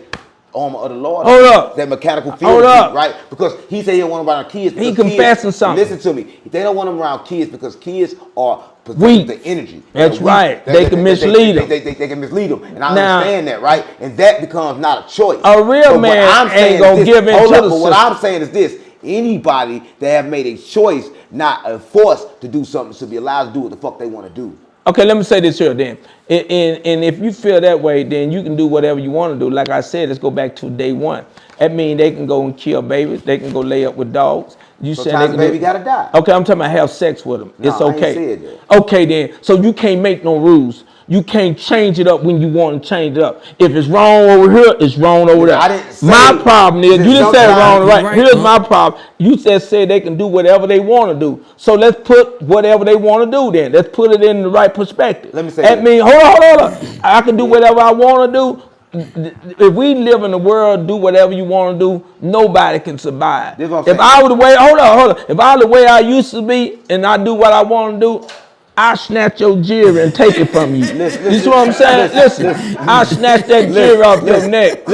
armor of the Lord. Hold up. That mechanical field, right? Because he said he don't want them around kids. He confessing something. Listen to me. They don't want them around kids because kids are weak. The energy. That's right. They can mislead them. They can mislead them. And I understand that, right? And that becomes not a choice. A real man ain't going to give in to the system. What I'm saying is this. Anybody that have made a choice, not a force to do something, should be allowed to do what the fuck they want to do. Okay, let me say this here then. And if you feel that way, then you can do whatever you want to do. Like I said, let's go back to day one. That means they can go and kill babies. They can go lay up with dogs. You said they can baby gotta die. Okay, I'm talking about have sex with them. No, it's okay. I ain't said that. Okay then. So you can't make no rules. You can't change it up when you want to change it up. If it's wrong over here, it's wrong over there. I didn't say my problem is, you didn't say wrong, right? Here's huh? my problem. You just said they can do whatever they want to do. So let's put whatever they want to do then. Let's put it in the right perspective. Let me say that. Means, hold on. I can do whatever I want to do. If we live in the world, do whatever you want to do, nobody can survive. If I were the way, hold on. If I were the way I used to be and I do what I want to do, I snatch your jewelry and take it from you. You see what I'm saying? Listen, I snatch that jewelry off your neck.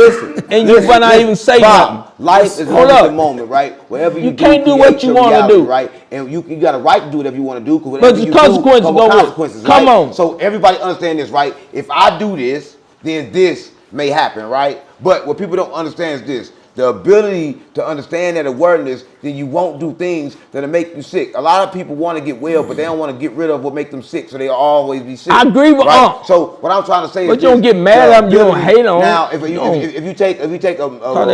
And you might not even say nothing. Life is the moment, right? Whatever you can't do what you want to do, right? And you got a right to do whatever you want to do. But the consequences go with it. Come on. So everybody understand this, right? If I do this, then this may happen, right? But what people don't understand is this. The ability to understand that awareness, then you won't do things that'll make you sick. A lot of people want to get well, but they don't want to get rid of what makes them sick, so they'll always be sick. I agree with So what I'm trying to say is, but you don't get mad at them, you don't hate on them. Now, if you take a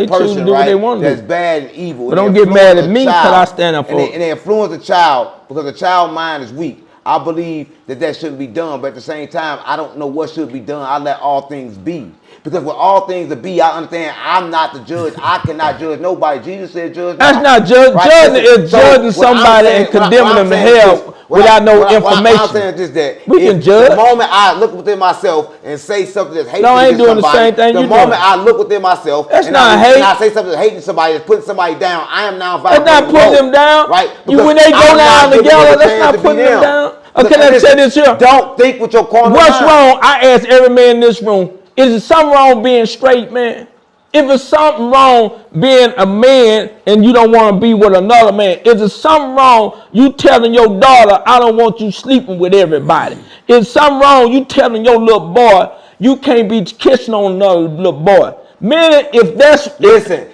person, right, that's bad and evil, but don't get mad at me because I stand up for it. And they influence a child because the child mind is weak. I believe that shouldn't be done, but at the same time, I don't know what should be done. I let all things be. Because with all things to be, I understand I'm not the judge. I cannot judge nobody. Jesus said judge. That's not judge. Right? Judging is judging somebody and condemning them to hell without no information. What I'm saying is that we can judge. The moment I look within myself and say something that's hateful I ain't doing somebody, the same thing the moment I look within myself and I say something that's hating somebody, that's putting somebody down, I am now violating. That's not putting them down. Right? When they go down together, that's not putting them down. Okay, let's say this here. Don't think with your corner. What's wrong? I ask every man in this room, is there something wrong being straight, man? If it's something wrong being a man and you don't want to be with another man, if there's something wrong you telling your daughter, I don't want you sleeping with everybody. If something wrong you telling your little boy, you can't be kissing on another little boy. Man, if that's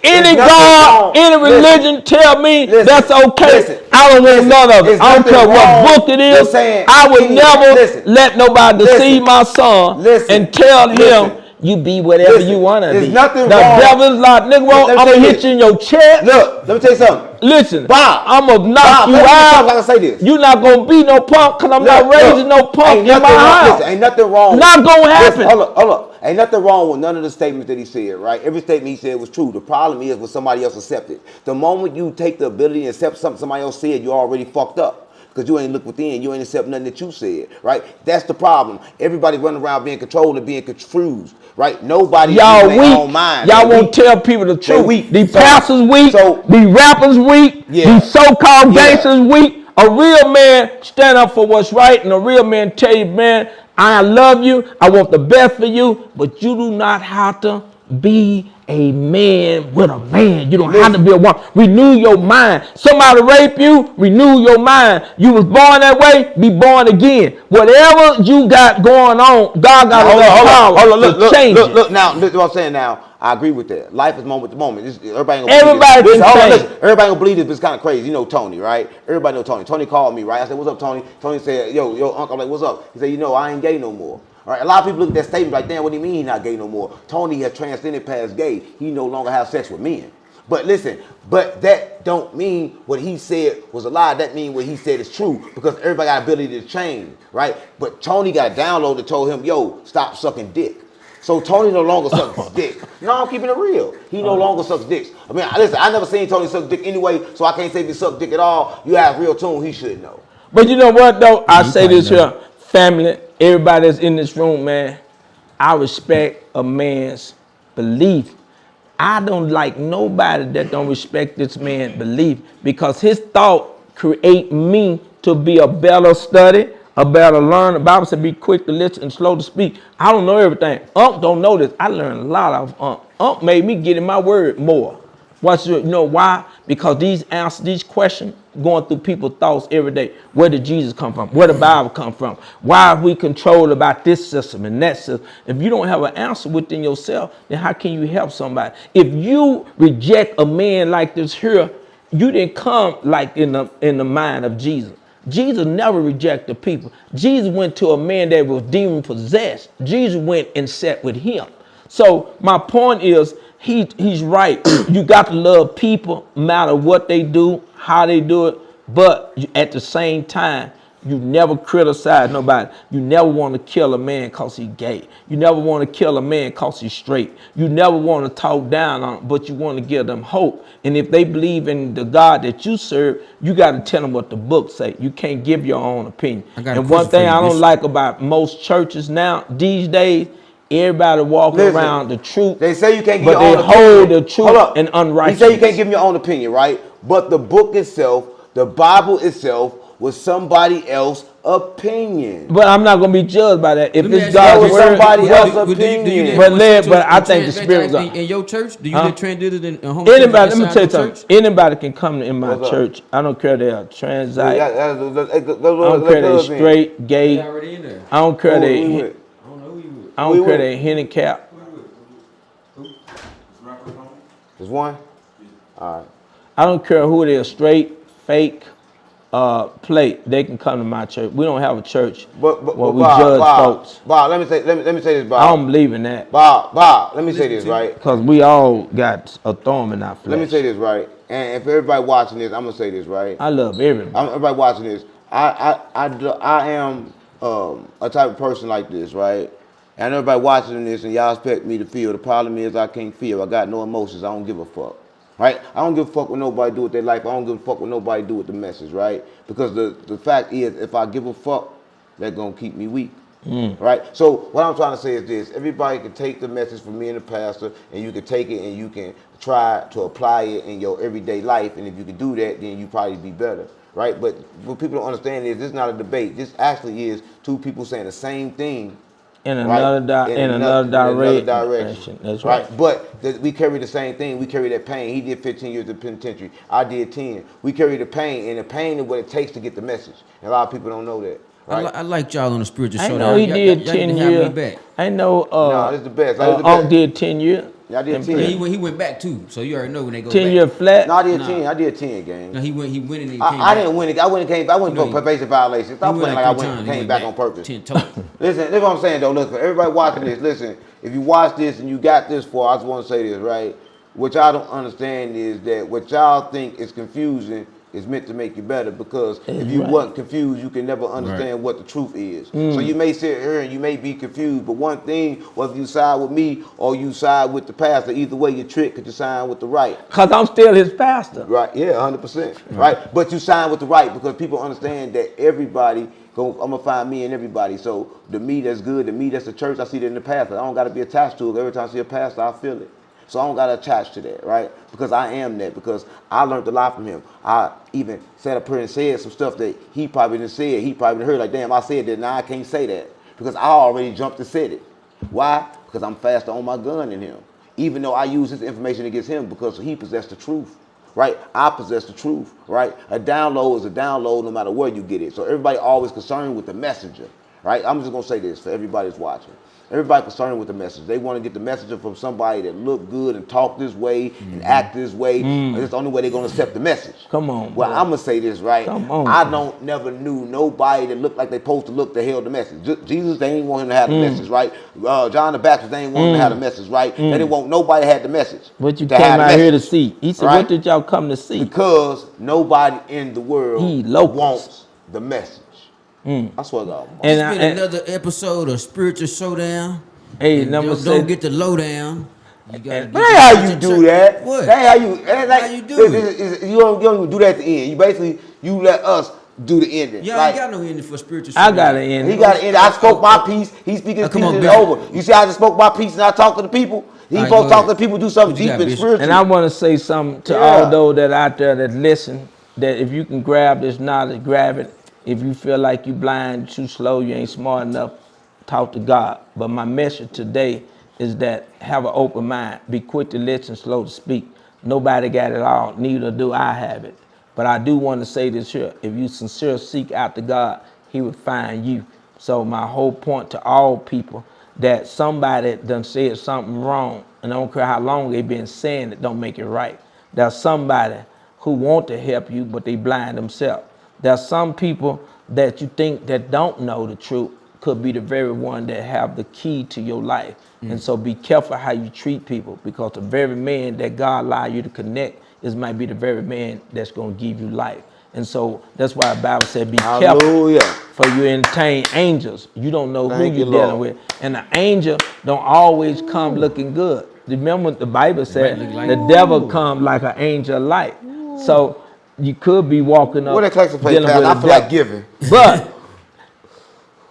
any God, any religion tell me that's okay, I don't want none of it. I don't care what book it is. I would never let nobody deceive my son and tell him you be whatever you want to be. There's nothing the wrong. devil's like, nigga, I'm going to hit you in your chest. Look, let me tell you something. Listen, Bob, I'm going to knock you out. I say this. You're not going to be no punk because I'm not raising no punk in my house. Listen, ain't nothing wrong. Not going to happen. Listen, hold up. Ain't nothing wrong with none of the statements that he said, right? Every statement he said was true. The problem is when somebody else accepts it. The moment you take the ability to accept something somebody else said, you already fucked up. Because you ain't look within, you ain't accept nothing that you said, right? That's the problem. Everybody running around being controlled and being confused, right? Nobody y'all in their own mind. Y'all won't tell people the truth. These pastors weak, these rappers weak, these so-called gangsters weak. A real man stand up for what's right, and a real man tell you, man, I love you, I want the best for you, but you do not have to be a man with a man. You don't have to be a woman. Renew your mind. Somebody rape you, renew your mind. You was born that way, be born again. Whatever you got going on, God got enough power to change it. Look, now, look what I'm saying now. I agree with that. Life is moment to moment. Everybody gonna believe this, but it's kind of crazy. You know Tony, right? Everybody know Tony. Tony called me, right? I said, what's up, Tony? Tony said, yo, uncle. I'm like, what's up? He said, you know, I ain't gay no more. All right, a lot of people look at that statement like, damn, what do you mean he's not gay no more? Tony has transcended past gay. He no longer has sex with men. But listen, but that don't mean what he said was a lie. That mean what he said is true because everybody got ability to change, right? But Tony got a download that told him, yo, stop sucking dick. So Tony no longer sucks dick. No, I'm keeping it real. He no longer sucks dicks. I mean, listen, I never seen Tony suck dick anyway, so I can't say if he suck dick at all. You have real tune, he should know. But you know what, though? I say this here, family, everybody that's in this room, man, I respect a man's belief. I don't like nobody that don't respect this man's belief because his thought create me to be a better study, a better learner. The Bible said be quick to listen and slow to speak. I don't know everything. Don't know this. I learned a lot of made me get in my word more. You know why? Because these answers, these questions going through people's thoughts every day. Where did Jesus come from? Where did the Bible come from? Why are we controlled about this system and that system? If you don't have an answer within yourself, then how can you help somebody? If you reject a man like this here, you didn't come like in the mind of Jesus. Jesus never rejected people. Jesus went to a man that was demon possessed. Jesus went and sat with him. So my point is, he's right. You got to love people, no matter what they do, how they do it. But at the same time, you never criticize nobody. You never want to kill a man because he's gay. You never want to kill a man because he's straight. You never want to talk down on them, but you want to give them hope. And if they believe in the God that you serve, you got to tell them what the book say. You can't give your own opinion. And one thing I don't like about most churches now, these days, everybody walking around the truth. They say you can't give your own opinion. But they hold the truth and unrighteousness. They say you can't give your own opinion, right? But the book itself, the Bible itself, was somebody else's opinion. But I'm not going to be judged by that. If it's God's word, somebody else's opinion. But I think the Spirit God. In your church, do you get transgender in anybody? Let me tell you something. Anybody can come in my church. I don't care they are transite. I don't care they straight, gay. I don't care they. I don't care they handicapped. There's one? All right. I don't care who they are, straight, fake, play. They can come to my church. We don't have a church where we judge folks. Bob, let me say this, Bob. I don't believe in that. Bob, let me say this, right? Because we all got a thorn in our flesh. Let me say this, right? And if everybody watching this, I'm gonna say this, right? I love everybody. Everybody watching this. I am a type of person like this, right? And everybody watching this, and y'all expect me to feel. The problem is I can't feel. I got no emotions. I don't give a fuck. Right? I don't give a fuck what nobody do with their life. I don't give a fuck what nobody do with the message, right? Because the fact is, if I give a fuck, they're going to keep me weak. Right? So what I'm trying to say is this. Everybody can take the message from me and the pastor, and you can take it and you can try to apply it in your everyday life. And if you can do that, then you probably be better. Right? But what people don't understand is this is not a debate. This actually is two people saying the same thing In right? another another direction. That's right. But we carry the same thing. We carry that pain. He did 15 years in the penitentiary. I did 10. We carry the pain, and the pain is what it takes to get the message. And a lot of people don't know that. Right? I like y'all on the spiritual I show. know he did Y'all 10 need to have me years. back. I know No, this is the best. This is the Unc best. did 10 years. Yeah, I did in 10. prison. He went back too, so you already know when they go 10 back. year flat. No, I did Nah. 10. I did 10 games. No, he went and he came I back. didn't win it. I went and came back. I went You know, for probation violation. Stop He playing went like I 3 went times. came He back went on purpose. 10 total. Listen, that's what I'm saying though. Listen, everybody watching this, listen, if you watch this and you got this far, I just want to say this, right? What y'all don't understand is that what y'all think is confusing is meant to make you better, because if you right. wasn't confused, you can never understand what the truth is. So you may sit here and you may be confused, but one thing, whether you side with me or you side with the pastor, either way you're tricked because you side with the right. Because I'm still his pastor. Right, yeah, 100%. Right, but you sign with the right because people understand that everybody I'm gonna find me in everybody. So the me that's good, the me that's the church, I see that in the pastor. I don't gotta be attached to it. Every time I see a pastor, I feel it. So I don't gotta attach to that, right? Because I am that. Because I learned a lot from him. I even sat up here and said some stuff that he probably didn't say. He probably heard like, damn, I said that. Now I can't say that because I already jumped and said it. Why? Because I'm faster on my gun than him. Even though I use his information against him because he possessed the truth. Right? I possess the truth, right? A download is a download no matter where you get it. So everybody always concerned with the messenger, right? I'm just gonna say this for everybody that's watching. Everybody concerned with the message. They want to get the message from somebody that look good and talk this way and act this way. And it's the only way they're gonna accept the message. Come on, Well, bro. I'm gonna say this, right? Come on. I don't never knew nobody that looked like they supposed to look to held the message. Jesus, they ain't want him to have the message, right? John the Baptist, they ain't want him to have the message, right? They didn't want nobody to have the message. What you to came have the out here to message, see. He said, right? what did y'all come to see? Because nobody in the world He locals. wants the message. I swear to God. And It's been another episode of Spiritual Showdown. hey, And number don't get the lowdown. You gotta And- get That your how you spiritual do check. that. What? That how you. That like, How you do you don't even do that at the end. You basically you let us do the ending. Y'all Like, ain't got no ending for Spiritual I Showdown. got to end. he got to end. I spoke my piece. He speaking his come piece on, and it's Bishop. over. You see how I just spoke my piece and I talk to the people? He All right, supposed to go talk to ahead. the people, do something What you deep got, and Bishop? spiritual. And I want to say something to Yeah. all those that out there that listen, that if you can grab this knowledge, grab it. If you feel like you blind, too slow, you ain't smart enough, talk to God. But my message today is that have an open mind. Be quick to listen, slow to speak. Nobody got it all, neither do I have it. But I do want to say this here. If you sincerely seek after God, he will find you. So my whole point to all people, that somebody done said something wrong, and I don't care how long they've been saying it, don't make it right. There's somebody who want to help you, but they blind themselves. There's some people that you think that don't know the truth could be the very one that have the key to your life. And so be careful how you treat people, because the very man that God allow you to connect is might be the very man that's going to give you life. And so that's why the Bible said be Hallelujah. careful, for you entertain angels. You don't know Thank who you, you're dealing Lord. with. And the angel don't always come looking good. Remember the Bible said look like- the devil come like an angel of light. So you could be walking up What that collection plate, dealing with Pastor? a I feel like devil. giving. But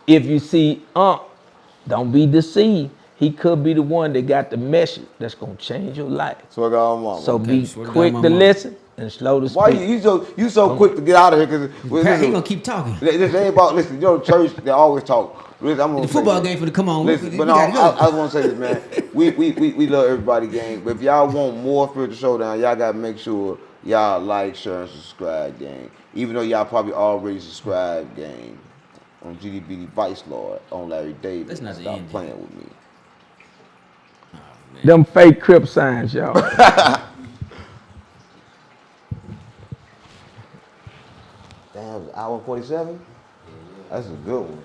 if you see don't be deceived. He could be the one that got the message that's gonna change your life. So I got mama. So Okay, be swear to God, quick my to mama. listen and slow to speak. Why you so quick to get out of here? Because Pat, he gonna keep talking. This ain't about listen. You know, church they always talk. Listen, I'm gonna The say football this. game finna come on. Listen, We but no, gotta go. I want to say this, man. We love everybody, gang. But if y'all want more Spiritual Showdown, y'all gotta make sure y'all like, share, and subscribe, gang. Even though y'all probably already subscribed, gang, on GDBD Vice Lord, on Larry Davis. That's not the Stop end. playing with me. Them fake Crip signs, y'all. Damn, hour 47? That's a good one.